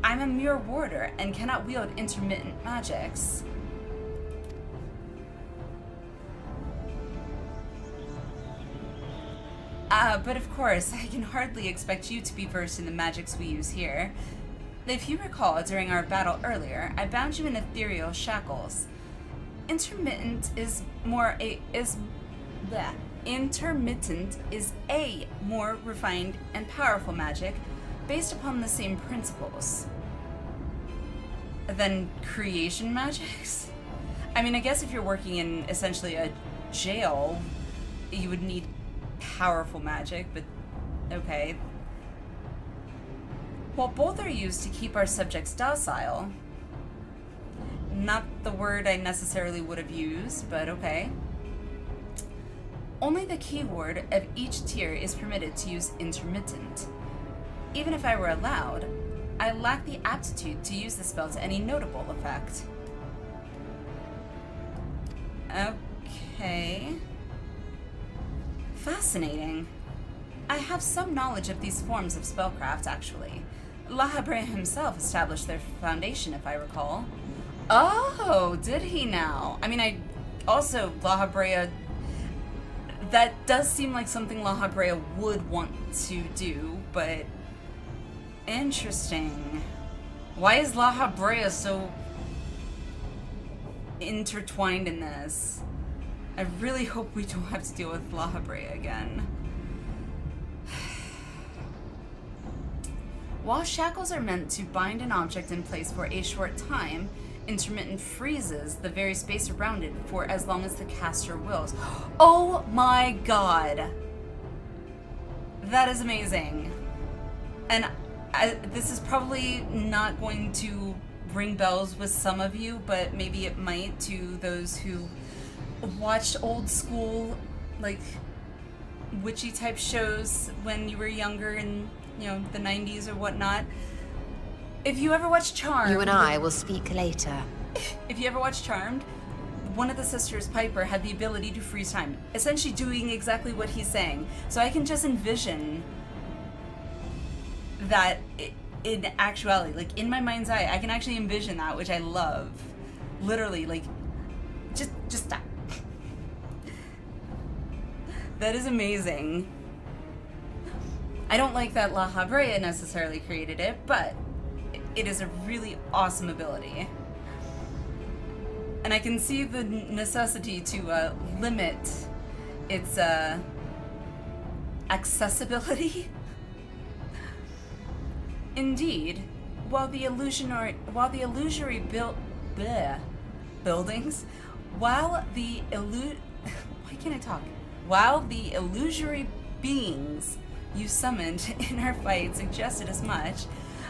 I'm a mere warder and cannot wield intermittent magics. But of course, I can hardly expect you to be versed in the magics we use here. If you recall, during our battle earlier, I bound you in ethereal shackles. Intermittent is a more refined and powerful magic based upon the same principles. Than creation magics? I mean, I guess if you're working in essentially a jail, you would need powerful magic, but okay. While both are used to keep our subjects docile, not the word I necessarily would have used, but okay. Only the keyword of each tier is permitted to use intermittent. Even if I were allowed, I lack the aptitude to use the spell to any notable effect. Okay. Fascinating. I have some knowledge of these forms of spellcraft, actually. La Habrea himself established their foundation, if I recall. Oh, did he now? I mean, La Habrea... That does seem like something La Habrea would want to do, but... Interesting. Why is La Habrea so intertwined in this? I really hope we don't have to deal with La Habrea again. While shackles are meant to bind an object in place for a short time, intermittent freezes the very space around it for as long as the caster wills. Oh my god! That is amazing. And this is probably not going to ring bells with some of you, but maybe it might to those who watched old school, like, witchy type shows when you were younger in, you know, the 90s or whatnot. If you ever watched Charmed... You and I will speak later. If you ever watched Charmed, one of the sisters, Piper, had the ability to freeze time, essentially doing exactly what he's saying. So I can just envision that in actuality, like in my mind's eye, I can actually envision that, which I love. Literally, like, just stop. That is amazing. I don't like that La Habrea necessarily created it, but it is a really awesome ability. And I can see the necessity to limit its accessibility. Indeed, while the illusory buildings, while the illusory beings you summoned in our fight suggested as much,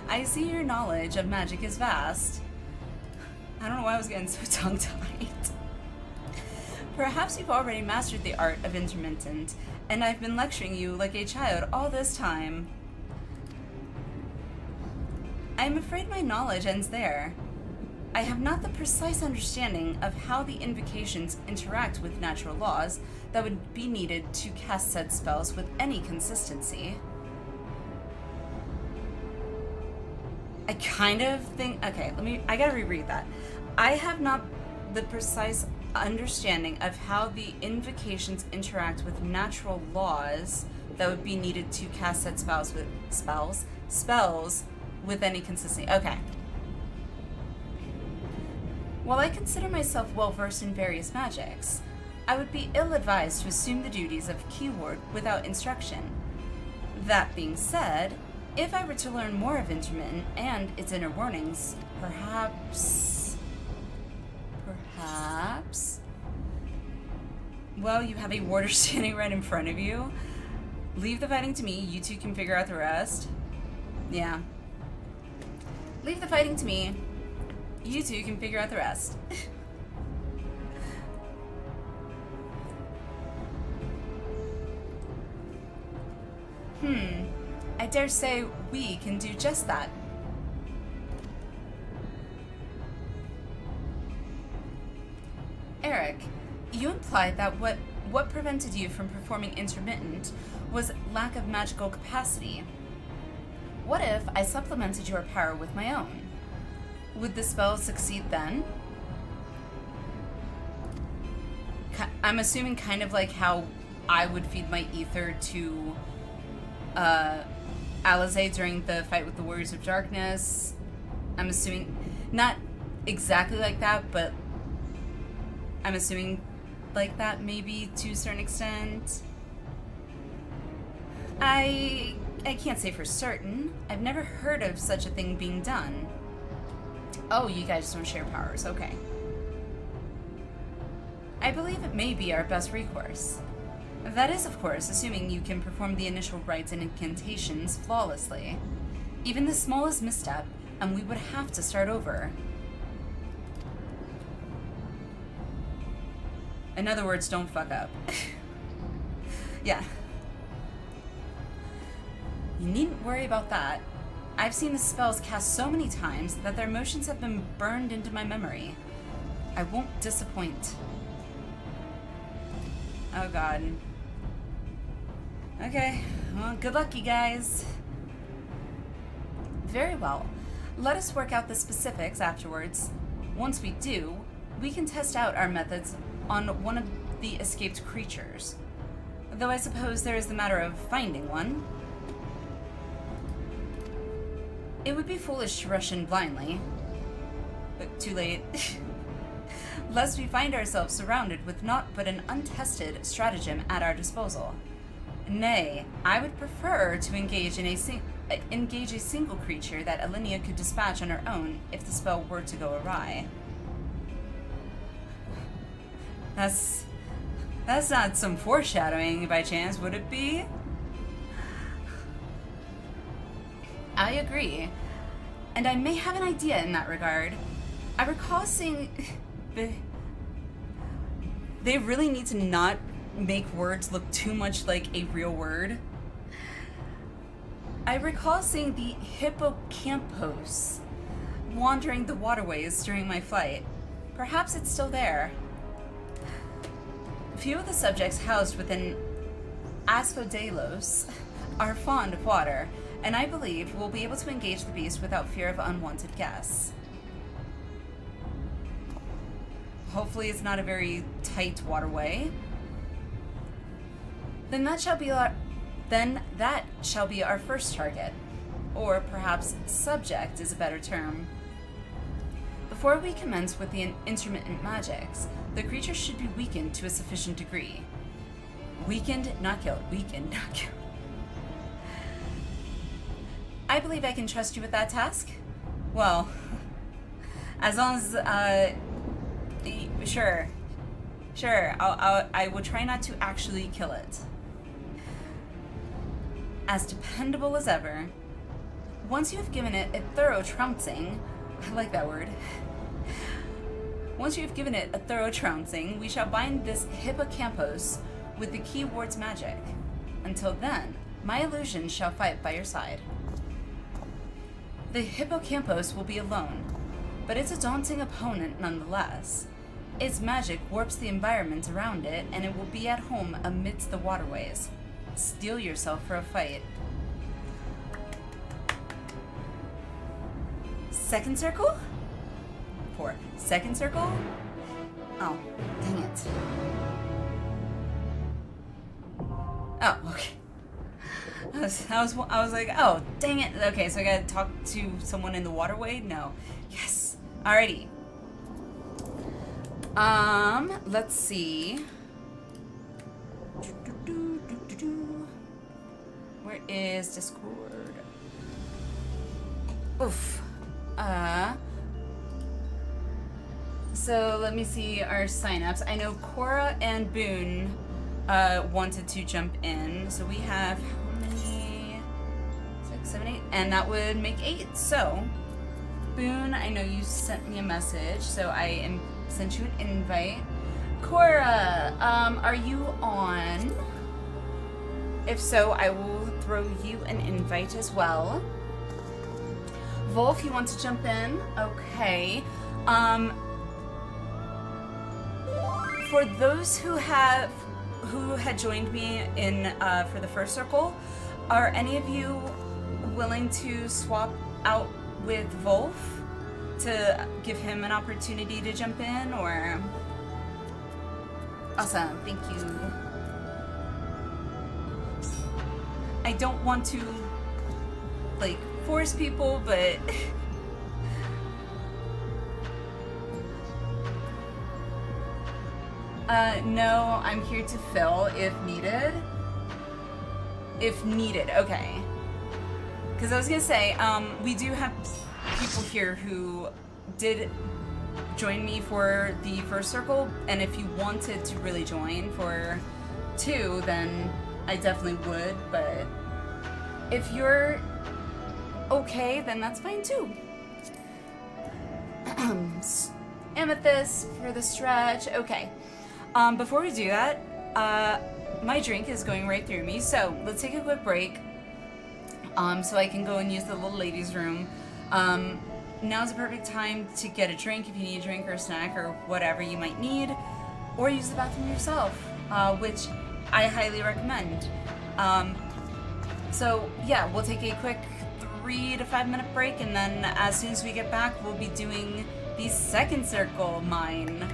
I see your knowledge of magic is vast. I don't know why I was getting so tongue-tied. Perhaps you've already mastered the art of intermittent, and I've been lecturing you like a child all this time. I am afraid my knowledge ends there. I have not the precise understanding of how the invocations interact with natural laws that would be needed to cast said spells with any consistency. I kind of think, okay, I gotta reread that. I have not the precise understanding of how the invocations interact with natural laws that would be needed to cast said spells with any consistency. Okay. While I consider myself well-versed in various magics, I would be ill-advised to assume the duties of keyword without instruction. That being said, if I were to learn more of intermittent and its inner warnings, perhaps... Well, you have a warder standing right in front of you. Leave the fighting to me, you two can figure out the rest. Yeah. Leave the fighting to me. You two can figure out the rest. I dare say we can do just that. Eric, you implied that what prevented you from performing intermittent was lack of magical capacity. What if I supplemented your power with my own? Would the spell succeed then? I'm assuming kind of like how I would feed my ether to Alizé during the fight with the Warriors of Darkness. I'm assuming, not exactly like that, but I'm assuming like that maybe to a certain extent. I can't say for certain. I've never heard of such a thing being done. Oh, you guys don't share powers, okay. I believe it may be our best recourse. That is, of course, assuming you can perform the initial rites and incantations flawlessly. Even the smallest misstep, and we would have to start over. In other words, don't fuck up. Yeah. You needn't worry about that. I've seen the spells cast so many times that their motions have been burned into my memory. I won't disappoint. Oh god. Okay, well, good luck, you guys. Very well. Let us work out the specifics afterwards. Once we do, we can test out our methods on one of the escaped creatures. Though I suppose there is the matter of finding one. It would be foolish to rush in blindly. But too late. Lest we find ourselves surrounded with naught but an untested stratagem at our disposal. Nay, I would prefer to engage a single creature that Alinea could dispatch on her own if the spell were to go awry. That's not some foreshadowing by chance, would it be? I agree. And I may have an idea in that regard. I recall seeing... They really need to not make words look too much like a real word. I recall seeing the hippocampus wandering the waterways during my flight. Perhaps it's still there. Few of the subjects housed within Asphodelos are fond of water, and I believe we'll be able to engage the beast without fear of unwanted guests. Hopefully it's not a very tight waterway. Then that shall be our first target. Or perhaps subject is a better term. Before we commence with the intermittent magics, the creature should be weakened to a sufficient degree. Weakened, not killed. Weakened, not killed. I believe I can trust you with that task. Well, as long as, sure. I will try not to actually kill it. As dependable as ever. Once you have given it a thorough trouncing, I like that word. Once you have given it a thorough trouncing, we shall bind this hippocampus with the key ward's magic. Until then, my illusion shall fight by your side. The hippocampus will be alone, but it's a daunting opponent nonetheless. Its magic warps the environment around it, and it will be at home amidst the waterways. Steel yourself for a fight. Second circle? 4. Second circle? Oh, dang it. Oh, okay. I was like, oh, dang it. Okay, so I gotta talk to someone in the waterway? No. Yes. Alrighty. Let's see. Where is Discord? Oof. So let me see our signups. I know Cora and Boone wanted to jump in. So we have how many? 6, 7, 8, and that would make 8. So Boone, I know you sent me a message, so I sent you an invite. Cora, are you on? If so, I will throw you an invite as well. Wolf, you want to jump in? Okay. For those who had joined me in for the first circle, are any of you willing to swap out with Wolf to give him an opportunity to jump in, or? Awesome, thank you. I don't want to, like, force people, but no, I'm here to fill if needed. If needed, okay. Because I was gonna say, we do have people here who did join me for the first circle, and if you wanted to really join for 2, then I definitely would, but if you're okay, then that's fine too. Amethyst for the stretch. Okay. Before we do that, my drink is going right through me, so let's take a quick break so I can go and use the little ladies' room. Now's the perfect time to get a drink if you need a drink or a snack or whatever you might need, or use the bathroom yourself, which I highly recommend. So yeah, we'll take a quick 3 to 5 minute break, and then as soon as we get back, we'll be doing the second circle mine.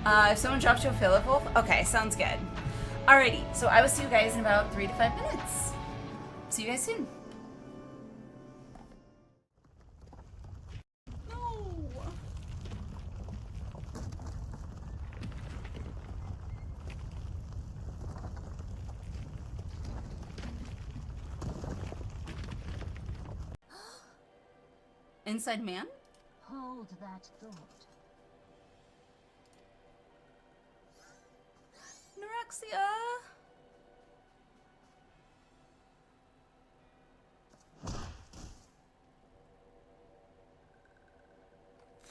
If someone drops you a fill Wolf, okay, sounds good. Alrighty, so I will see you guys in about 3 to 5 minutes. See you guys soon. No. Inside man? Hold that thought. Norexia.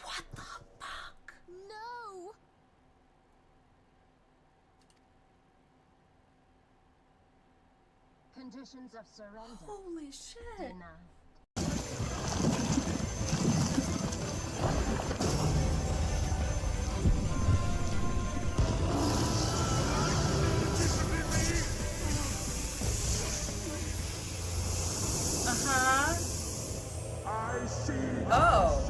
What the fuck? No! Conditions of surrender Holy shit. denied. Uh-huh. I see. Oh.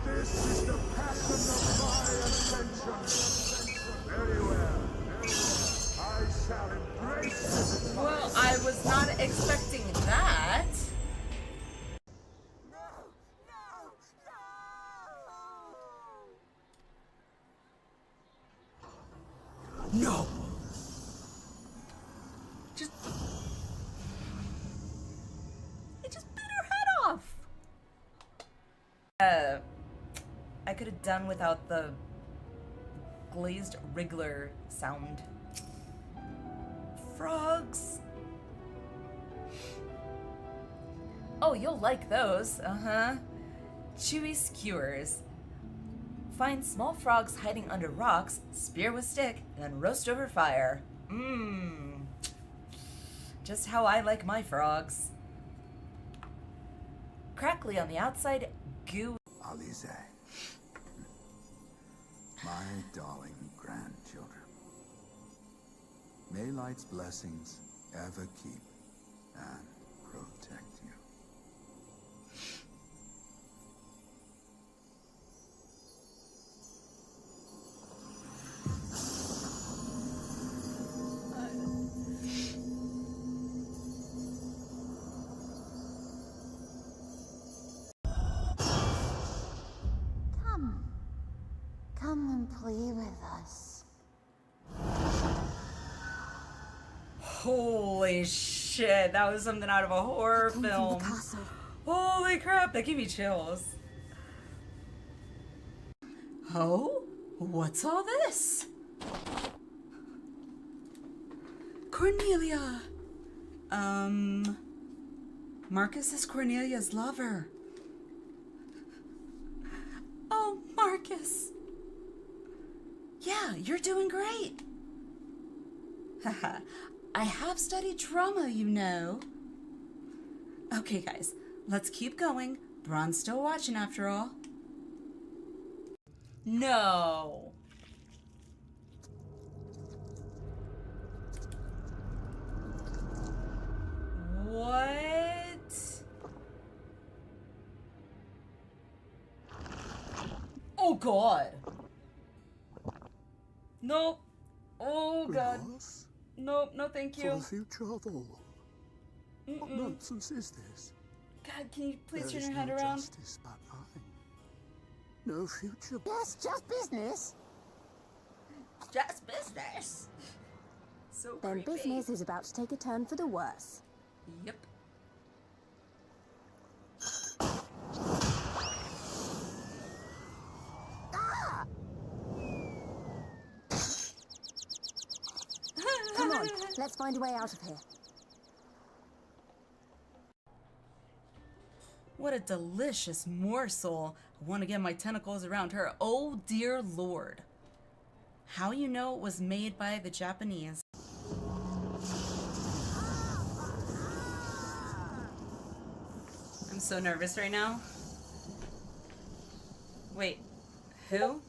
This is the passion of my ascension. Very well. I shall embrace it. Well, I was not expecting that. No! Just... It just bit her head off. I could have done without the glazed wriggler sound. Frogs. Oh, you'll like those. Uh-huh. Chewy skewers. Find small frogs hiding under rocks, spear with stick, and then roast over fire. Mmm. Just how I like my frogs. Crackly on the outside, goo. Alize, my darling grandchildren, may light's blessings ever keep and protect you. Come and play with us. Holy shit, that was something out of a horror Come from film. the castle. Holy crap, that gave me chills. Oh? What's all this? Cornelia! Marcus is Cornelia's lover. Oh, Marcus. Yeah, you're doing great. Haha, I have studied trauma, you know. Okay, guys, let's keep going. Braun's still watching after all. No. What? Oh, God. Nope. Oh, God. Loss Nope, no thank for you. the future of all. What nonsense is this? God, can you please There turn is your head no around? justice but I. No future. Yes, just business. Just business. So Then creepy. business is about to take a turn for the worse. Yep. Come on, let's find a way out of here. What a delicious morsel. I want to get my tentacles around her. Oh, dear Lord. How you know it was made by the Japanese? I'm so nervous right now. Wait, who?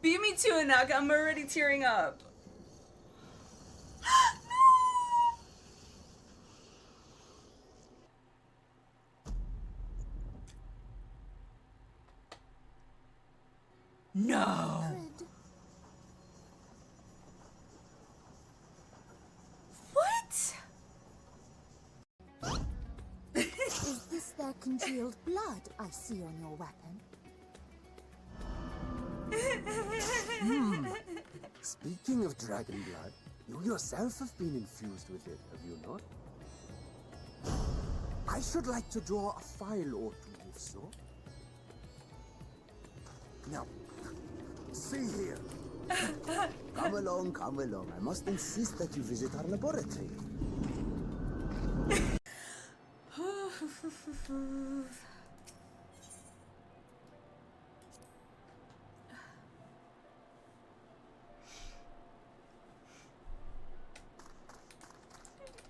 Beat me to it, Naga. I'm already tearing up. No. Fred, What? is this their congealed blood I see on your weapon? Speaking of dragon blood, you yourself have been infused with it, have you not? I should like to draw a file or two, if so. Now, see here. Come along, come along. I must insist that you visit our laboratory.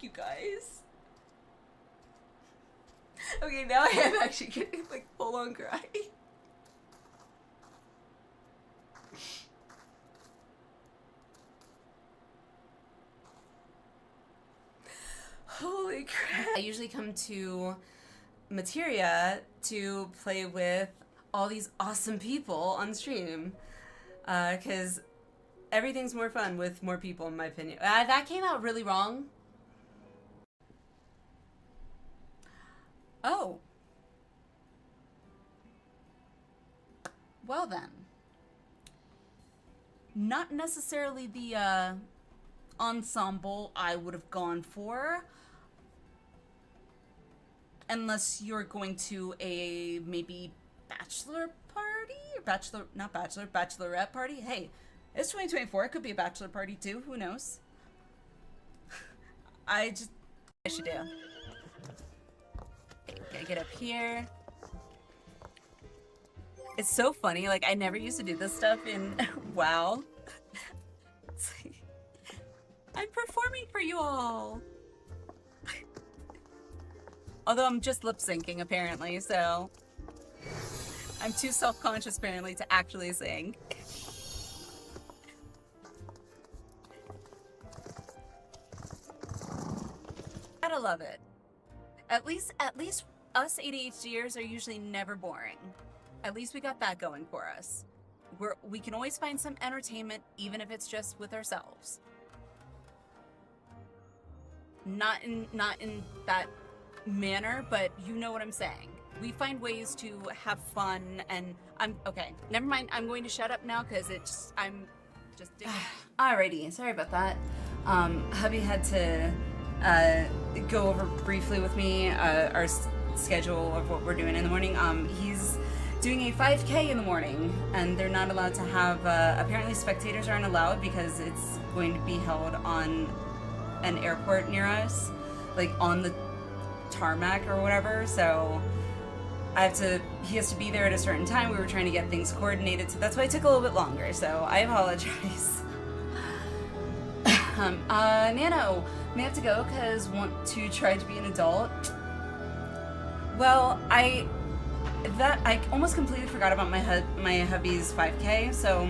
You guys. Okay, now I am actually getting like full on cry. Holy crap. I usually come to Materia to play with all these awesome people on stream. Because everything's more fun with more people, in my opinion. That came out really wrong. Oh. Well then. Not necessarily the ensemble I would have gone for. Unless you're going to a maybe bachelor party? Or bachelorette party? Hey, it's 2024. It could be a bachelor party too. Who knows? I should do. Okay, get up here. It's so funny, like I never used to do this stuff in WoW. It's like, I'm performing for you all. Although I'm just lip syncing apparently, so I'm too self-conscious apparently to actually sing. Gotta love it. At least us ADHDers are usually never boring. At least we got that going for us. We can always find some entertainment, even if it's just with ourselves. Not in that manner, but you know what I'm saying. We find ways to have fun, and okay. Never mind. I'm going to shut up now because I'm just. Alrighty, sorry about that. Hubby had to go over briefly with me our schedule of what we're doing in the morning. He's doing a 5K in the morning, and they're not allowed to have. Apparently, spectators aren't allowed because it's going to be held on an airport near us, like on the tarmac or whatever. So he has to be there at a certain time. We were trying to get things coordinated, so that's why it took a little bit longer. So I apologize. Nano, may have to go because want to try to be an adult. Well, I almost completely forgot about my hubby's 5K. So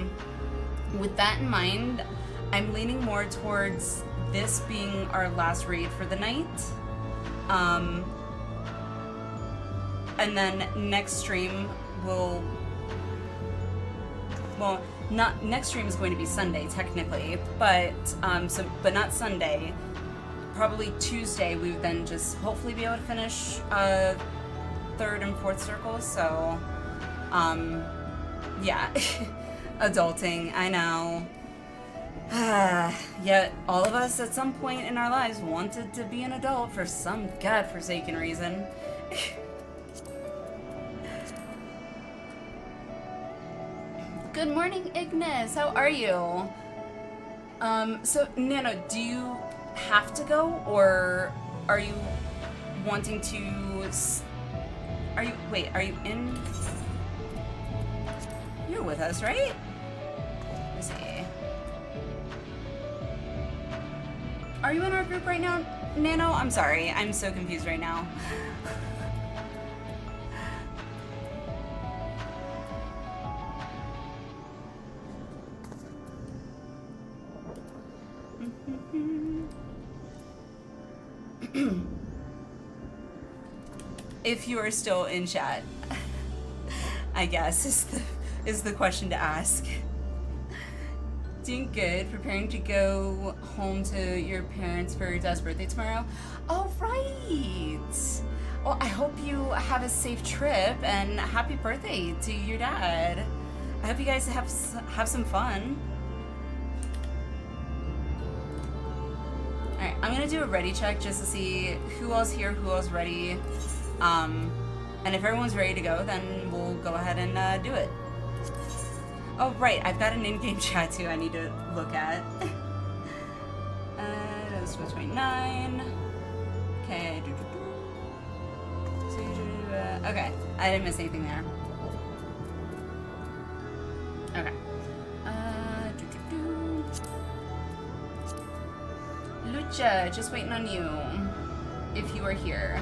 with that in mind, I'm leaning more towards this being our last raid for the night. And then next stream will, well, next stream is going to be Sunday technically, but but not Sunday. Probably Tuesday we would then just hopefully be able to finish third and fourth circles. So yeah. Adulting, I know. Yet all of us at some point in our lives wanted to be an adult for some godforsaken reason. Good morning, Ignis. How are you? So Nano, do you have to go, or are you wanting to? Are you in? You're with us, right? Let's see. Are you in our group right now, Nano? I'm sorry, I'm so confused right now. If you are still in chat, I guess is is the question to ask. Doing good. Preparing to go home to your parents for your dad's birthday tomorrow. Oh, right. Well, I hope you have a safe trip and happy birthday to your dad. I hope you guys have some fun. Alright, I'm gonna do a ready check just to see who all's here, who all's ready. And if everyone's ready to go, then we'll go ahead and do it. Oh, right, I've got an in-game chat too I need to look at. That's 29. Okay, okay, I didn't miss anything there. Okay. Lucha, just waiting on you. If you are here.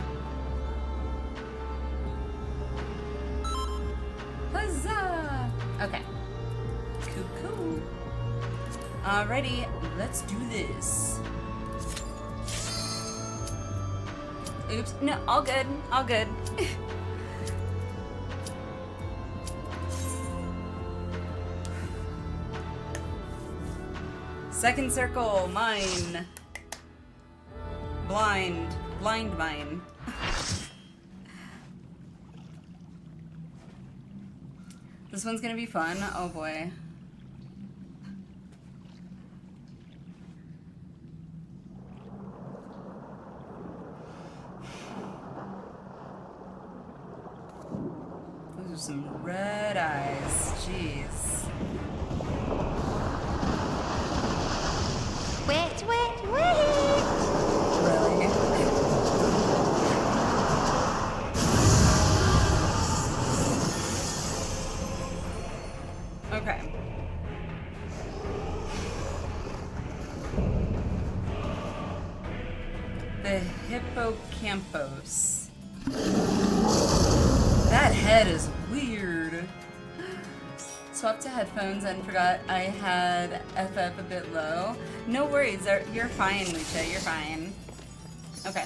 Huzzah! Okay. Cool. Alrighty, let's do this. Oops. No, all good. All good. Second circle, mine. Blind mine. This one's gonna be fun. Oh boy. Those are some red eyes. Jeez. Wait. Really? Okay. The hippocampus. That head is weird. Swapped to headphones and forgot I had FF a bit low. No worries, you're fine, Lucha, you're fine. Okay.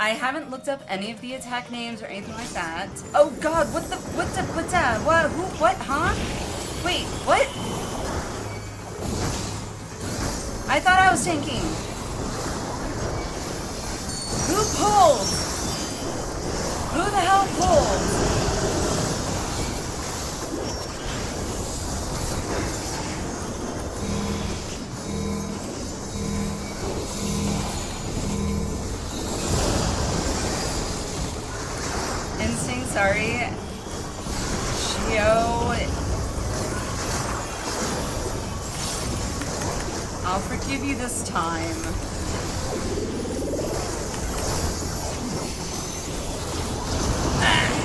I haven't looked up any of the attack names or anything like that. Oh god, what, huh? Wait, what? I thought I was tanking. Who pulled? Who the hell pulled? Sorry, Chio. I'll forgive you this time.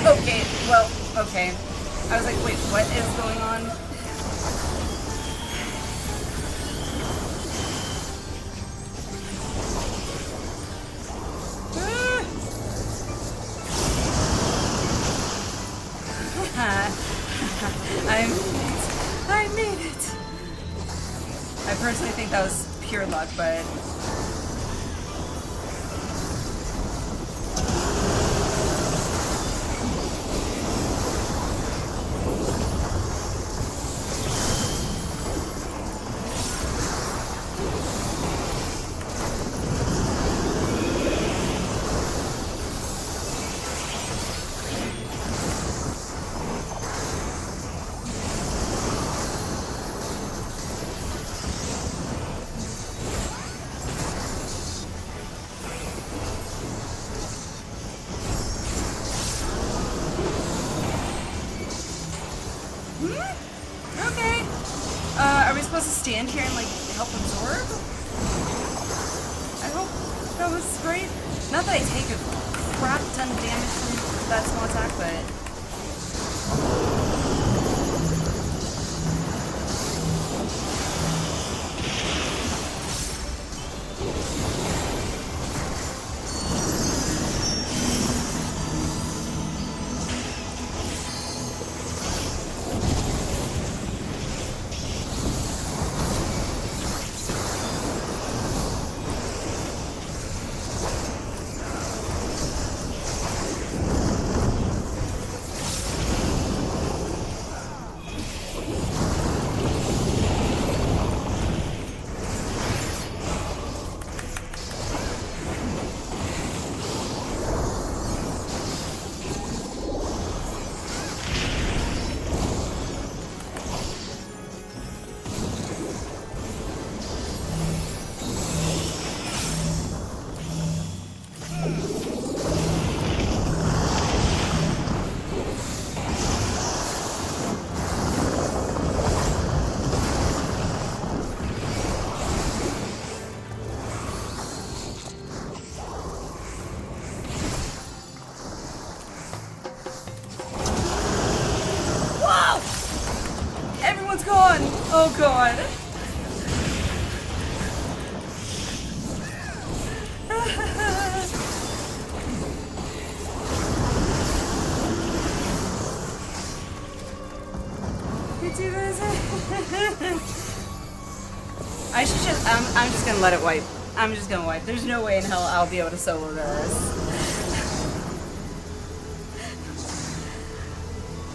Okay, well, okay. I was like, wait, what is going on? I made it. I personally think that was pure luck, but okay. Are we supposed to stand here and like help absorb? I hope that was great. Not that I take a crap ton of damage from that small attack, but god! Oh god! You do this? I should just, I'm just gonna let it wipe. I'm just gonna wipe. There's no way in hell I'll be able to solo this.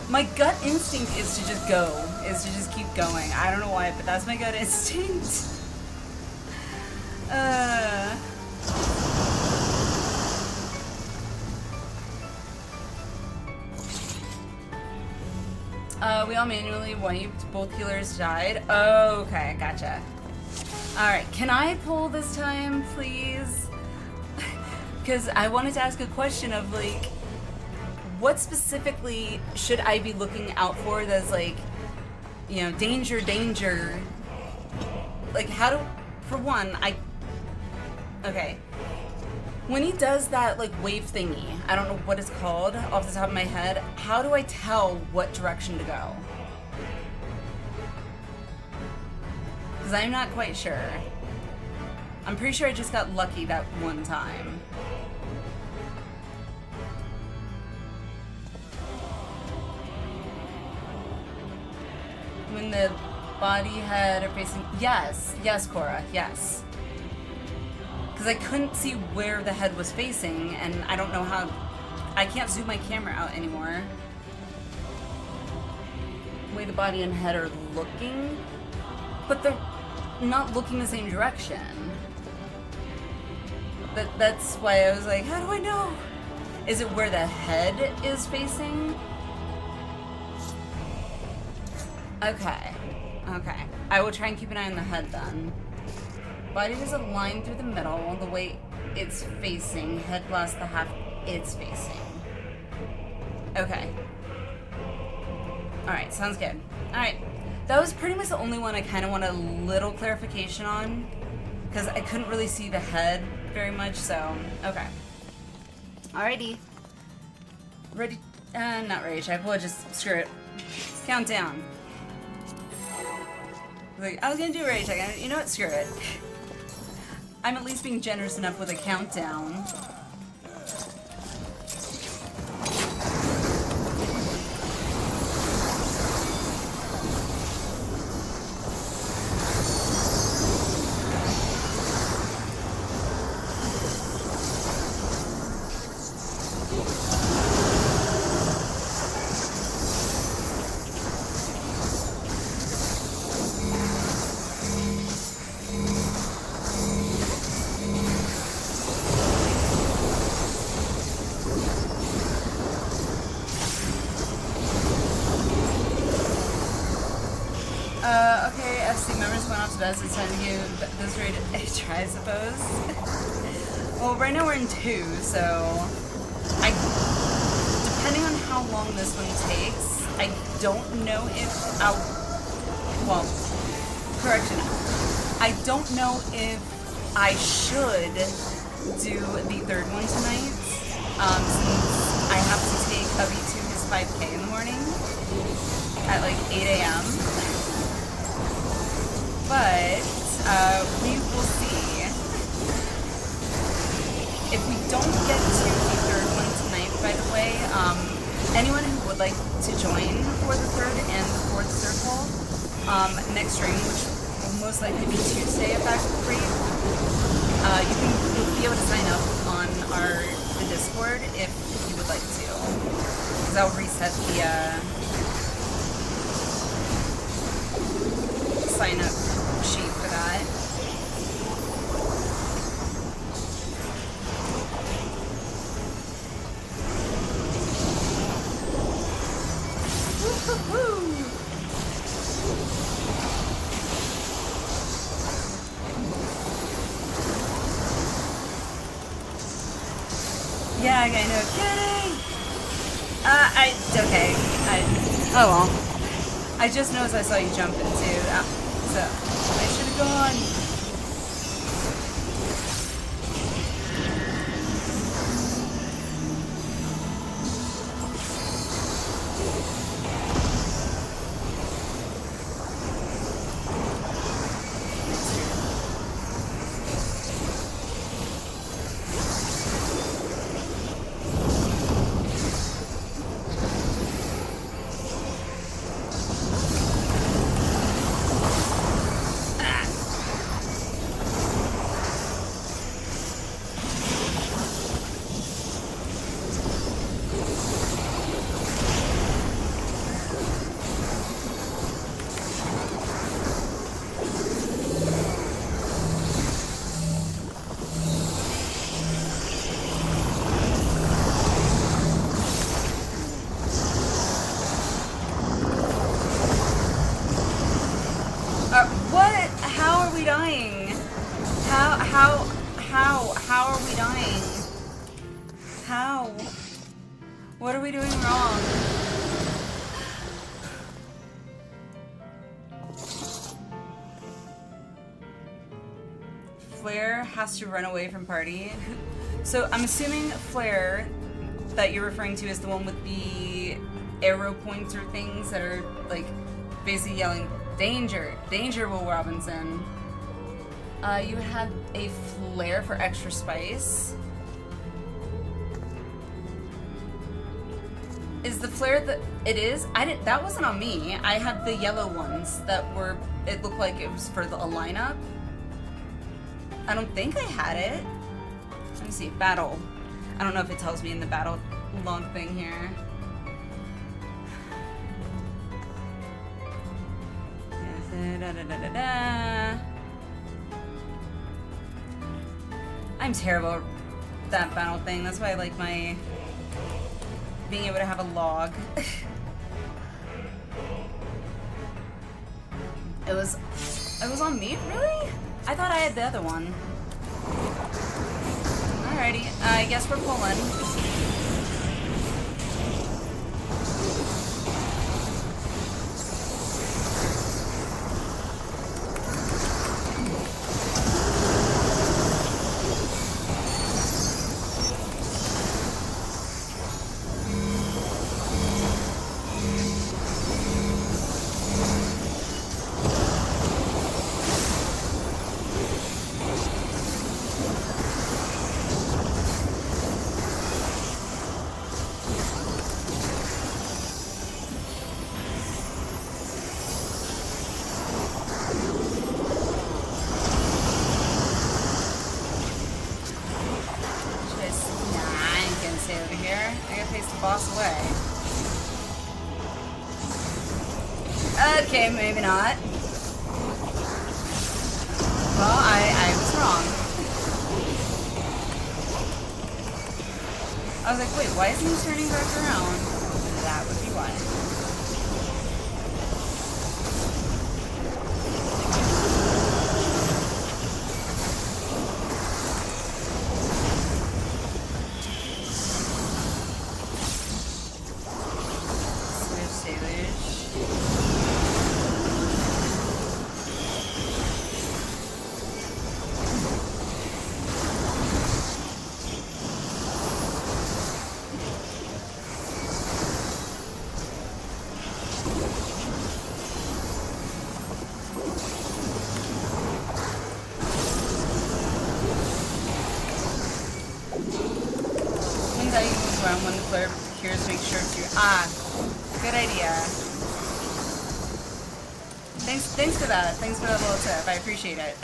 My gut instinct is to just go, is to just keep going. I don't know why, but that's my gut instinct. We all manually wiped. Both healers died. Oh, okay, gotcha. Alright, can I pull this time, please? Because I wanted to ask a question of, like, what specifically should I be looking out for that's, like, you know, danger, danger? Like, how do... For one, okay. When he does that, like, wave thingy, I don't know what it's called off the top of my head, how do I tell what direction to go? Because I'm not quite sure. I'm pretty sure I just got lucky that one time. When the body, head are facing... Yes. Yes, Cora. Yes. Because I couldn't see where the head was facing, and I don't know how... I can't zoom my camera out anymore. The way the body and head are looking... But they're not looking the same direction. That's why I was like, how do I know? Is it where the head is facing? Okay. Okay. I will try and keep an eye on the head then. Body does a line through the middle, the way it's facing. Head blasts the half it's facing. Okay. Alright, sounds good. Alright. That was pretty much the only one I kind of want a little clarification on. Because I couldn't really see the head very much, so... Okay. Alrighty. Ready... not ready to check. We'll just... Screw it. Countdown. Like, I was gonna do a ready check. You know what? Screw it. I'm at least being generous enough with a countdown. Okay, FC members went off to best. It's time to give this raid a try, I suppose. Well, right now we're in 2, so depending on how long this one takes, I don't know if well, correction. I don't know if I should do the 3rd one tonight, since I have to take hubby to his 5K in the morning at like 8 a.m. But, we will see. If we don't get to the 3rd one tonight, by the way, anyone who would like to join for the 3rd and the 4th circle, next stream, which will most likely be Tuesday at Backflip Rate, you'll be able to sign up on the Discord if you would like to. Because I'll reset the, sign up sheet for that. Woo-hoo-hoo! Yeah, I know. Kidding! Okay. Oh well. I just noticed I saw you jump into that. So, I should have gone. wrong. Flare has to run away from party. So I'm assuming Flare that you're referring to is the one with the arrow pointer things that are like basically yelling, "Danger! Danger, Will Robinson." You had a flare for extra spice. Is the flare that it is? That wasn't on me. I had the yellow ones that were, it looked like it was for a lineup. I don't think I had it. Let me see, battle. I don't know if it tells me in the battle log thing here. I'm terrible at that battle thing. That's why I like my being able to have a log. It was on me? Really? I thought I had the other one. Alrighty, I guess we're pulling. Okay, maybe not. Well, I was wrong. I was like, wait, why isn't he turning back around? That would be why. When the flare cures, make sure to good idea. Thanks for that. Thanks for that little tip. I appreciate it.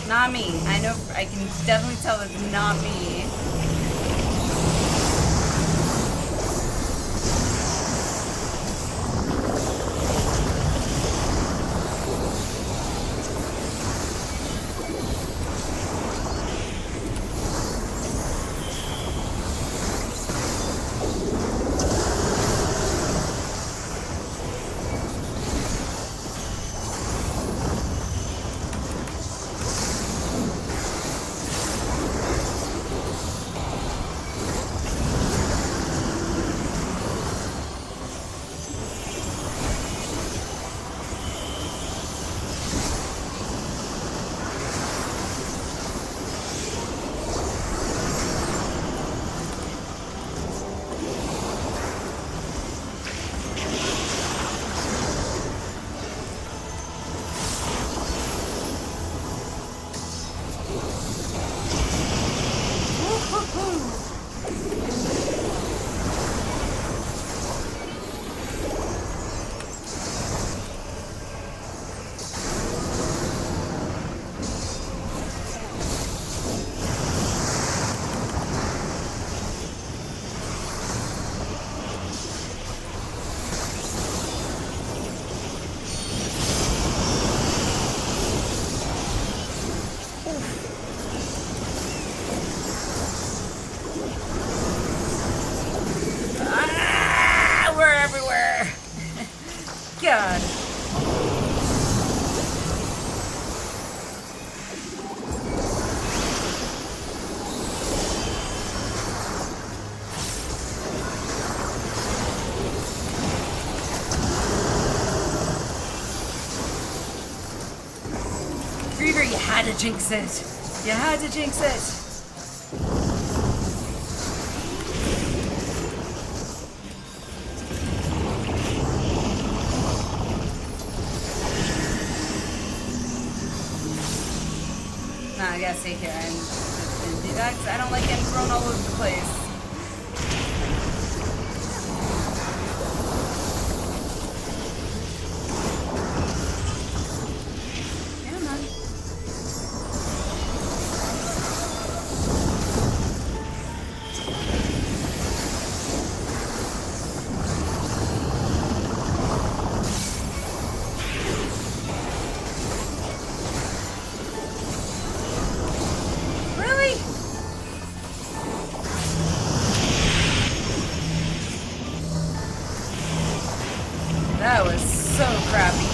Not me. I know, I can definitely tell it's not me. Reaver, you had to jinx it. You had to jinx it. Nah, I gotta stay here and do that because I don't like getting thrown all over the place. That was so crappy.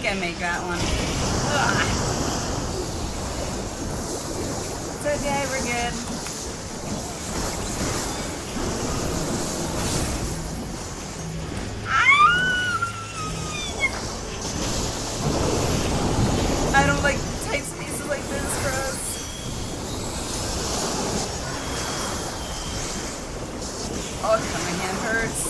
Can't make that one. Ugh. It's okay, we're good. I don't like tight spaces like this, gross. Oh, God, my hand hurts.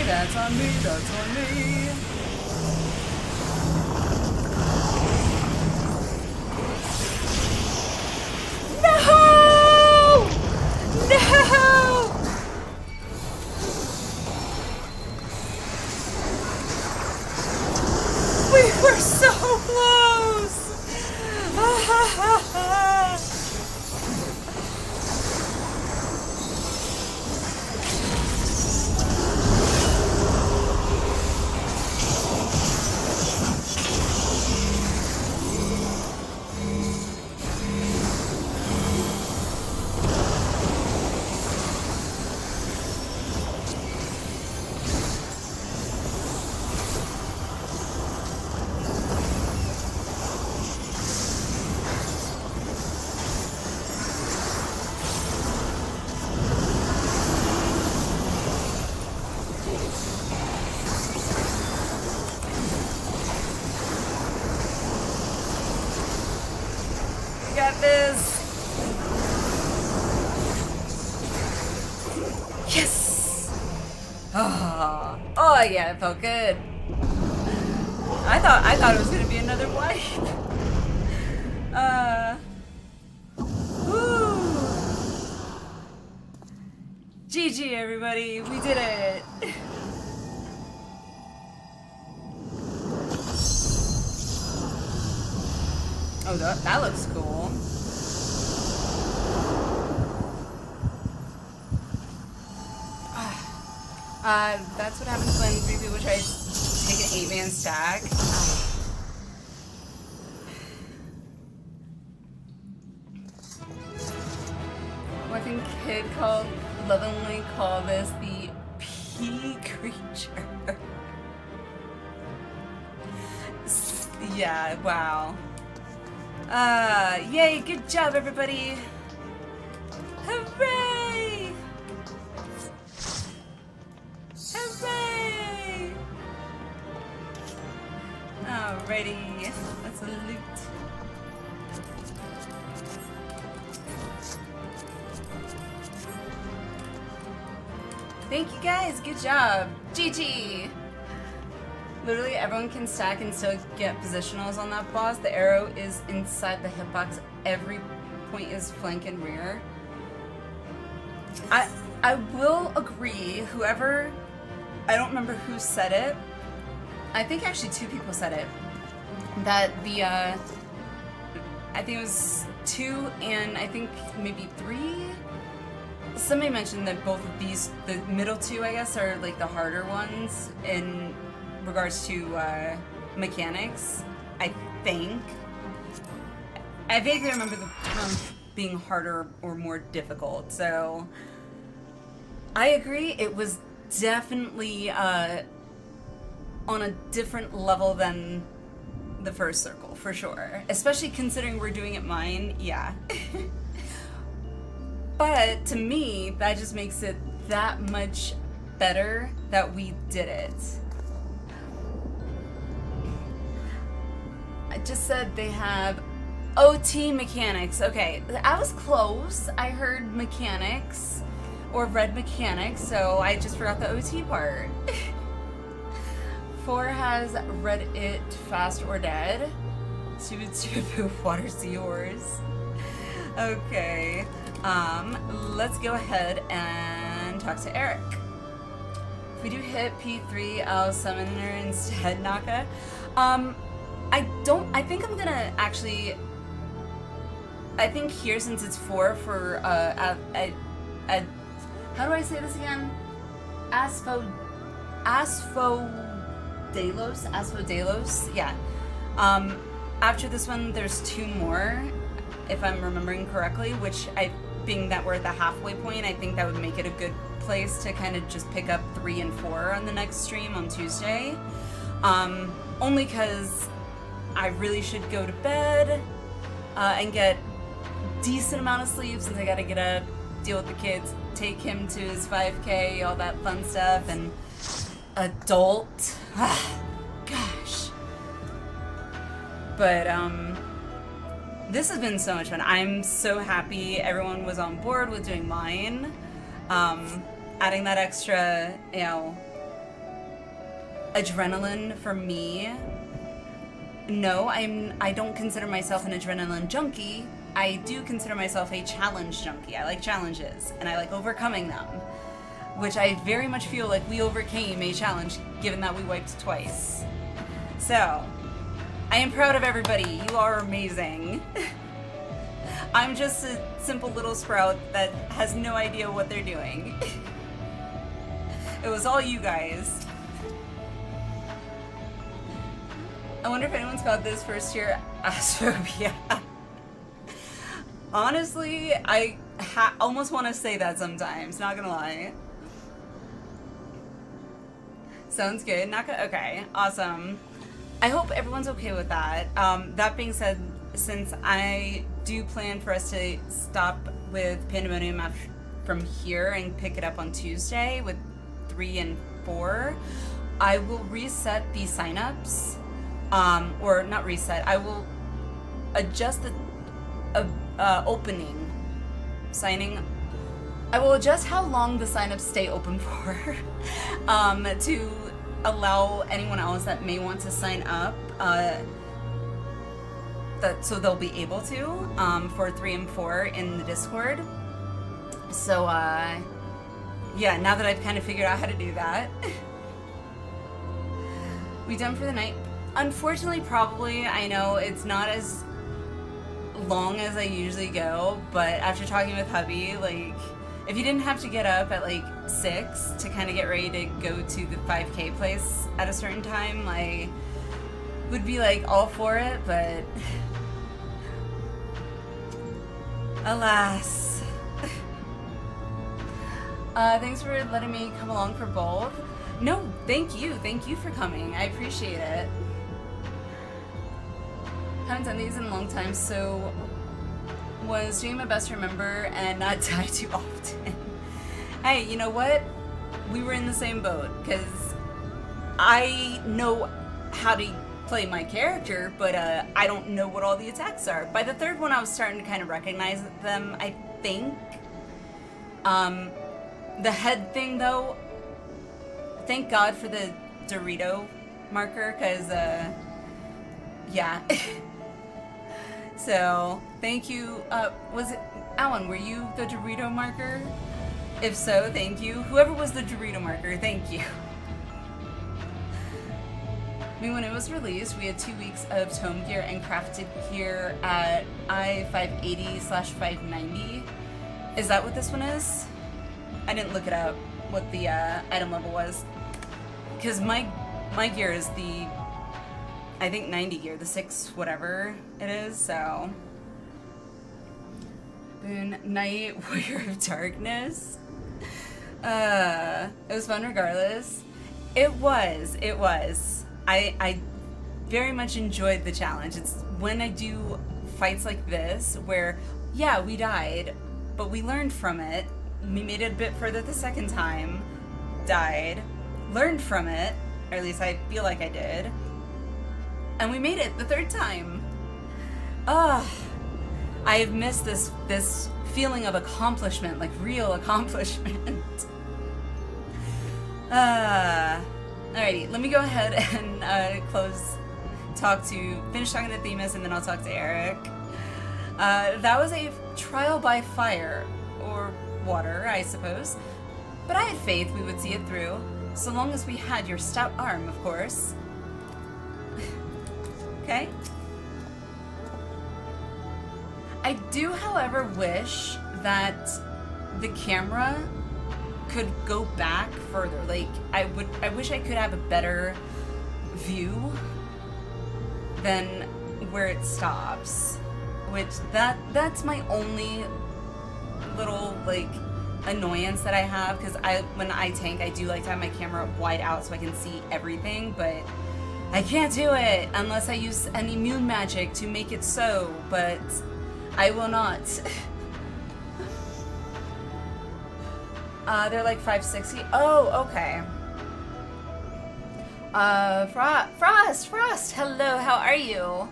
That's on me, that's on me. No! No! We were so close! Yes! Oh yeah, it felt good. I thought it was gonna be another wipe. Woo! GG everybody, we did it. Oh, that looks cool. That's what happens when 3 people try to take an 8-man stack. I think Kid lovingly called this the P creature. Yeah, wow. Yay, good job everybody. Hooray! Hooray! Alrighty, let's loot. Thank you guys, good job. GG! Literally everyone can stack and still get positionals on that boss. The arrow is inside the hitbox. Every point is flank and rear. I will agree, whoever, I don't remember who said it. I think actually 2 people said it. That the, I think it was 2 and I think maybe 3. Somebody mentioned that both of these, the middle 2 I guess, are like the harder ones in regards to mechanics, I think. I vaguely remember the term being harder or more difficult, so I agree it was definitely on a different level than the first circle, for sure. Especially considering we're doing it mine, yeah. But to me, that just makes it that much better that we did it. I just said they have OT mechanics. Okay, I was close. I heard mechanics or read mechanics, so I just forgot the OT part. 4 has read it fast or dead. Stupid water's yours. Okay, let's go ahead and talk to Eric. If we do hit P3, I'll summon her instead, Naka. I think I'm gonna actually, I think here, since it's 4 for, how do I say this again? Asphodelos, yeah. After this one, there's 2 more, if I'm remembering correctly, which being that we're at the halfway point, I think that would make it a good place to kind of just pick up 3 and 4 on the next stream on Tuesday. Only because I really should go to bed and get decent amount of sleep since I gotta get up, deal with the kids, take him to his 5K, all that fun stuff, and adult. Gosh. But this has been so much fun. I'm so happy everyone was on board with doing mine. Adding that extra, you know, adrenaline for me. No, I don't consider myself an adrenaline junkie. I do consider myself a challenge junkie. I like challenges, and I like overcoming them, which I very much feel like we overcame a challenge, given that we wiped twice. So, I am proud of everybody. You are amazing. I'm just a simple little sprout that has no idea what they're doing. It was all you guys. I wonder if anyone's got this first year asphobia. Honestly, I almost want to say that sometimes, not gonna lie. Sounds good. Okay, awesome. I hope everyone's okay with that. That being said, since I do plan for us to stop with Pandæmonium from here and pick it up on Tuesday with 3 and 4, I will reset the signups. Or not reset, I will adjust the opening, signing I will adjust how long the signups stay open for to allow anyone else that may want to sign up so they'll be able to for 3 and 4 in the Discord. So yeah, now that I've kind of figured out how to do that. We done for the night? Unfortunately, probably. I know it's not as long as I usually go, but after talking with hubby, like, if you didn't have to get up at like 6 to kind of get ready to go to the 5K place at a certain time, I would be like all for it, but alas. Thanks for letting me come along for both. No, thank you for coming. I appreciate it. Haven't done these in a long time, so was doing my best to remember and not die too often. Hey, you know what? We were in the same boat, because I know how to play my character, but I don't know what all the attacks are. By the third one, I was starting to kind of recognize them, I think. The head thing, though, thank God for the Dorito marker, because, yeah. So, thank you. Was it, Alan, were you the Dorito marker? If so, thank you. Whoever was the Dorito marker, thank you. I mean, when it was released, we had 2 weeks of tome gear and crafted gear at I-580/590. Is that what this one is? I didn't look it up, what the item level was. Because my gear is the, I think 90 gear, the 6 whatever it is, so. Boon Knight, Warrior of Darkness. It was fun regardless. It was. I very much enjoyed the challenge. It's when I do fights like this where, yeah, we died, but we learned from it. We made it a bit further the second time, died, learned from it, or at least I feel like I did, and we made it the third time. I have missed this feeling of accomplishment, like real accomplishment. Alrighty, let me go ahead and finish talking to Themis, and then I'll talk to Eric. That was a trial by fire, or water, I suppose. But I had faith we would see it through, so long as we had your stout arm, of course. Okay? I do, however, wish that the camera could go back further. Like, I wish I could have a better view than where it stops. Which, that's my only little, like, annoyance that I have, because when I tank, I do like to have my camera wide out so I can see everything, but I can't do it unless I use an immune magic to make it so, but I will not. They're like 560. Oh, okay. Frost, hello, how are you?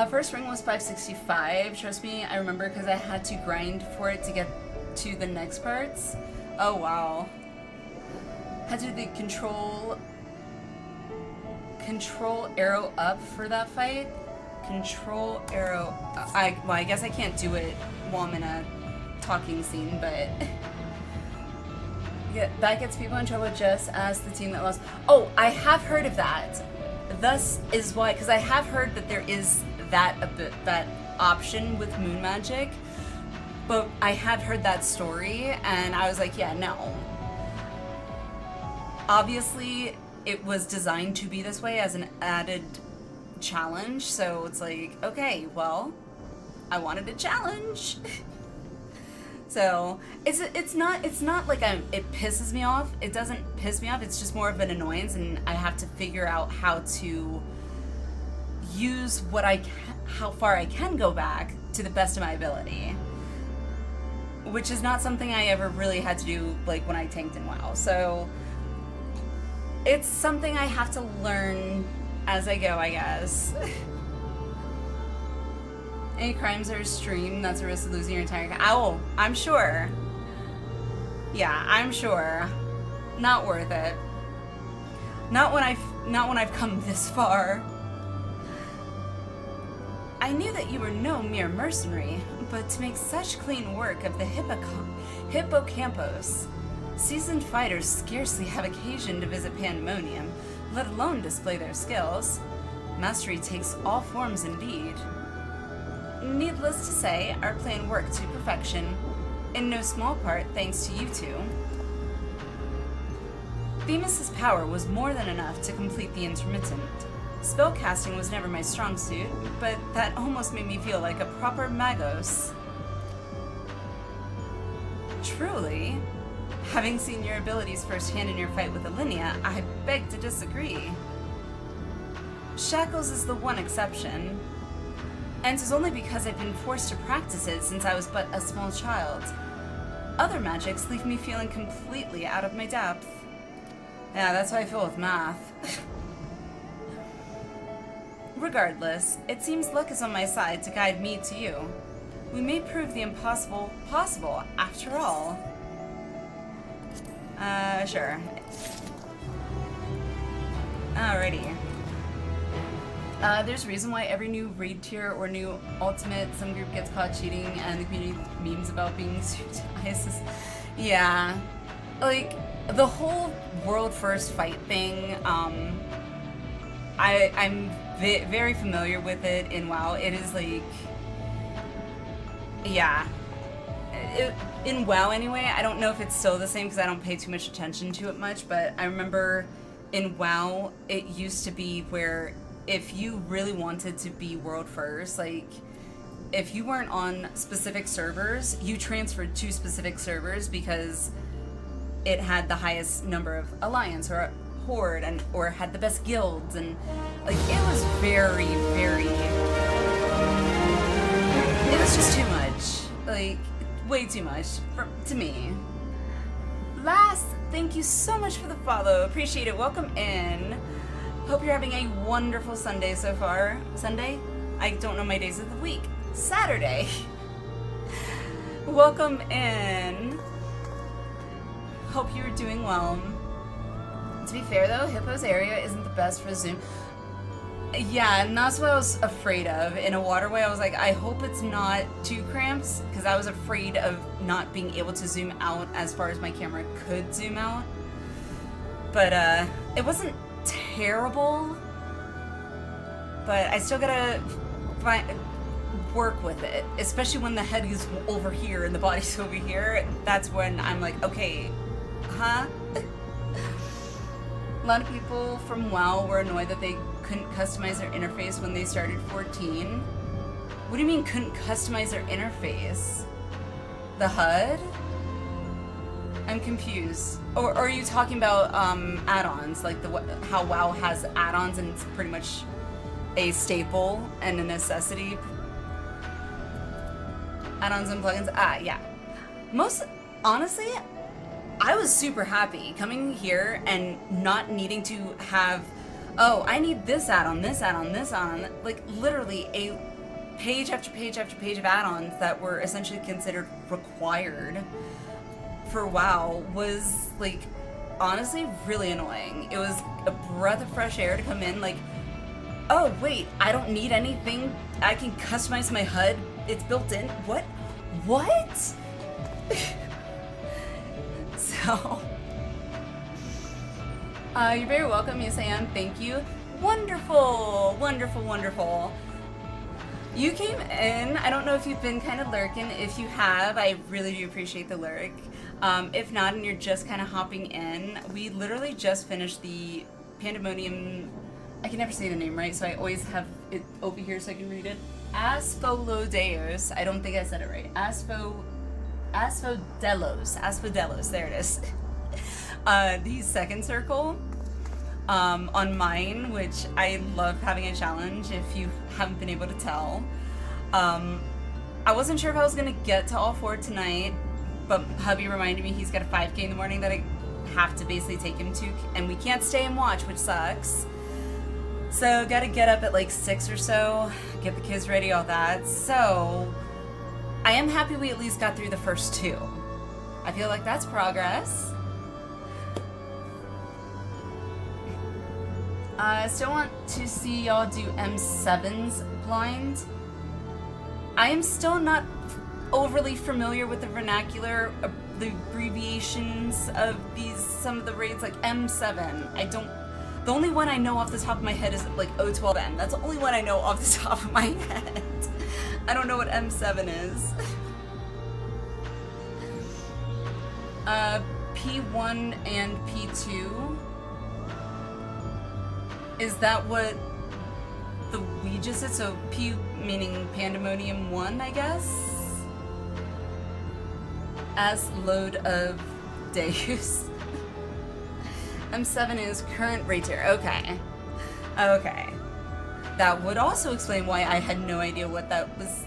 First ring was 565. Trust me, I remember, because I had to grind for it to get to the next parts. Oh wow. Had to do the control arrow up for that fight. Control arrow. Well, I guess I can't do it while I'm in a talking scene, but yeah, that gets people in trouble, just as the team that lost. Oh, I have heard of that. Thus is why, because I have heard that there is that option with moon magic, but I had heard that story, and I was like, yeah, no. Obviously, it was designed to be this way as an added challenge, so it's like, okay, well, I wanted a challenge. So it's not like it pisses me off. It doesn't piss me off. It's just more of an annoyance, and I have to figure out how to use how far I can go back to the best of my ability, which is not something I ever really had to do, like when I tanked in WoW. So it's something I have to learn as I go, I guess. Any crimes are streamed, that's a risk of losing your entire... Ow, I'm sure. Yeah, I'm sure. Not worth it. Not when I've come this far. I knew that you were no mere mercenary, but to make such clean work of the hippocampus, seasoned fighters scarcely have occasion to visit Pandæmonium, let alone display their skills. Mastery takes all forms indeed. Needless to say, our plan worked to perfection, in no small part thanks to you two. Themis' power was more than enough to complete the intermittent. Spellcasting was never my strong suit, but that almost made me feel like a proper magos. Truly, having seen your abilities firsthand in your fight with Alinea, I beg to disagree. Shackles is the one exception, and 'tis only because I've been forced to practice it since I was but a small child. Other magics leave me feeling completely out of my depth. Yeah, that's how I feel with math. Regardless, it seems luck is on my side to guide me to you. We may prove the impossible possible, after all. Sure. Alrighty. There's a reason why every new raid tier or new ultimate, some group gets caught cheating and the community memes about being super ISIS. Yeah. Like, the whole world first fight thing, I'm very familiar with it in WoW. It is like, yeah. In WoW anyway, I don't know if it's still the same because I don't pay too much attention to it much, but I remember in WoW, it used to be where if you really wanted to be world first, like, if you weren't on specific servers, you transferred to specific servers because it had the highest number of alliance or horde and or had the best guilds, and like it was very it was just too much, like way too much to me. Last, thank you so much for the follow, appreciate it. Welcome in. Hope you're having a wonderful Sunday so far. Sunday? I don't know my days of the week. Saturday. Welcome in. Hope you're doing well. To be fair though, Hippo's area isn't the best for Zoom. Yeah, and that's what I was afraid of. In a waterway, I was like, I hope it's not too cramped, because I was afraid of not being able to zoom out as far as my camera could zoom out. But it wasn't terrible, but I still gotta work with it, especially when the head is over here and the body's over here. That's when I'm like, okay, huh? A lot of people from WoW were annoyed that they couldn't customize their interface when they started 14. What do you mean couldn't customize their interface? The HUD? I'm confused. Or are you talking about add-ons, like how WoW has add-ons and it's pretty much a staple and a necessity? Add-ons and plugins? Yeah. Honestly, I was super happy coming here and not needing to have, oh, I need this add-on, this add-on, this add-on. Like literally a page after page after page of add-ons that were essentially considered required for WoW was, like, honestly really annoying. It was a breath of fresh air to come in, like, oh wait, I don't need anything, I can customize my HUD, it's built in. What? So you're very welcome. Yes I am, thank you. Wonderful, wonderful, wonderful. You came in, I don't know if you've been kind of lurking. If you have, I really do appreciate the lurk. If not, and you're just kind of hopping in, we literally just finished the Pandæmonium, I can never say the name right, so I always have it over here so I can read it. Asphodelos, I don't think I said it right. Asphodelos, there it is. The second circle on mine, which I love having a challenge if you haven't been able to tell. I wasn't sure if I was gonna get to all 4 tonight, but hubby reminded me he's got a 5K in the morning that I have to basically take him to, and we can't stay and watch, which sucks. So gotta get up at like 6 or so, get the kids ready, all that. So I am happy we at least got through the first 2. I feel like that's progress. I still want to see y'all do M7's blind. I am still not overly familiar with the vernacular, the abbreviations of some of the raids, like M7. The only one I know off the top of my head is like O12N. That's the only one I know off the top of my head. I don't know what M7 is. P1 and P2. Is that what the Ouija is? So P meaning Pandæmonium 1, I guess? As load of days. M7 is current raid tier. Okay. Okay. That would also explain why I had no idea what that was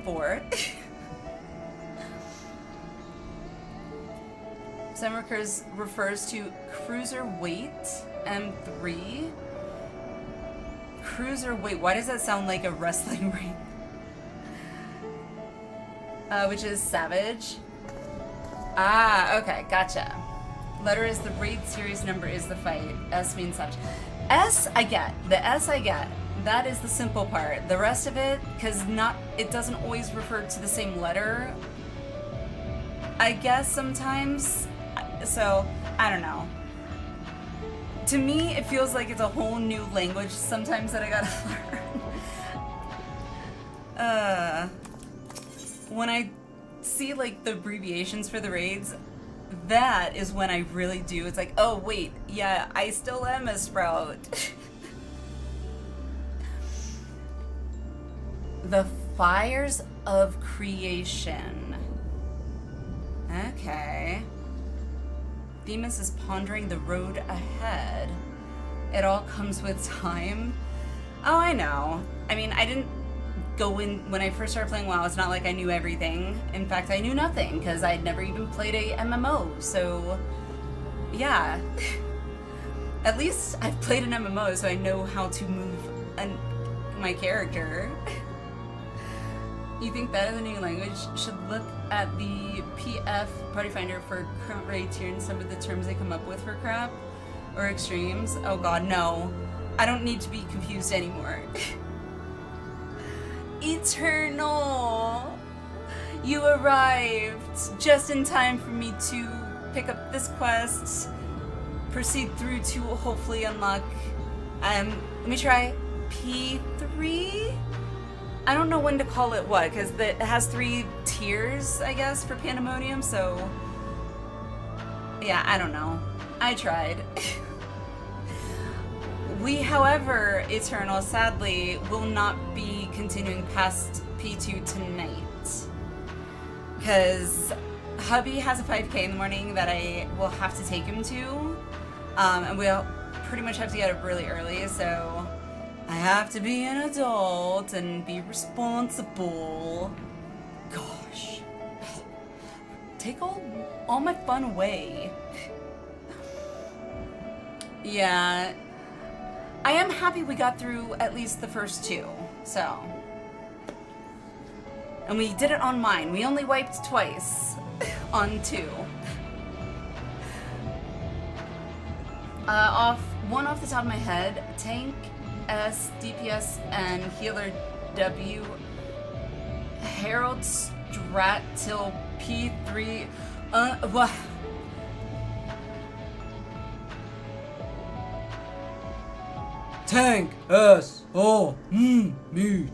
for. Some refers to cruiser weight M3. Cruiser weight. Why does that sound like a wrestling ring? Which is savage. Ah, okay, gotcha. Letter is the raid series, number is the fight. S means savage. S I get. The S I get. That is the simple part. The rest of it, because it doesn't always refer to the same letter, I guess sometimes. So, I don't know. To me, it feels like it's a whole new language sometimes that I gotta learn. When I see like the abbreviations for the raids, that is when I really do. It's like, oh wait, yeah, I still am a sprout. The fires of creation. Okay. Demas is pondering the road ahead. It all comes with time. Oh, I know. I mean, I didn't go in when I first started playing WoW. It's not like I knew everything. In fact, I knew nothing because I'd never even played a MMO. So, yeah. At least I've played an MMO, so I know how to move my character. You think that as a new language should look at the PF Party Finder for current raid tier and some of the terms they come up with for crap or extremes? Oh god, no. I don't need to be confused anymore. Eternal! You arrived just in time for me to pick up this quest, proceed through to hopefully unlock, let me try P3? I don't know when to call it what, because it has 3 tiers, I guess, for Pandæmonium, so yeah, I don't know. I tried. We, however, Eternal, sadly, will not be continuing past P2 tonight, because hubby has a 5K in the morning that I will have to take him to, and we'll pretty much have to get up really early, so I have to be an adult and be responsible. Gosh. Take all my fun away. Yeah. I am happy we got through at least the first 2, so. And we did it on mine. We only wiped twice on 2. One off the top of my head, tank S, DPS, and healer W, Herald Strat till P3, what? Tank S O me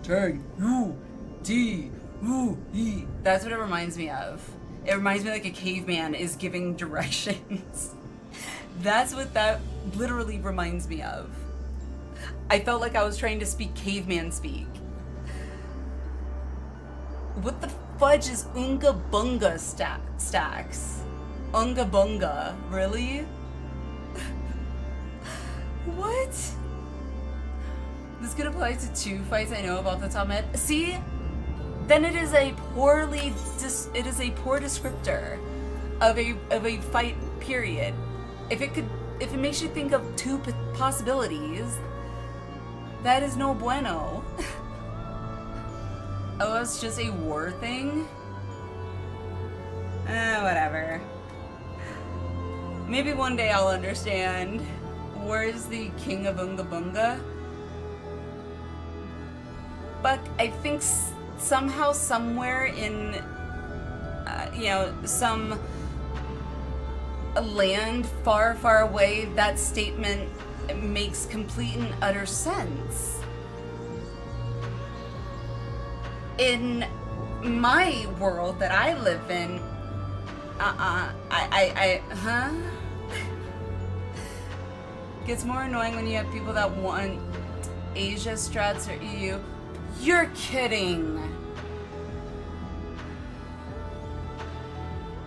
tank U T U E. That's what it reminds me of. It reminds me like a caveman is giving directions. That's what that literally reminds me of. I felt like I was trying to speak caveman speak. What the fudge is Unga Bunga stacks? Unga Bunga, really? What? This could apply to 2 fights I know of off the top of my head. See? Then it is a poor descriptor of a fight, period. If it makes you think of 2 possibilities, that is no bueno. Oh, it's just a war thing? Whatever. Maybe one day I'll understand. Where's the king of Unga Bunga? But I think somehow, somewhere in, some land far, far away, that statement makes complete and utter sense. In my world that I live in, Gets more annoying when you have people that want Asia strats or EU. You're kidding.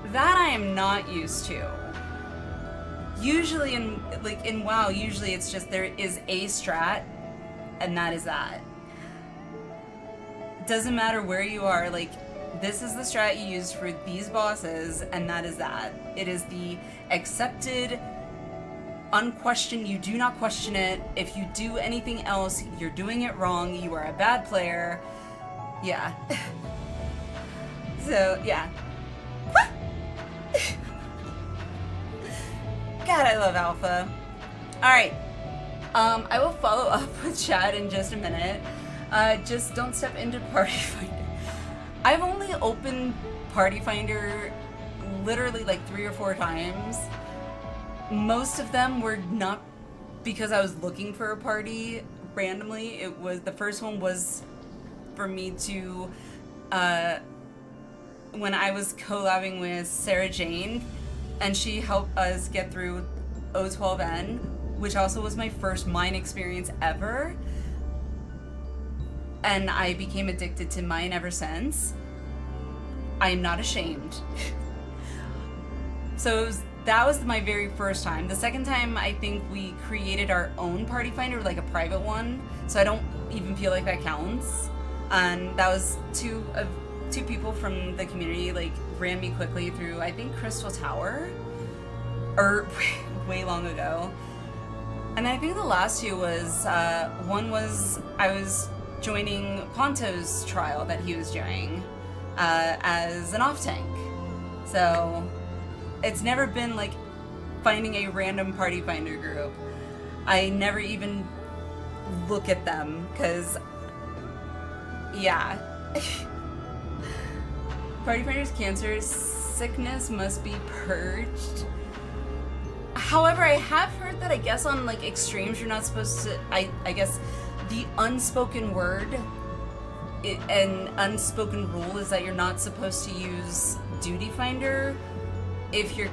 That I am not used to. Usually in WoW, usually it's just there is a strat, and that is that. Doesn't matter where you are, like, this is the strat you use for these bosses, and that is that. It is the accepted, unquestioned, you do not question it. If you do anything else, you're doing it wrong, you are a bad player. Yeah. So, yeah. God, I love Alpha. Alright. I will follow up with chat in just a minute. Just don't step into Party Finder. I've only opened Party Finder literally like 3 or 4 times. Most of them were not because I was looking for a party randomly. It was, the first one was for me to, when I was collabing with Sarah Jane, and she helped us get through O12N, which also was my first mine experience ever. And I became addicted to mine ever since. I am not ashamed. So that was my very first time. The second time, I think we created our own Party Finder, like a private one. So I don't even feel like that counts. And that was two people from the community, like, ran me quickly through, I think, Crystal Tower, or way long ago. And I think the last two was, one was, I was joining Ponto's trial that he was doing as an off-tank. So it's never been like finding a random Party Finder group. I never even look at them, because, yeah. Party Finder's cancer sickness must be purged. However, I have heard that I guess on like extremes you're not supposed to, I guess the unspoken word and unspoken rule is that you're not supposed to use Duty Finder if you're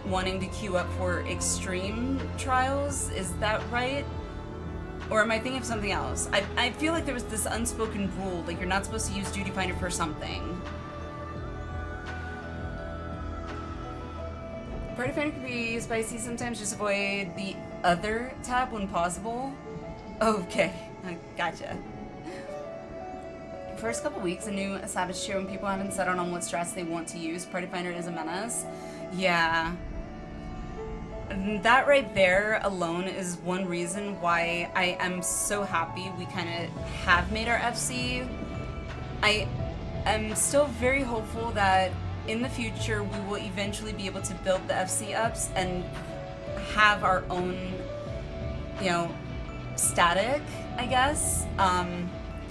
wanting to queue up for extreme trials. Is that right? Or am I thinking of something else? I feel like there was this unspoken rule, like you're not supposed to use Duty Finder for something. Party Finder can be spicy sometimes, just avoid the other tab when possible. Okay, gotcha. First couple weeks, a new Savage tier when people haven't settled on what strats they want to use. Party Finder is a menace. Yeah. That right there alone is one reason why I am so happy we kind of have made our FC. I am still very hopeful that in the future we will eventually be able to build the FC ups and have our own, you know, static, I guess,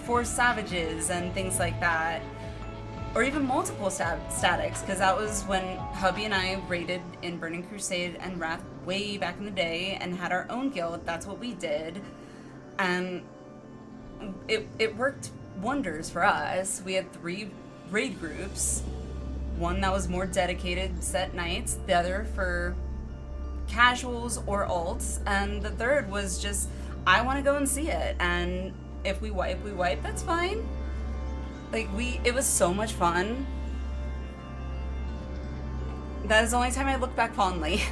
for Savages and things like that. Or even multiple statics, because that was when hubby and I raided in Burning Crusade and Wrath way back in the day and had our own guild. That's what we did. And it worked wonders for us. We had 3 raid groups. One that was more dedicated, set nights. The other for casuals or alts. And the third was just, I want to go and see it. And if we wipe, we wipe. That's fine. Like, it was so much fun. That is the only time I look back fondly.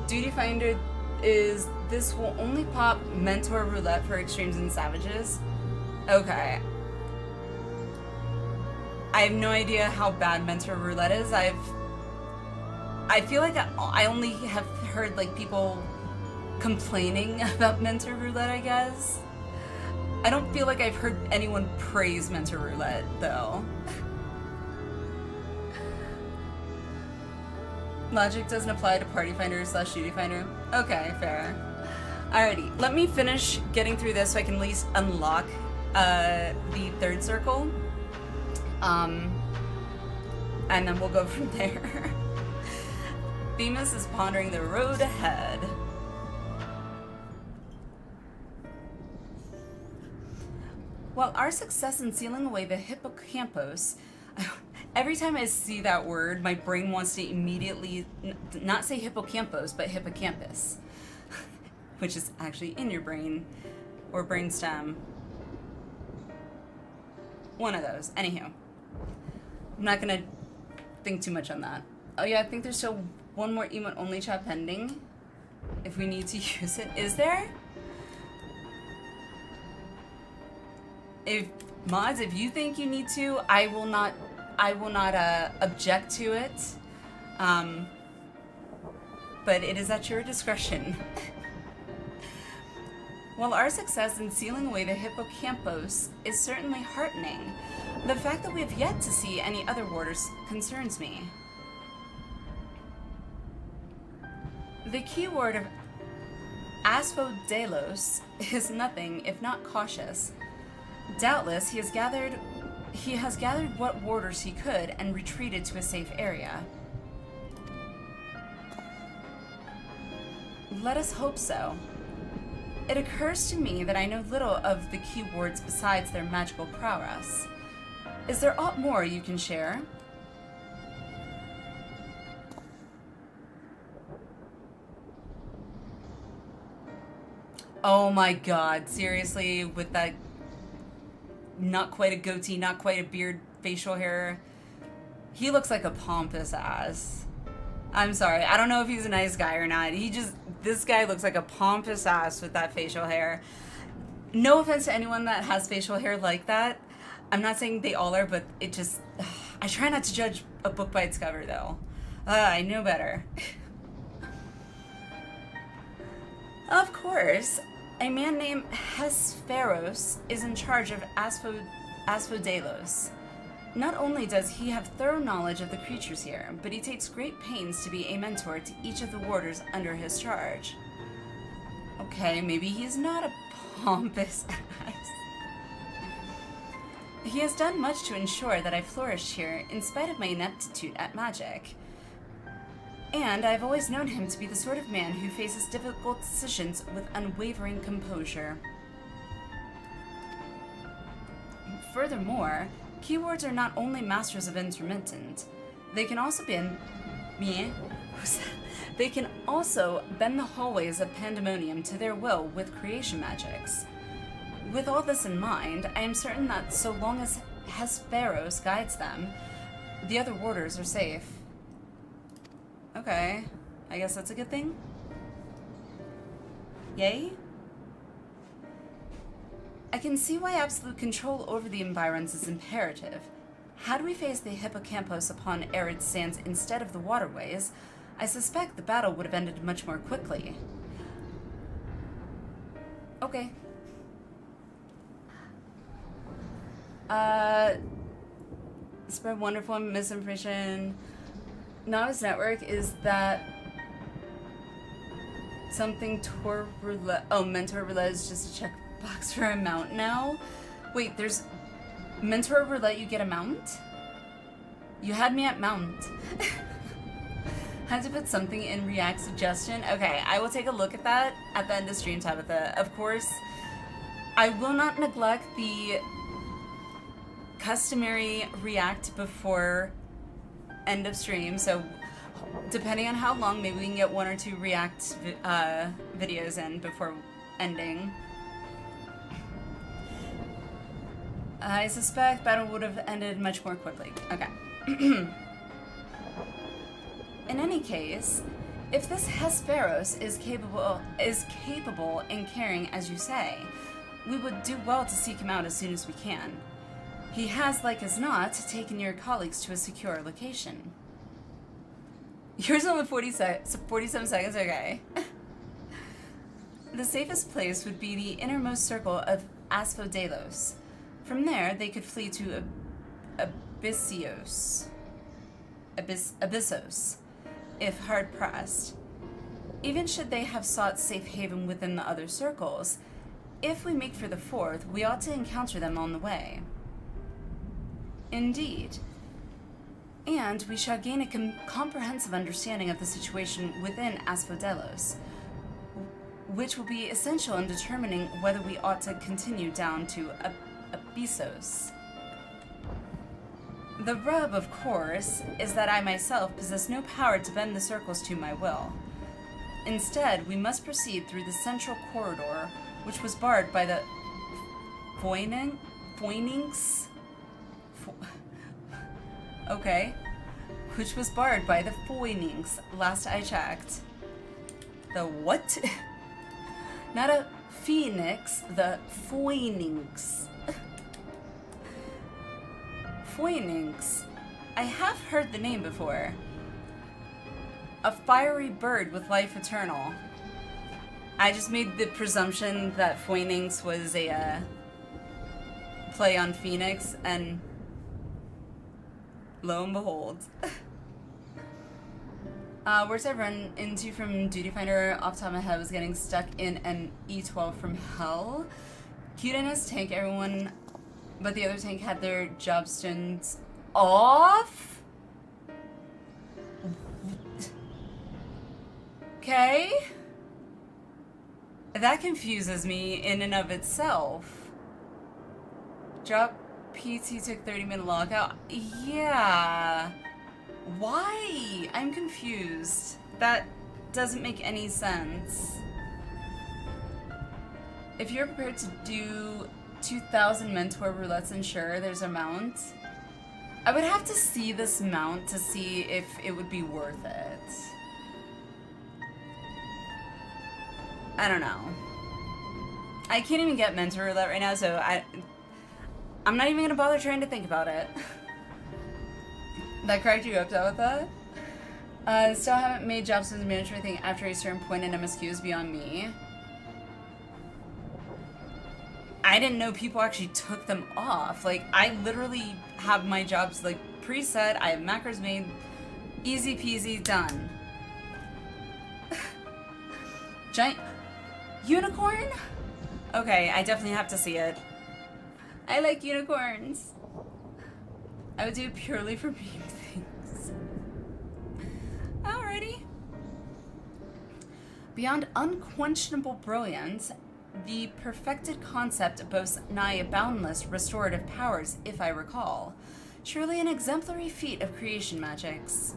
Duty Finder is, this will only pop Mentor Roulette for extremes and savages. Okay. I have no idea how bad Mentor Roulette is. I feel like I only have heard, like, people complaining about Mentor Roulette, I guess. I don't feel like I've heard anyone praise Mentor Roulette, though. Logic doesn't apply to Party Finder / Duty Finder. Okay, fair. Alrighty, let me finish getting through this so I can at least unlock the third circle. And then we'll go from there. Bemis is pondering the road ahead. While our success in sealing away the hippocampus, every time I see that word, my brain wants to immediately not say hippocampus, but hippocampus, which is actually in your brain or brainstem. One of those. Anywho, I'm not gonna think too much on that. Oh yeah, I think there's still one more emote only chat pending. If we need to use it, is there? If mods, if you think you need to, I will not object to it. But it is at your discretion. While our success in sealing away the hippocampus is certainly heartening, the fact that we have yet to see any other warders concerns me. The keyword of Asphodelos is nothing if not cautious. Doubtless, he has gathered what warders he could and retreated to a safe area. Let us hope so. It occurs to me that I know little of the keywords besides their magical prowess. Is there aught more you can share? Oh my god, seriously, with that not quite a goatee, not quite a beard, facial hair. He looks like a pompous ass. I'm sorry, I don't know if he's a nice guy or not. This guy looks like a pompous ass with that facial hair. No offense to anyone that has facial hair like that. I'm not saying they all are, but it just... I try not to judge a book by its cover, though. I know better. Of course, a man named Hesperos is in charge of Asphodelos. Not only does he have thorough knowledge of the creatures here, but he takes great pains to be a mentor to each of the warders under his charge. Okay, maybe he's not a pompous ass. He has done much to ensure that I flourished here in spite of my ineptitude at magic. And I've always known him to be the sort of man who faces difficult decisions with unwavering composure. Furthermore, keywords are not only masters of intermittent, they can also bend the hallways of Pandæmonium to their will with creation magics. With all this in mind, I am certain that so long as Hesperos guides them, the other warders are safe. Okay, I guess that's a good thing. Yay? I can see why absolute control over the environs is imperative. Had we faced the hippocampus upon arid sands instead of the waterways, I suspect the battle would have ended much more quickly. Okay. Spread wonderful misinformation. Novice Network, is that something Tor Roulette? Oh, Mentor Roulette is just a checkbox for a mount now? Wait, there's Mentor Roulette, you get a mount? You had me at mount. Had to put something in React suggestion. Okay, I will take a look at that at the end of stream, Tabitha. Of course, I will not neglect the customary React before end of stream, so depending on how long, maybe we can get 1 or 2 React videos in before ending. I suspect battle would have ended much more quickly. Okay. In any case, if this Hesperos is capable and caring as you say, we would do well to seek him out as soon as we can. He has, like as not, taken your colleagues to a secure location. Yours only 47 seconds? Okay. The safest place would be the innermost circle of Asphodelos. From there, they could flee to Abyssos. if hard-pressed. Even should they have sought safe haven within the other circles, if we make for the fourth, we ought to encounter them on the way. Indeed. And we shall gain a comprehensive understanding of the situation within Asphodelos, which will be essential in determining whether we ought to continue down to Abyssos. The rub, of course, is that I myself possess no power to bend the circles to my will. Instead, we must proceed through the central corridor, which was barred by the Phoenix? Okay. Which was barred by the Phoenix, last I checked. The what? Not a phoenix, the Phoenix. Phoenix. I have heard the name before. A fiery bird with life eternal. I just made the presumption that Phoenix was a play on Phoenix, and lo and behold. Worst I've run into from Duty Finder off the top of my head was getting stuck in an E12 from hell. Queued in his tank, everyone but the other tank had their jobstones off? Okay. That confuses me in and of itself. Drop PT took 30-minute lockout. Yeah. Why? I'm confused. That doesn't make any sense. If you're prepared to do 2,000 mentor roulettes, ensure there's a mount. I would have to see this mount to see if it would be worth it. I don't know. I can't even get mentor roulette right now, so I'm not even gonna bother trying to think about it. That cracked you up though with that? Still haven't made Jobson's manager thing after a certain point in MSQs beyond me. I didn't know people actually took them off. Like, I literally have my jobs like preset, I have macros made, easy peasy, done. Giant unicorn? Okay, I definitely have to see it. I like unicorns. I would do it purely for meme things. Alrighty. Beyond unquestionable brilliance, the perfected concept boasts nigh boundless restorative powers, if I recall. Truly an exemplary feat of creation magics.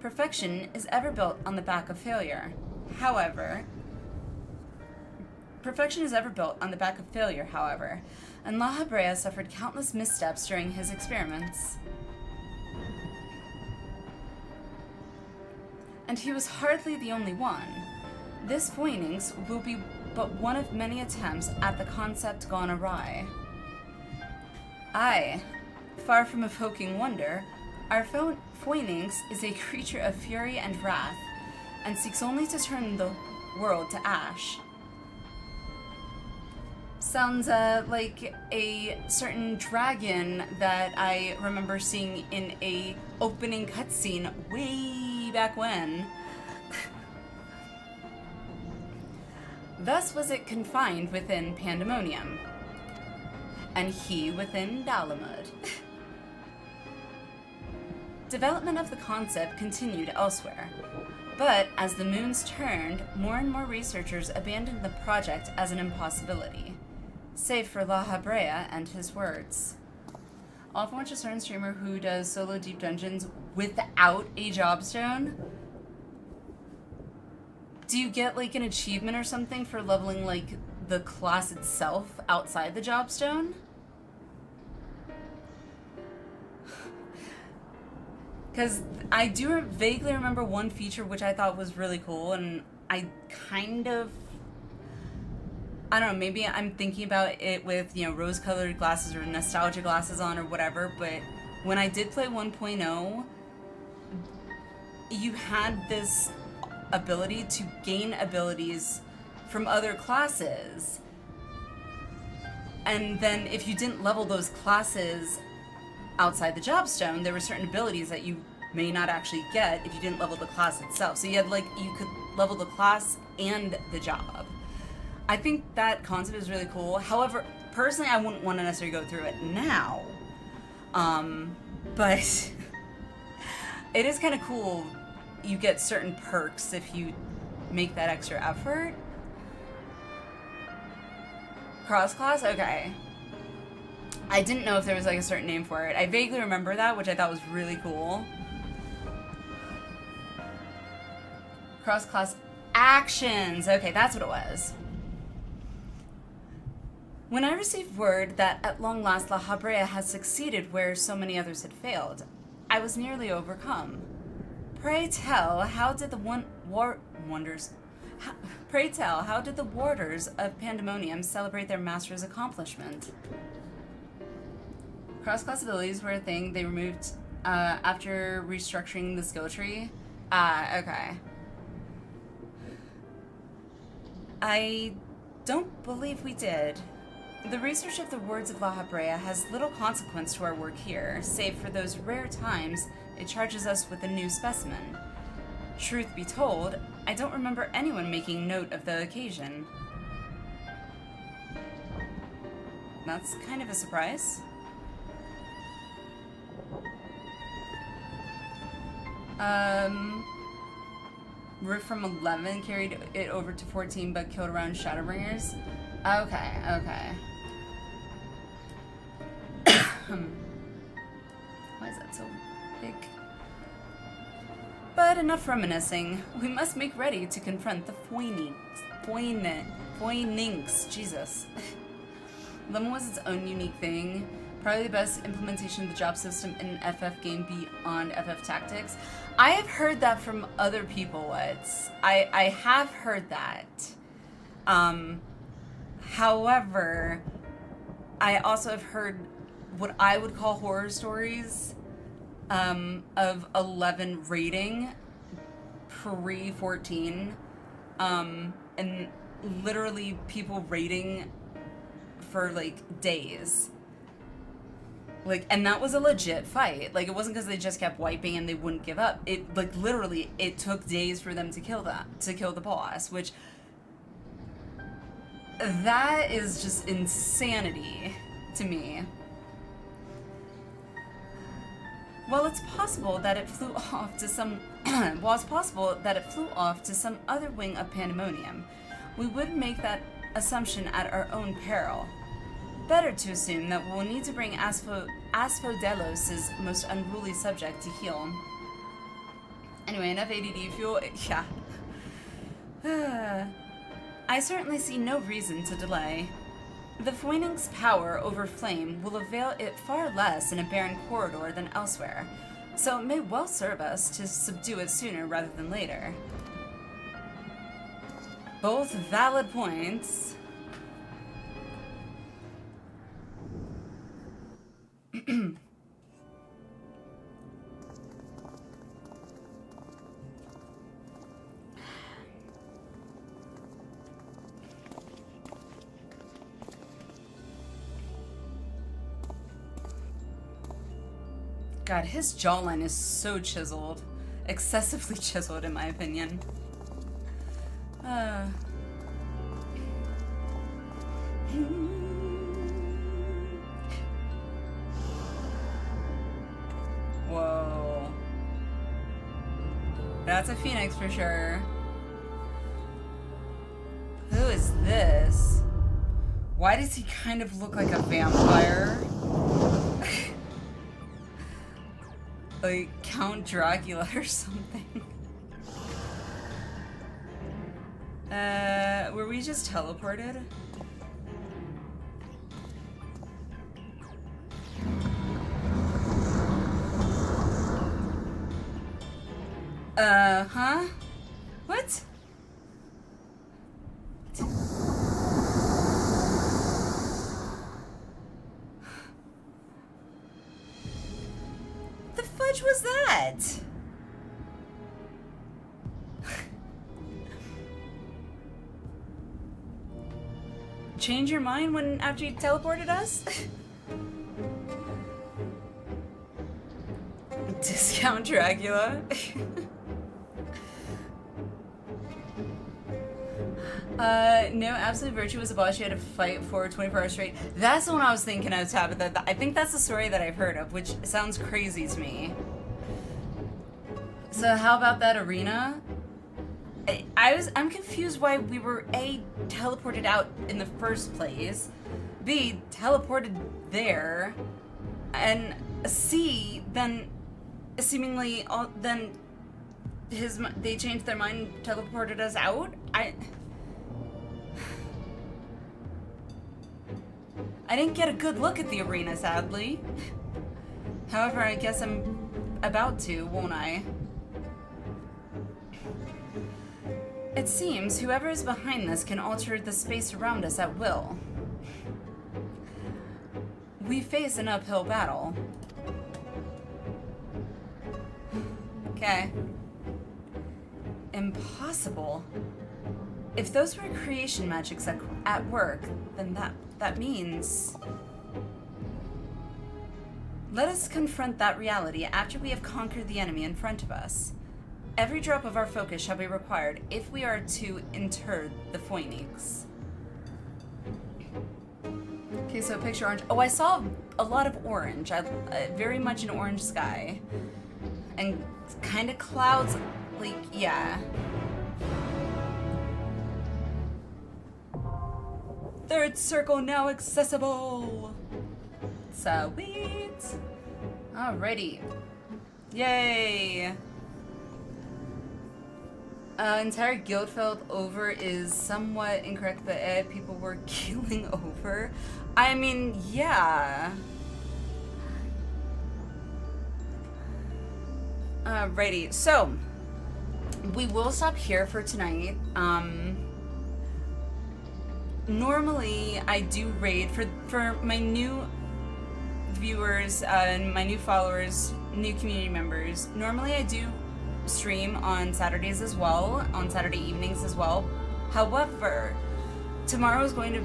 Perfection is ever built on the back of failure. However, and La Habrea suffered countless missteps during his experiments. And he was hardly the only one. This Phoenix will be but one of many attempts at the concept gone awry. Aye, far from evoking wonder, our Phoenix is a creature of fury and wrath, and seeks only to turn the world to ash. Sounds like a certain dragon that I remember seeing in a opening cutscene way back when. Thus was it confined within Pandæmonium, and he within Dalamud. Development of the concept continued elsewhere, but as the moons turned, more and more researchers abandoned the project as an impossibility. Save for La Habrea and his words. Often watch a certain streamer who does solo deep dungeons without a jobstone. Do you get like an achievement or something for leveling like the class itself outside the jobstone? Because I do vaguely remember one feature which I thought was really cool, and I kind of, I don't know, maybe I'm thinking about it with, you know, rose-colored glasses or nostalgia glasses on or whatever, but when I did play 1.0, you had this ability to gain abilities from other classes. And then if you didn't level those classes outside the jobstone, there were certain abilities that you may not actually get if you didn't level the class itself. So you had, like, you could level the class and the job. I think that concept is really cool. However, personally, I wouldn't want to necessarily go through it now. But it is kind of cool. You get certain perks if you make that extra effort. Cross-class? Okay. I didn't know if there was like a certain name for it. I vaguely remember that, which I thought was really cool. Cross-class actions. Okay, that's what it was. When I received word that at long last La Habrea has succeeded where so many others had failed, I was nearly overcome. Pray tell, how did the Pray tell, how did the warders of Pandæmonium celebrate their master's accomplishment? Cross-class abilities were a thing they removed after restructuring the skill tree. Okay. I don't believe we did. The research of the words of La Habrea has little consequence to our work here, save for those rare times it charges us with a new specimen. Truth be told, I don't remember anyone making note of the occasion. That's kind of a surprise. Rift from 11 carried it over to 14 but killed around Shadowbringers. Okay, okay. Why is that so big? But enough reminiscing. We must make ready to confront the Foinings. Jesus. Lemon was its own unique thing. Probably the best implementation of the job system in an FF game beyond FF Tactics. I have heard that from other people. I have heard that. However, I also have heard what I would call horror stories of 11 rating pre-14, and literally people rating for like days. Like, and that was a legit fight. Like, it wasn't because they just kept wiping and they wouldn't give up. It, like, literally, it took days for them to kill the boss, which, that is just insanity to me. While it's possible that it flew off to some, other wing of Pandæmonium, we would make that assumption at our own peril. Better to assume that we'll need to bring Asphodelos' most unruly subject to heel. Anyway, enough ADD fuel. Yeah. I certainly see no reason to delay. The Foining's power over flame will avail it far less in a barren corridor than elsewhere, so it may well serve us to subdue it sooner rather than later. Both valid points. God, his jawline is so chiseled. Excessively chiseled, in my opinion. Whoa. That's a phoenix for sure. Who is this? Why does he kind of look like a vampire? Like Count Dracula or something. Were we just teleported? Huh? What? The fudge was that? Change your mind when after you teleported us? Count Dracula. No, Absolute Virtue was a boss you had to fight for 24 hours straight. That's the one I was thinking of, Tabitha. I think that's the story that I've heard of, which sounds crazy to me. So how about that arena? I'm confused why we were A, teleported out in the first place, B, teleported there, and C, then seemingly they changed their mind, teleported us out. I didn't get a good look at the arena, sadly. However, I guess I'm about to, won't I? It seems whoever is behind this can alter the space around us at will. We face an uphill battle. Okay. Impossible. If those were creation magics at work, then that means... Let us confront that reality after we have conquered the enemy in front of us. Every drop of our focus shall be required if we are to inter the Phoenix. Okay, so picture orange. Oh, I saw a lot of orange. Very much an orange sky. And kind of clouds, like, yeah. Third circle now accessible. Sweet. Alrighty. Yay. Entire guild felt over is somewhat incorrect, but people were keeling over. I mean, yeah. Alrighty, so we will stop here for tonight. Normally I do raid for my new viewers and my new followers, new community members. Normally I do stream on Saturdays as well, on Saturday evenings as well. However, tomorrow is going to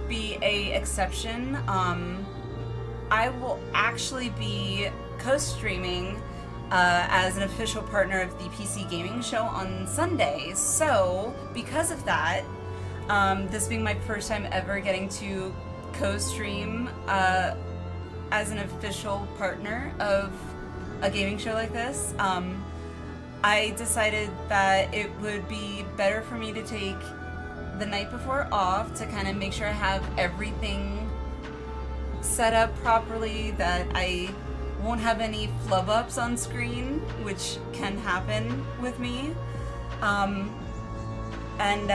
be a exception. I will actually be co-streaming as an official partner of the PC Gaming Show on Sundays. So, because of that, this being my first time ever getting to co-stream as an official partner of a gaming show like this, I decided that it would be better for me to take the night before off to kind of make sure I have everything set up properly, that I won't have any flub ups on screen, which can happen with me. And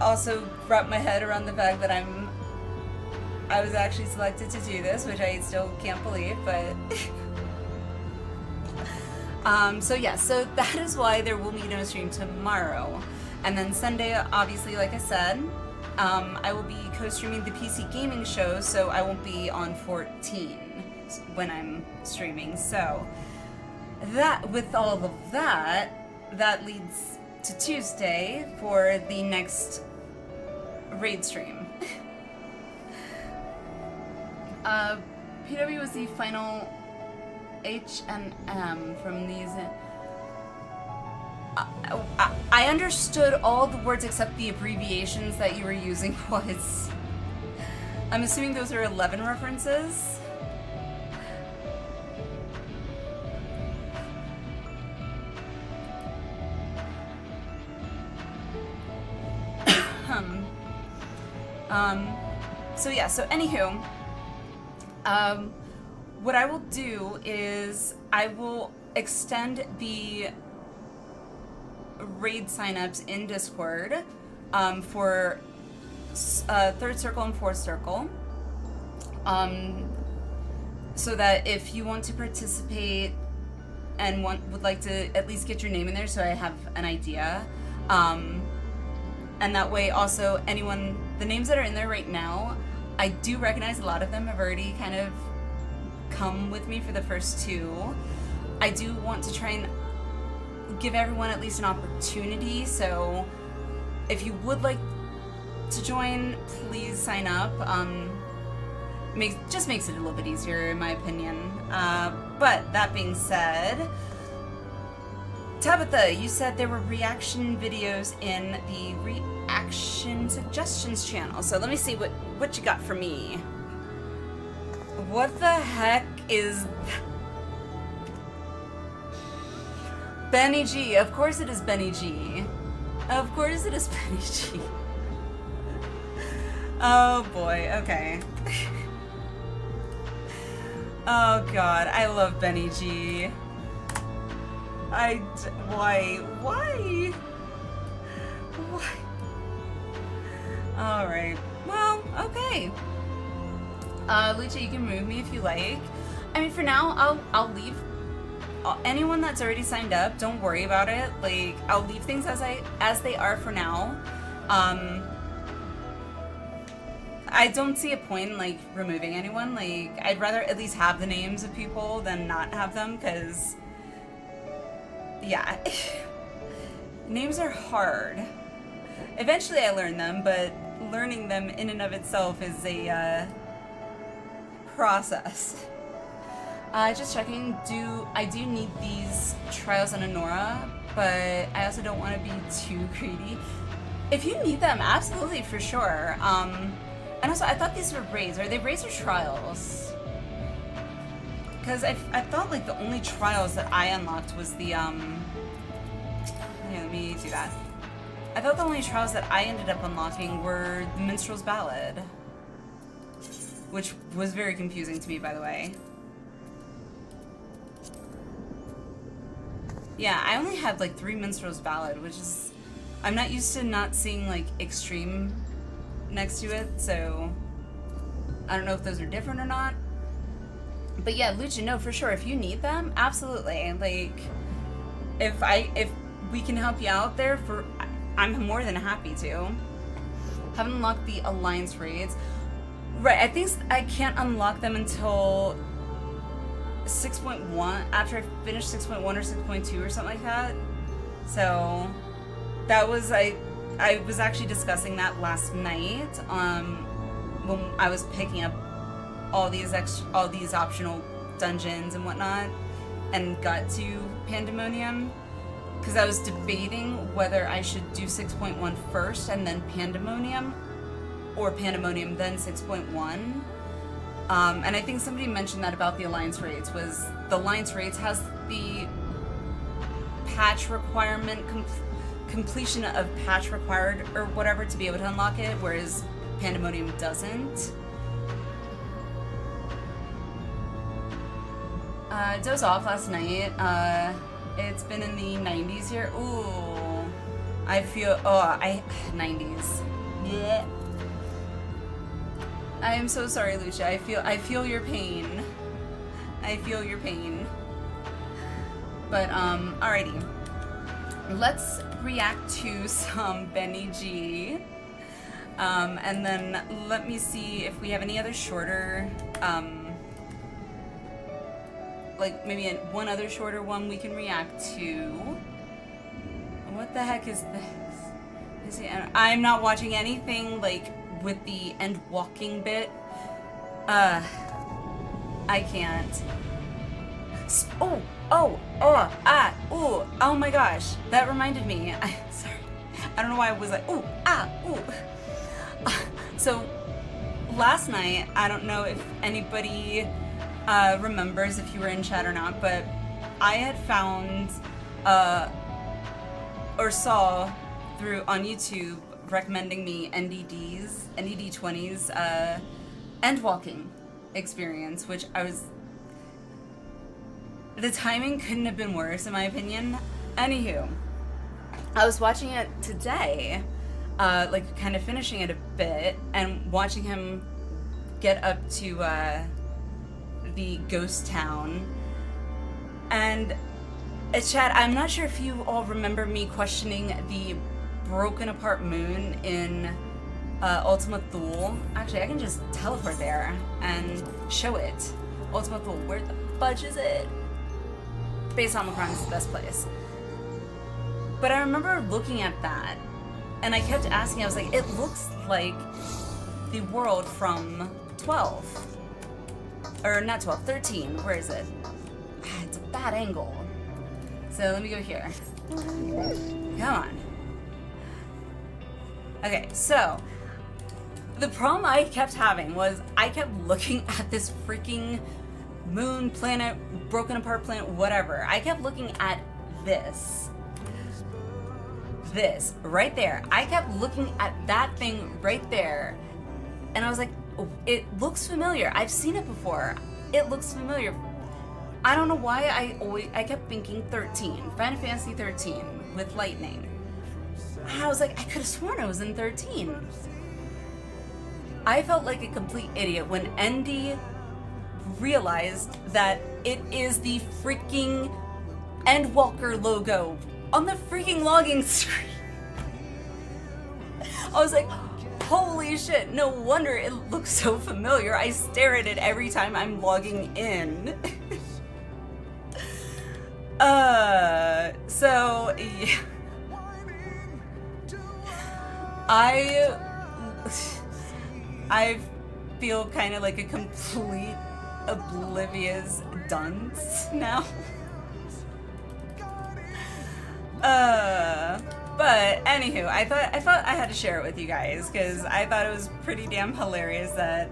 also wrap my head around the fact that I was actually selected to do this, which I still can't believe, but so yeah, so that is why there will be no stream tomorrow. And then Sunday, obviously, like I said, I will be co-streaming the PC Gaming Show, so I won't be on 14 when I'm streaming. So that, with all of that, that leads to Tuesday for the next raid stream. PW was the final H and M from these. I understood all the words except the abbreviations that you were using was. I'm assuming those are 11 references. So yeah, so anywho, what I will do is I will extend the raid signups in Discord for third circle and fourth circle, so that if you want to participate and would like to at least get your name in there, so I have an idea, and that way also anyone, the names that are in there right now, I do recognize a lot of them have already kind of come with me for the first two. I do want to try and give everyone at least an opportunity, so if you would like to join, please sign up. Just makes it a little bit easier in my opinion. But that being said, Tabitha, you said there were reaction videos in the reaction suggestions channel. So let me see what you got for me. What the heck is Benny G? Of course it is Benny G. Of course it is Benny G. Oh boy, okay. Oh god, I love Benny G. Why? Alright, well, okay. Lucha, you can remove me if you like. I mean, for now, I'll leave anyone that's already signed up, don't worry about it. Like, I'll leave things as they are for now. I don't see a point in, like, removing anyone. Like, I'd rather at least have the names of people than not have them, because, yeah. Names are hard. Eventually I learn them, but learning them in and of itself is a, process. Just checking, I do need these trials on Honora, but I also don't want to be too greedy. If you need them, absolutely, for sure. And also, I thought these were raids. Are they raids or trials? Because I thought, like, the only trials that I unlocked was the, here, let me do that. I thought the only trials that I ended up unlocking were the Minstrel's Ballad. Which was very confusing to me, by the way. Yeah, I only had, like, 3 Minstrel's Ballad, which is... I'm not used to not seeing, like, Extreme next to it, so I don't know if those are different or not. But yeah, Lucha, no, for sure, if you need them, absolutely. Like, if we can help you out there, I'm more than happy to. Haven't unlocked the Alliance raids. Right, I think I can't unlock them until 6.1, after I finish 6.1 or 6.2 or something like that. So that was, I was actually discussing that last night when I was picking up all these optional dungeons and whatnot, and got to Pandæmonium, because I was debating whether I should do 6.1 first and then Pandæmonium, or Pandæmonium then 6.1. And I think somebody mentioned that about the Alliance raids, was the Alliance raids has the patch requirement, completion of patch required or whatever to be able to unlock it, whereas Pandæmonium doesn't. Dozed off last night. It's been in the 90s here. Ooh. I feel, 90s. Yeah. I am so sorry, Lucia. I feel your pain. I feel your pain. But, alrighty. Let's react to some Benny G. And then let me see if we have any other shorter, like maybe one other shorter one we can react to. What the heck is this? I'm not watching anything like with the end walking bit. I can't. Oh my gosh, that reminded me. Sorry, I don't know why I was like, So last night, I don't know if anybody remembers, if you were in chat or not, but I had found or saw on YouTube recommending me NDD20's end walking experience, which the timing couldn't have been worse in my opinion. Anywho, I was watching it today, like kind of finishing it a bit and watching him get up to the ghost town. And chat, I'm not sure if you all remember me questioning the broken apart moon in Ultima Thule. Actually, I can just teleport there and show it. Ultima Thule, where the fudge is it? Base Omicron is the best place. But I remember looking at that, and I kept asking, I was like, it looks like the world from 12. Or not 12, 13, where is it? bad angle. So let me go here. Come on. Okay, so the problem I kept having was I kept looking at this freaking moon, planet, broken apart planet, whatever. I kept looking at this. This right there. I kept looking at that thing right there. And I was like, oh, it looks familiar. I've seen it before. It looks familiar. I don't know why I kept thinking 13. Final Fantasy 13 with lightning. And I was like, I could have sworn I was in 13. I felt like a complete idiot when Andy realized that it is the freaking Endwalker logo on the freaking logging screen. I was like, holy shit, no wonder it looks so familiar. I stare at it every time I'm logging in. So, yeah. I feel kind of like a complete oblivious dunce now. But anywho, I thought I had to share it with you guys because I thought it was pretty damn hilarious that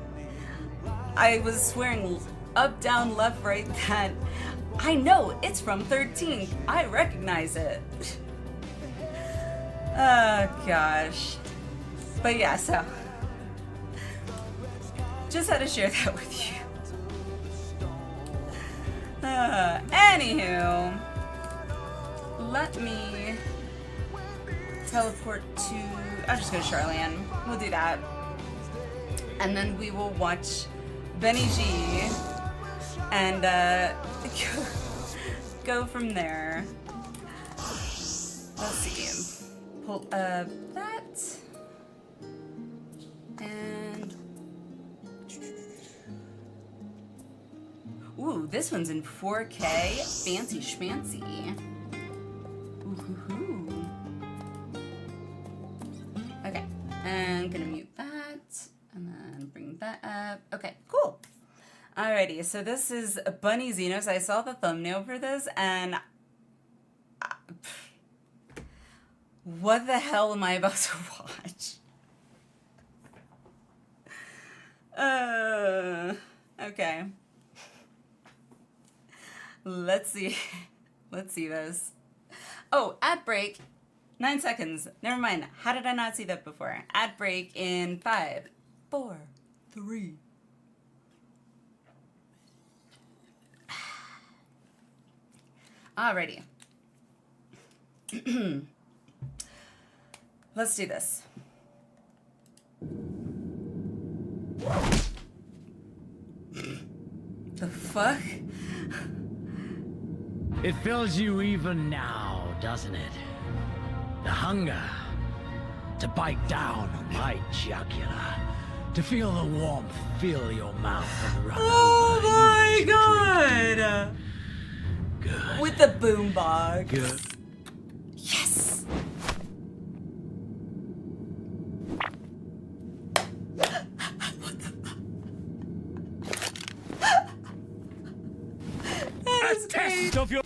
I was swearing up, down, left, right that I know it's from 13. I recognize it. Oh gosh. But yeah, so just had to share that with you. Anywho, let me teleport to. I'll just go to Charlian. We'll do that, and then we will watch Benny G and go from there. Let's see. Pull that and. Ooh, this one's in 4K. Fancy schmancy. Ooh. Okay, and I'm gonna mute that, and then bring that up. Okay, cool. Alrighty, so this is Bunny Xenos. I saw the thumbnail for this, and what the hell am I about to watch? Okay. Let's see. Let's see this. Oh, ad break. 9 seconds. Never mind. How did I not see that before? Ad break in 5, 4, 3. Alrighty. Let's do this. The fuck? It fills you even now, doesn't it? The hunger to bite down on my jugular, to feel the warmth fill your mouth and run Oh over my even as you god! drink. Good. With the boombox. Good. Yes! What the fuck? That is great! Of your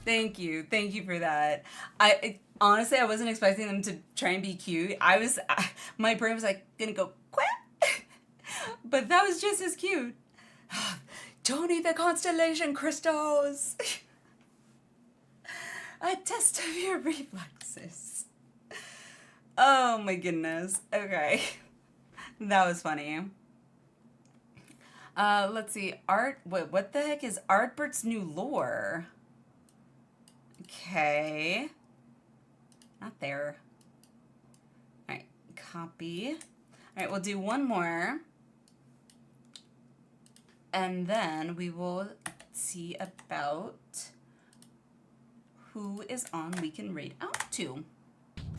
Thank you for that. Honestly, I wasn't expecting them to try and be cute. My brain was like, gonna go, quack! But that was just as cute. Don't eat the constellation crystals! A test of your reflexes. Oh my goodness. Okay. That was funny. Let's see. Wait, what the heck is Artbert's new lore? Okay. Not there. Alright, copy. Alright, we'll do one more. And then we will see about who is on we can raid out to.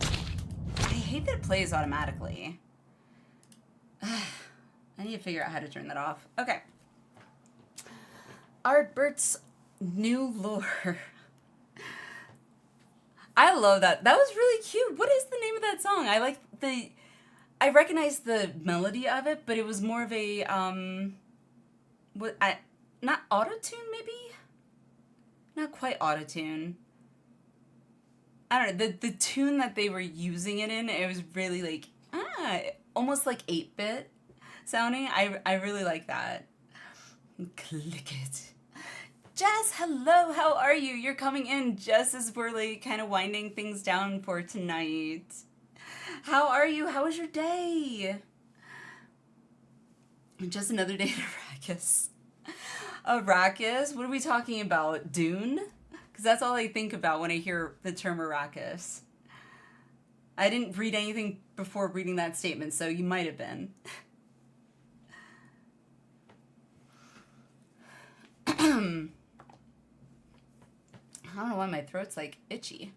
I hate that it plays automatically. I need to figure out how to turn that off. Okay. Artbert's new lore. I love that. That was really cute. What is the name of that song? I recognize the melody of it, but it was more of a not auto-tune maybe? Not quite auto-tune. I don't know, the tune that they were using it in, it was really like almost like 8-bit sounding. I really like that. Click it. Jess, hello, how are you? You're coming in just as we're like kind of winding things down for tonight. How are you? How was your day? Just another day at Arrakis. Arrakis? What are we talking about? Dune? Because that's all I think about when I hear the term Arrakis. I didn't read anything before reading that statement, so you might have been. I don't know why my throat's like itchy.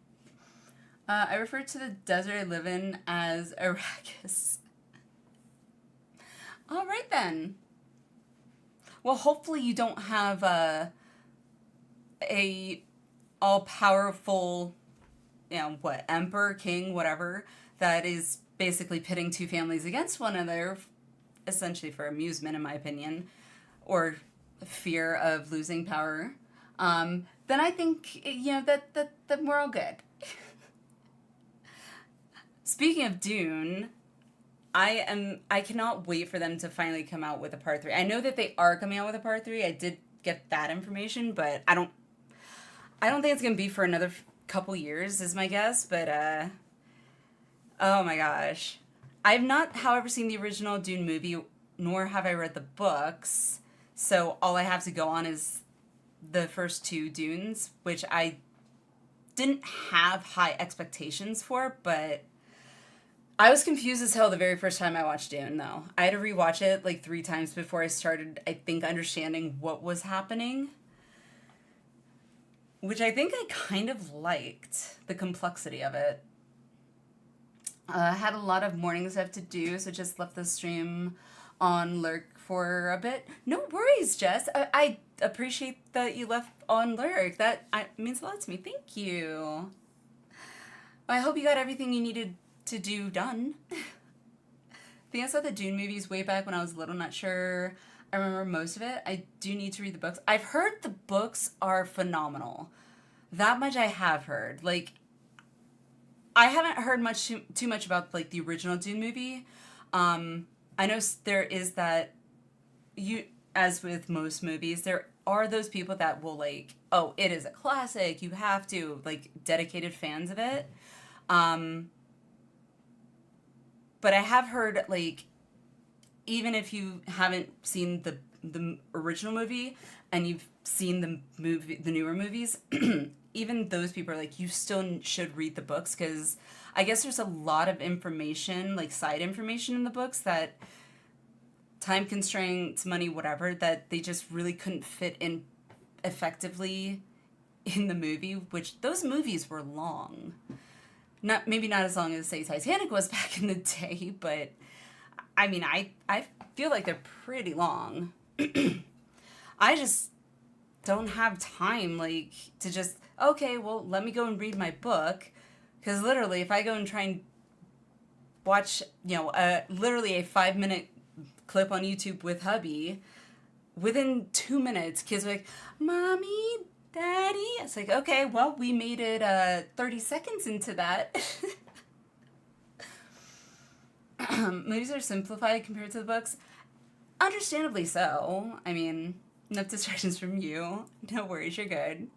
I refer to the desert I live in as Arrakis. All right then. Well, hopefully you don't have a all-powerful, emperor, king, whatever, that is basically pitting two families against one another, essentially for amusement, in my opinion, or fear of losing power. Then I think, that we're all good. Speaking of Dune, I cannot wait for them to finally come out with a part 3. I know that they are coming out with a part 3. I did get that information, but I don't think it's going to be for another couple years is my guess, but oh my gosh. I've not, however, seen the original Dune movie, nor have I read the books, so all I have to go on is the first 2 Dunes, which I didn't have high expectations for, but I was confused as hell the very first time I watched Dune, though. I had to rewatch it like 3 times before I started, I think, understanding what was happening. Which I think I kind of liked, the complexity of it. I had a lot of morning stuff to do, so just left the stream on Lurk for a bit. No worries, Jess. I appreciate that you left on Lurk. That means a lot to me. Thank you. I hope you got everything you needed to do done. I think I saw the Dune movies way back when I was little, not sure I remember most of it. I do need to read the books. I've heard the books are phenomenal. That much I have heard. Like, I haven't heard too much about like the original Dune movie. I know there is that, as with most movies, there are those people that will like, oh, it is a classic, you have to, like, dedicated fans of it. But I have heard, like, even if you haven't seen the original movie and you've seen the newer movies, even those people are like, you still should read the books, because I guess there's a lot of information, like side information in the books that time constraints, money, whatever, that they just really couldn't fit in effectively in the movie, which those movies were long. Maybe not as long as, say, Titanic was back in the day, but I mean, I feel like they're pretty long. I just don't have time, like, to just, okay, well, let me go and read my book. Because literally, if I go and try and watch, literally a 5-minute clip on YouTube with hubby, within 2 minutes, kids are like, Mommy, Daddy. It's like, okay, well, we made it 30 seconds into that. Movies are simplified compared to the books. Understandably so. I mean, enough distractions from you. No worries, you're good.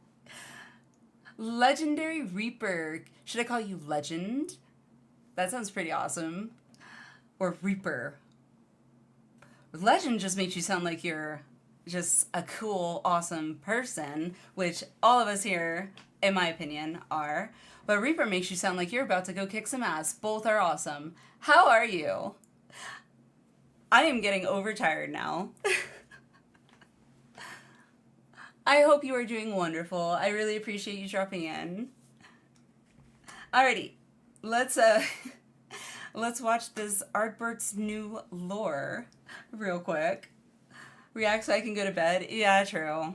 Legendary Reaper. Should I call you Legend? That sounds pretty awesome. Or Reaper. Legend just makes you sound like you're just a cool, awesome person, which all of us here, in my opinion, are. But Reaper makes you sound like you're about to go kick some ass. Both are awesome. How are you? I am getting overtired now. I hope you are doing wonderful. I really appreciate you dropping in. Alrighty, let's watch this Artbert's new lore real quick. React so I can go to bed. Yeah, true.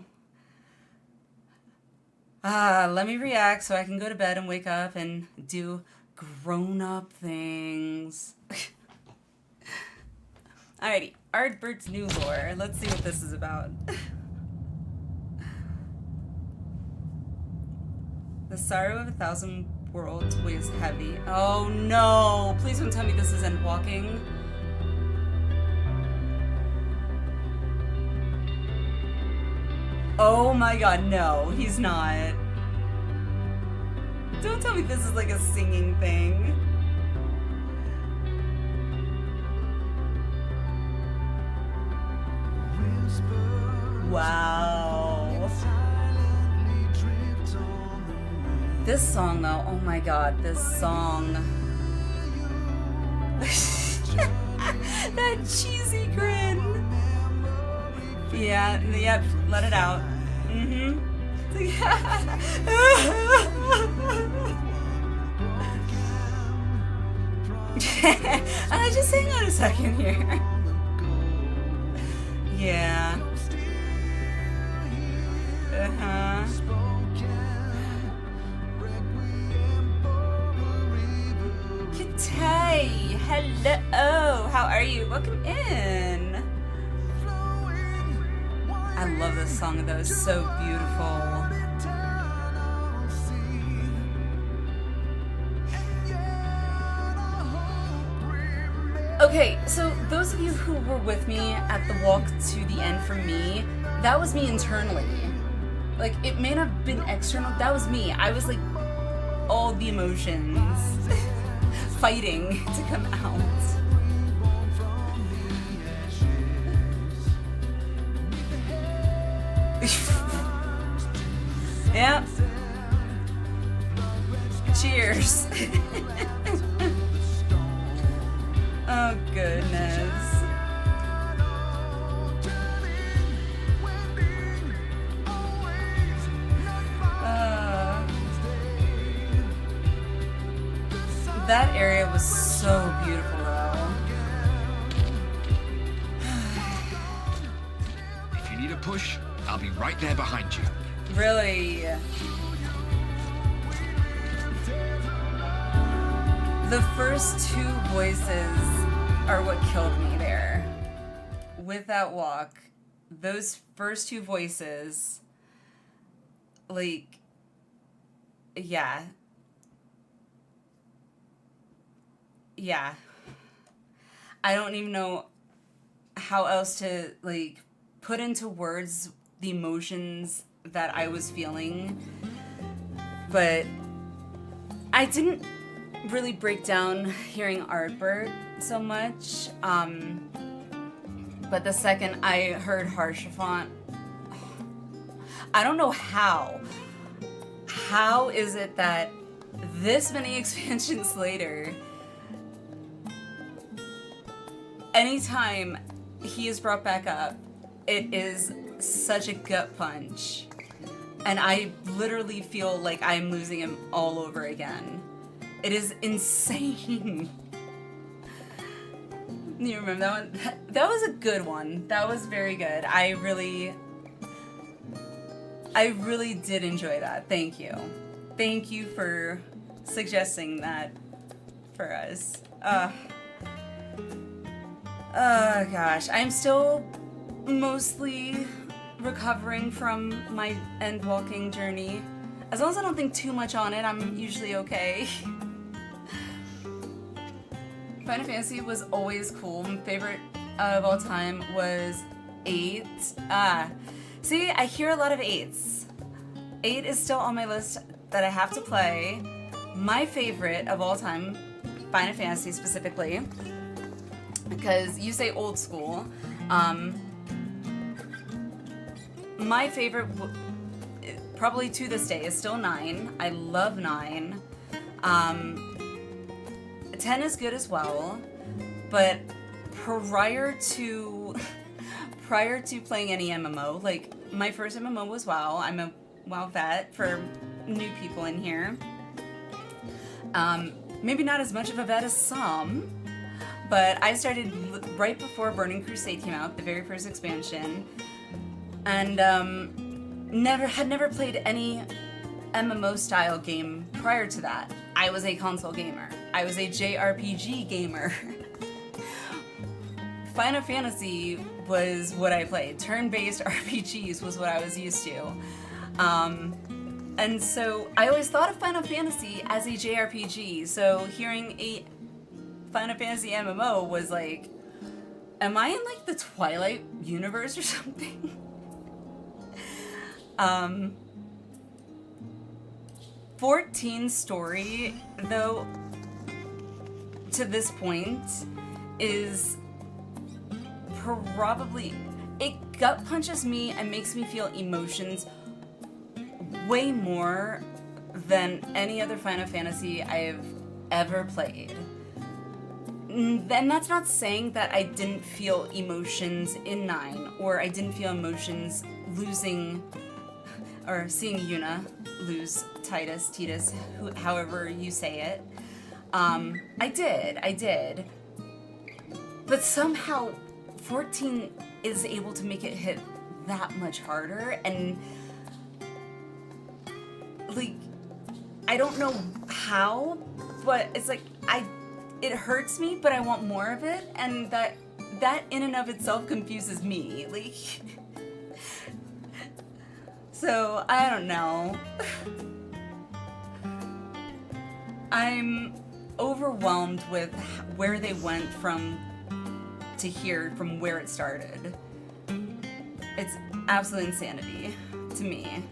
Let me react so I can go to bed and wake up and do grown-up things. Alrighty, Ardbert's new lore. Let's see what this is about. The sorrow of 1,000 worlds weighs heavy. Oh no! Please don't tell me this is Endwalking. Oh my god, no, he's not. Don't tell me this is like a singing thing. Wow. This song though, oh my god, this song. That cheesy grin. Yeah, yep, let it out. Mm-hmm. Just hang on a second here. Yeah. Uh-huh. Kitay, hello. How are you? Welcome in. I love this song though, it's so beautiful. Okay, so those of you who were with me at the walk to the end for me, that was me internally. Like, it may not have been external, that was me. I was like, all the emotions fighting to come out. Yep. Cheers. Oh goodness. That area was so beautiful though. If you need a push, I'll be right there behind you. Really? The first two voices are what killed me there. With that walk, those first two voices, like, yeah. Yeah. I don't even know how else to, like, put into words the emotions that I was feeling, but I didn't really break down hearing Ardbert so much, but the second I heard Haurchefant, I don't know how is it that this many expansions later, anytime he is brought back up, it is such a gut punch. And I literally feel like I'm losing him all over again. It is insane. You remember that one? That was a good one. That was very good. I really did enjoy that. Thank you. Thank you for suggesting that for us. Oh gosh. I'm still mostly recovering from my Endwalking journey. As long as I don't think too much on it, I'm usually okay. Final Fantasy was always cool. My favorite of all time was 8. See, I hear a lot of 8s. 8 is still on my list that I have to play. My favorite of all time, Final Fantasy specifically, because you say old school. My favorite, probably to this day, is still 9. I love 9. 10 is good as well, but prior to playing any MMO, like my first MMO was WoW. I'm a WoW vet for new people in here. Maybe not as much of a vet as some, but I started right before Burning Crusade came out, the very first expansion. And had never played any MMO style game prior to that. I was a console gamer. I was a JRPG gamer. Final Fantasy was what I played. Turn-based RPGs was what I was used to. And so I always thought of Final Fantasy as a JRPG. So hearing a Final Fantasy MMO was like, am I in like the Twilight universe or something? 14's story, though, to this point, is probably, it gut punches me and makes me feel emotions way more than any other Final Fantasy I've ever played. And that's not saying that I didn't feel emotions in 9, or I didn't feel emotions losing, or seeing Yuna lose Titus, however you say it. I did. But somehow 14 is able to make it hit that much harder, and like, I don't know how, but it's like, it hurts me, but I want more of it, and that in and of itself confuses me, like, so, I don't know. I'm overwhelmed with where they went from to here, from where it started. It's absolute insanity to me.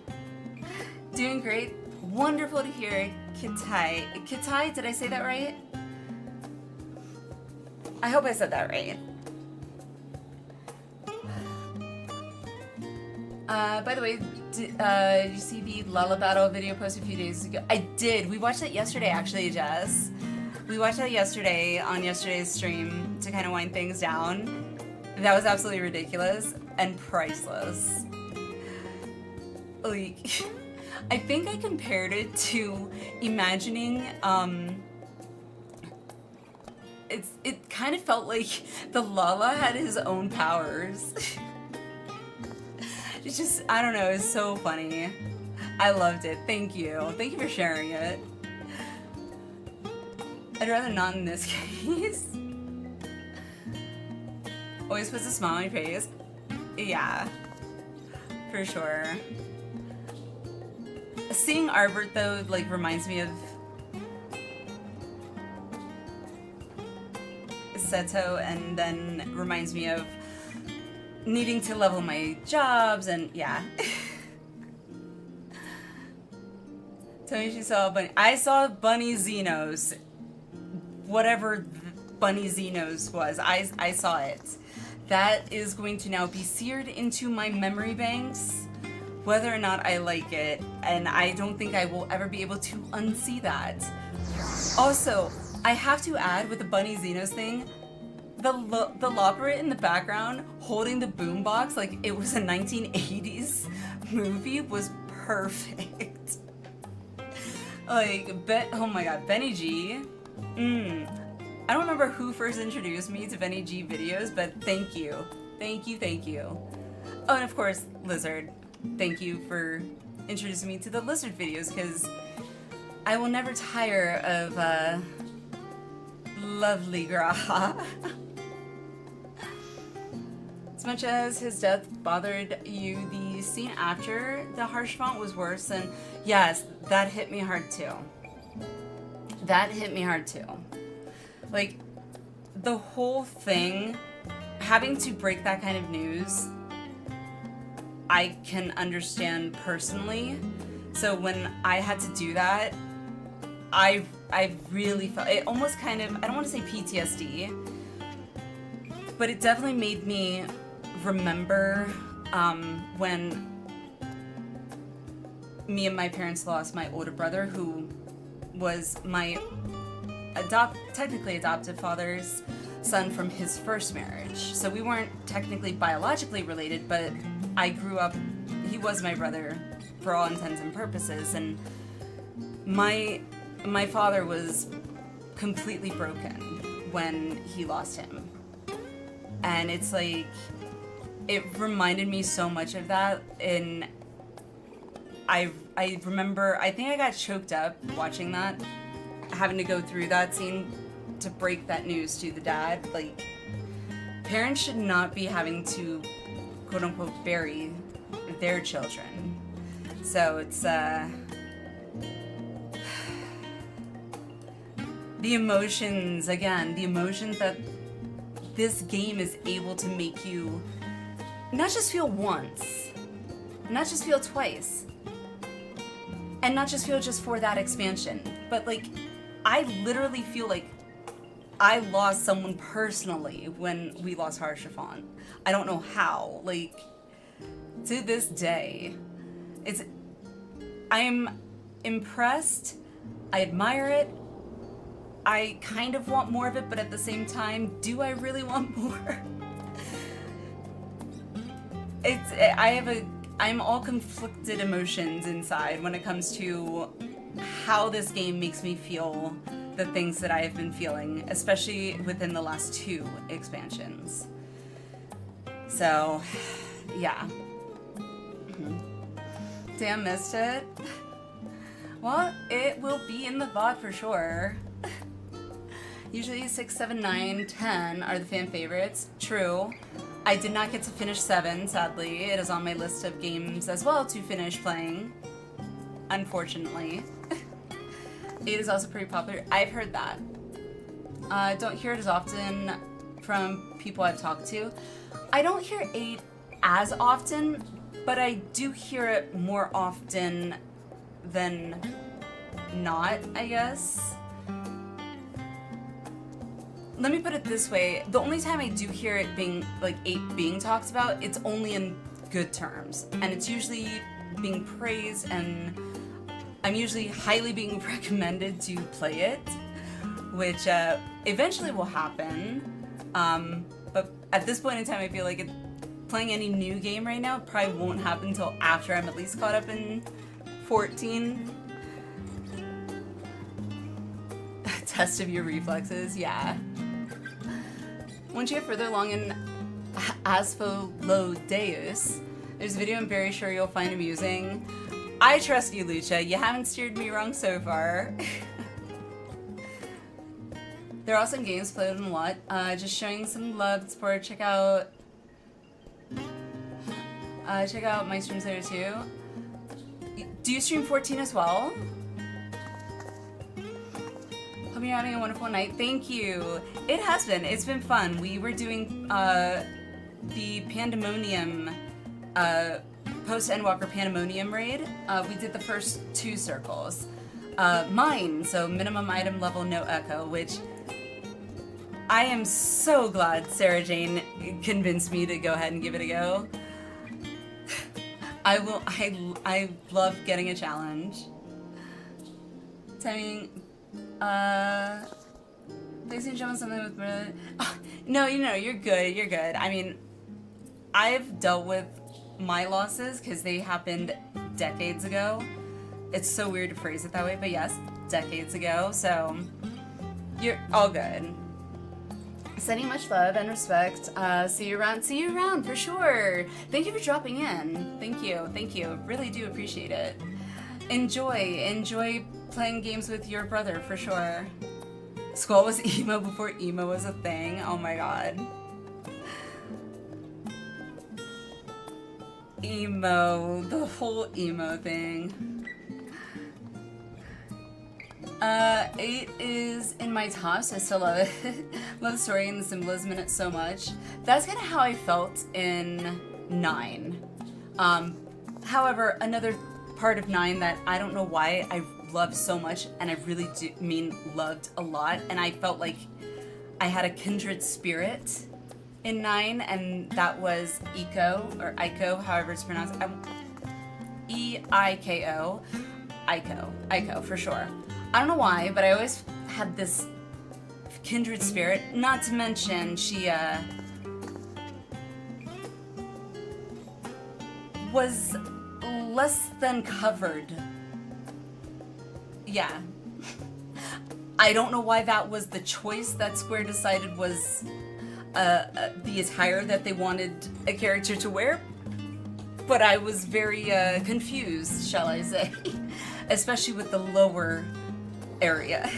Doing great. Wonderful to hear, Kitai. Kitai, did I say that right? I hope I said that right. By the way, did you see the Lala Battle video posted a few days ago? I did. We watched it yesterday, actually, Jess. We watched that yesterday on yesterday's stream to kind of wind things down. That was absolutely ridiculous and priceless. Like, I think I compared it to imagining, it kind of felt like the Lala had his own powers. It's just, I don't know, it's so funny. I loved it. Thank you. Thank you for sharing it. I'd rather not in this case. Always puts a smile on your face. Yeah, for sure. Seeing Arbert, though, like, reminds me of Seto, and then reminds me of needing to level my jobs, and yeah. Tell me she saw Bunny. I saw Bunny Xenos. Whatever Bunny Xenos was, I saw it. That is going to now be seared into my memory banks, whether or not I like it, and I don't think I will ever be able to unsee that. Also, I have to add with the Bunny Xenos thing, the Loperet in the background holding the boombox like it was a 1980s movie was perfect. Like, oh my god, Benny G. I don't remember who first introduced me to Benny G videos, but thank you. Thank you. Oh, and of course, Lizard. Thank you for introducing me to the Lizard videos, because I will never tire of, lovely Graha. As much as his death bothered you, the scene after the harsh font was worse, and yes, that hit me hard too. Like, the whole thing, having to break that kind of news, I can understand personally. So when I had to do that, I really felt, it almost kind of, I don't want to say PTSD, but it definitely made me remember when me and my parents lost my older brother, who was my technically adoptive father's son from his first marriage. So we weren't technically biologically related, but I grew up, he was my brother for all intents and purposes, and my father was completely broken when he lost him. And it's like, it reminded me so much of that, and I remember, I think I got choked up watching that, having to go through that scene to break that news to the dad. Like, parents should not be having to, quote unquote, bury their children. So it's, the emotions, again, the emotions that this game is able to make you not just feel once, not just feel twice, and not just feel just for that expansion, but like, I literally feel like I lost someone personally when we lost Harshafon. I don't know how, like, to this day, I'm impressed, I admire it, I kind of want more of it, but at the same time, do I really want more? I'm all conflicted emotions inside when it comes to how this game makes me feel the things that I have been feeling, especially within the last 2 expansions. So, yeah. Damn, missed it. Well, it will be in the VOD for sure. Usually 6, 7, 9, 10 are the fan favorites. True. I did not get to finish 7, sadly. It is on my list of games as well to finish playing, unfortunately. 8 is also pretty popular. I've heard that. I don't hear it as often from people I've talked to. I don't hear 8 as often, but I do hear it more often than not, I guess. Let me put it this way, the only time I do hear it being, like, 8 being talked about, it's only in good terms. And it's usually being praised, and I'm usually highly being recommended to play it, which eventually will happen. But at this point in time, I feel like playing any new game right now probably won't happen until after I'm at least caught up in 14. Test of your reflexes, yeah. Once you get further along in Asphodelos, there's a video I'm very sure you'll find amusing. I trust you, Lucha. You haven't steered me wrong so far. There are awesome games played a lot. Just showing some love and support. Check out my streams there too. Do you stream 14 as well? Hope you're having a wonderful night. Thank you. It has been. It's been fun. We were doing the Pandæmonium, Post-Endwalker Pandæmonium raid. We did the first 2 circles. Mine, so minimum item level, no echo, which I am so glad Sarah Jane convinced me to go ahead and give it a go. I love getting a challenge. Timing, ladies and gentlemen, something with no, you're good, you're good. I mean, I've dealt with my losses because they happened decades ago. It's so weird to phrase it that way, but yes, decades ago, so you're all good. Sending much love and respect. See you around for sure. Thank you for dropping in. Thank you. Really do appreciate it. Enjoy playing games with your brother for sure. Squall was emo before emo was a thing. Oh my god. Emo, the whole emo thing. 8 is in my tops. I still love it. Love the story and the symbolism in it so much. That's kind of how I felt in 9. However, another part of 9 that I don't know why I love so much, and I really do mean loved a lot, and I felt like I had a kindred spirit in 9, and that was Eiko, however it's pronounced. E-I-K-O. Eiko, for sure. I don't know why, but I always had this kindred spirit. Not to mention, she was less than covered. Yeah. I don't know why that was the choice that Square decided was the attire that they wanted a character to wear. but I was very confused, shall I say, especially with the lower area.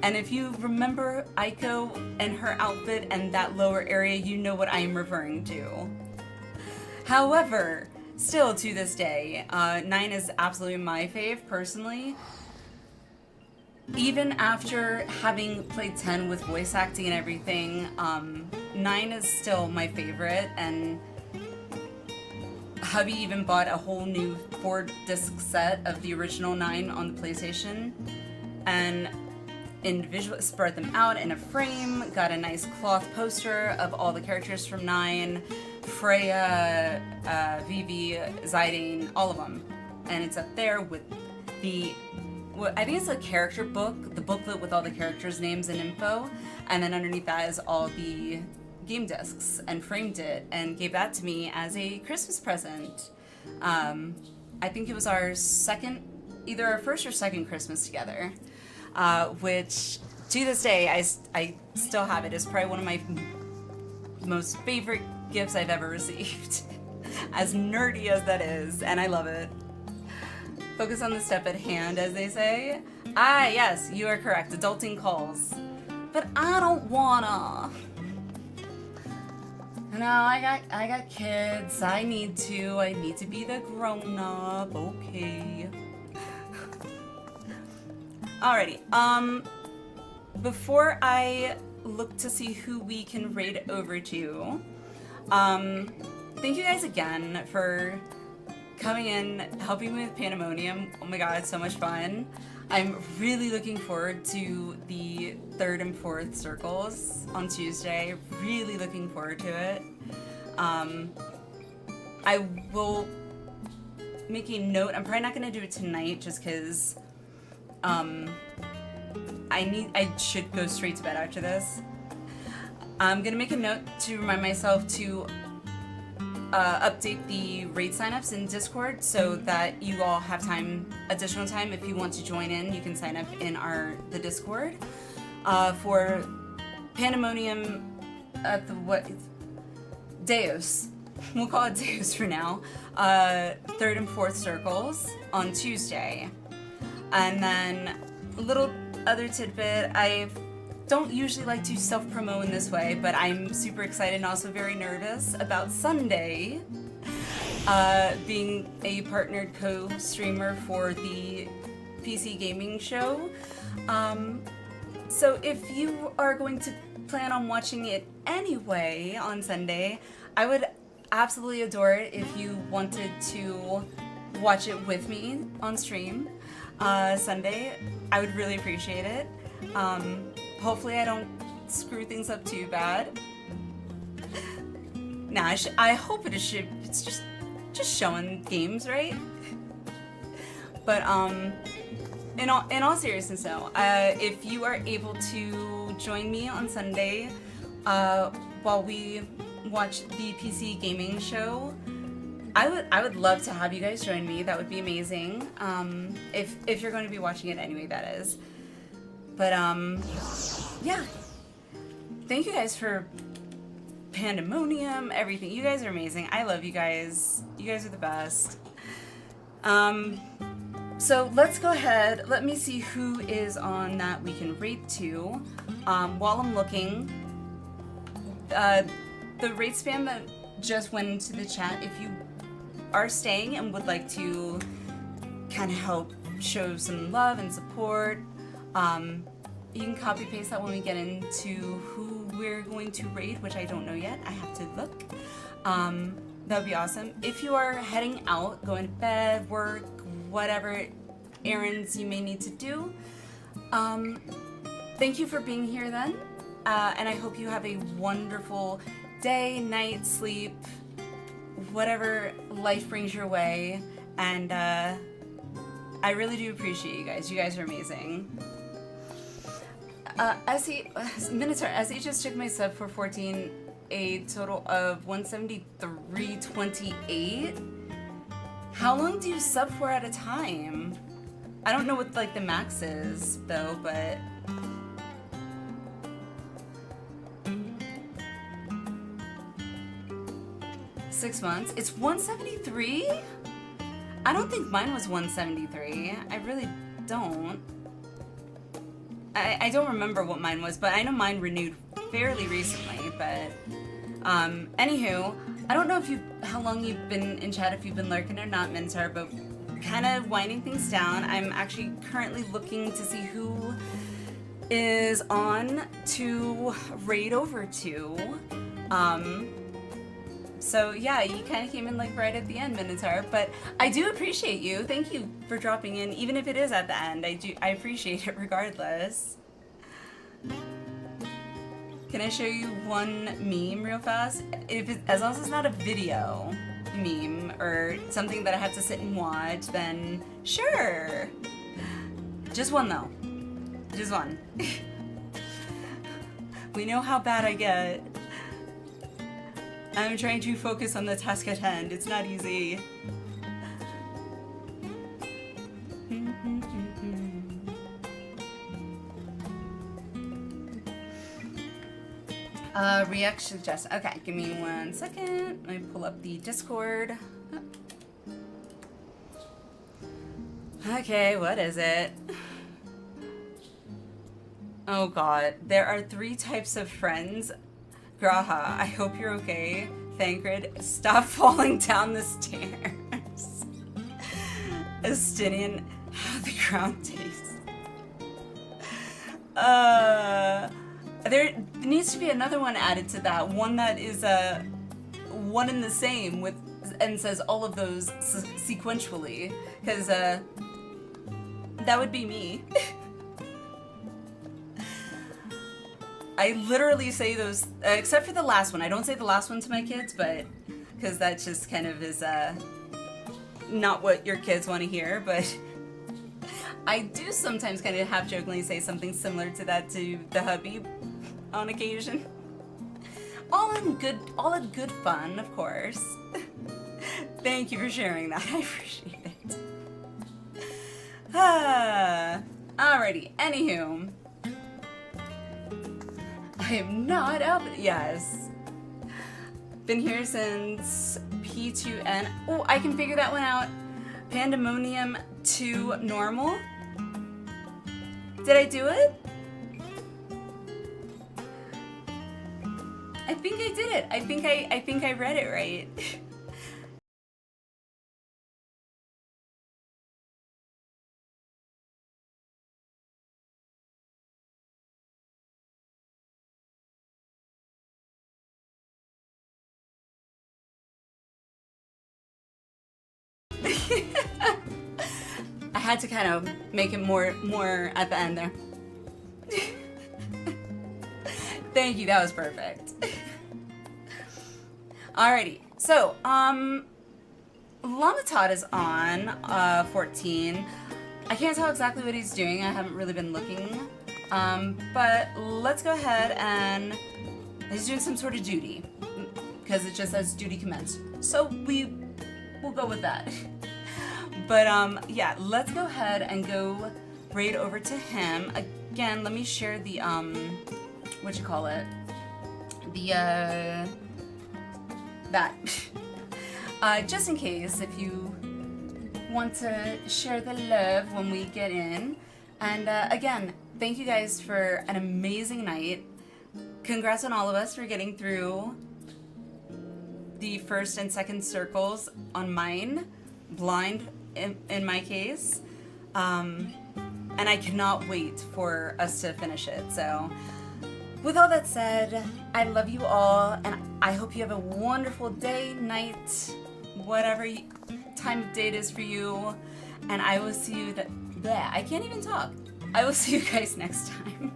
And if you remember Aiko and her outfit and that lower area, you know what I am referring to. However, still to this day, 9 is absolutely my fave, personally. Even after having played 10 with voice acting and everything, 9 is still my favorite, and hubby even bought a whole new 4-disc set of the original 9 on the PlayStation, and individually spread them out in a frame, got a nice cloth poster of all the characters from 9, Freya, Vivi, Zidane, all of them. And it's up there with the, I think it's a character book, the booklet with all the characters' names and info, and then underneath that is all the game discs, and framed it and gave that to me as a Christmas present. I think it was our second, either our first or second Christmas together. Which to this day I still have it. It's probably one of my most favorite gifts I've ever received. As nerdy as that is, and I love it. Focus on the step at hand, as they say. Ah, yes, you are correct. Adulting calls. But I don't wanna. No, I got kids. I need to be the grown-up. Okay. Alrighty, before I look to see who we can raid over to, thank you guys again for coming in, helping me with Pandæmonium. Oh my god, it's so much fun. I'm really looking forward to the 3rd and 4th circles on Tuesday. Really looking forward to it. I will make a note. I'm probably not going to do it tonight just because I should go straight to bed after this. I'm gonna make a note to remind myself to update the raid signups in Discord so that you all have additional time. If you want to join in, you can sign up in the Discord for Pandæmonium at the Deus. We'll call it Deus for now. 3rd and 4th circles on Tuesday. And then a little other tidbit, I don't usually like to self-promote in this way, but I'm super excited and also very nervous about Sunday being a partnered co-streamer for the PC gaming show. So if you are going to plan on watching it anyway on Sunday, I would absolutely adore it if you wanted to watch it with me on stream. Sunday, I would really appreciate it. Hopefully I don't screw things up too bad. Nah, I hope it's just showing games, right? But in all seriousness though, if you are able to join me on Sunday while we watch the PC gaming show, I would love to have you guys join me. That would be amazing. If you're going to be watching it anyway, that is. But yeah. Thank you guys for Pandæmonium, everything. You guys are amazing. I love you guys. You guys are the best. So let's go ahead. Let me see who is on that we can rate to. While I'm looking, the rate spam that just went into the chat, if you are staying and would like to kind of help show some love and support, you can copy paste that when we get into who we're going to raid, which I don't know yet. I have to look. That would be awesome. If you are heading out, going to bed, work, whatever errands you may need to do, thank you for being here then. And I hope you have a wonderful day, night, sleep, whatever life brings your way. And I really do appreciate you guys. You guys are amazing. Minotaur, as he just took my sub for 14, a total of 173.28. How long do you sub for at a time? I don't know what like the max is though, but 6 months. It's 173? I don't think mine was 173. I really don't. I don't remember what mine was, but I know mine renewed fairly recently, but anywho, I don't know how long you've been in chat, if you've been lurking or not, Mintar, but kind of winding things down. I'm actually currently looking to see who is on to raid over to. So yeah, you kind of came in like right at the end, Minotaur, but I do appreciate you. Thank you for dropping in, even if it is at the end. I appreciate it regardless. Can I show you one meme real fast? As long as it's not a video meme or something that I have to sit and watch, then sure. Just one though. Just one. We know how bad I get. I'm trying to focus on the task at hand. It's not easy. React suggest. Okay, give me 1 second. Let me pull up the Discord. Okay, what is it? Oh god, there are 3 types of friends. Graha, I hope you're okay. Thancred, stop falling down the stairs. Estinian, how the ground tastes. There needs to be another one added to that. One that is one and the same with and says all of those sequentially, because that would be me. I literally say those, except for the last one. I don't say the last one to my kids, but because that just kind of is not what your kids want to hear. But I do sometimes kind of half-jokingly say something similar to that to the hubby on occasion. All in good fun, of course. Thank you for sharing that. I appreciate it. Alrighty. Anywho. I am not up. Yes. Been here since P2N. Oh, I can figure that one out. Pandæmonium to normal. Did I do it? I think I did it. I think I read it right. I had to kind of make it more at the end there. Thank you, that was perfect. Alrighty, so Lamatod is on 14. I can't tell exactly what he's doing. I haven't really been looking, but let's go ahead and he's doing some sort of duty because it just says duty commenced. So we'll go with that. But yeah, let's go ahead and go raid over to him. Again, let me share the what you call it? The that. Just in case if you want to share the love when we get in. And again, thank you guys for an amazing night. Congrats on all of us for getting through the first and second circles on mine, blind in my case, and I cannot wait for us to finish it. So with all that said, I love you all, and I hope you have a wonderful day, night, whatever time of day it is for you, and I will see you I can't even talk. I will see you guys next time.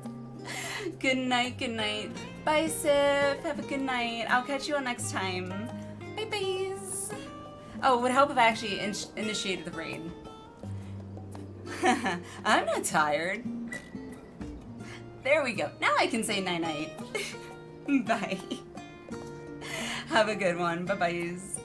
Good night, good night. Bye, Sif. Have a good night. I'll catch you all next time. Bye-byes. Oh, it would help if I actually initiated the raid. I'm not tired. There we go. Now I can say night-night. Bye. Have a good one. Bye-byes.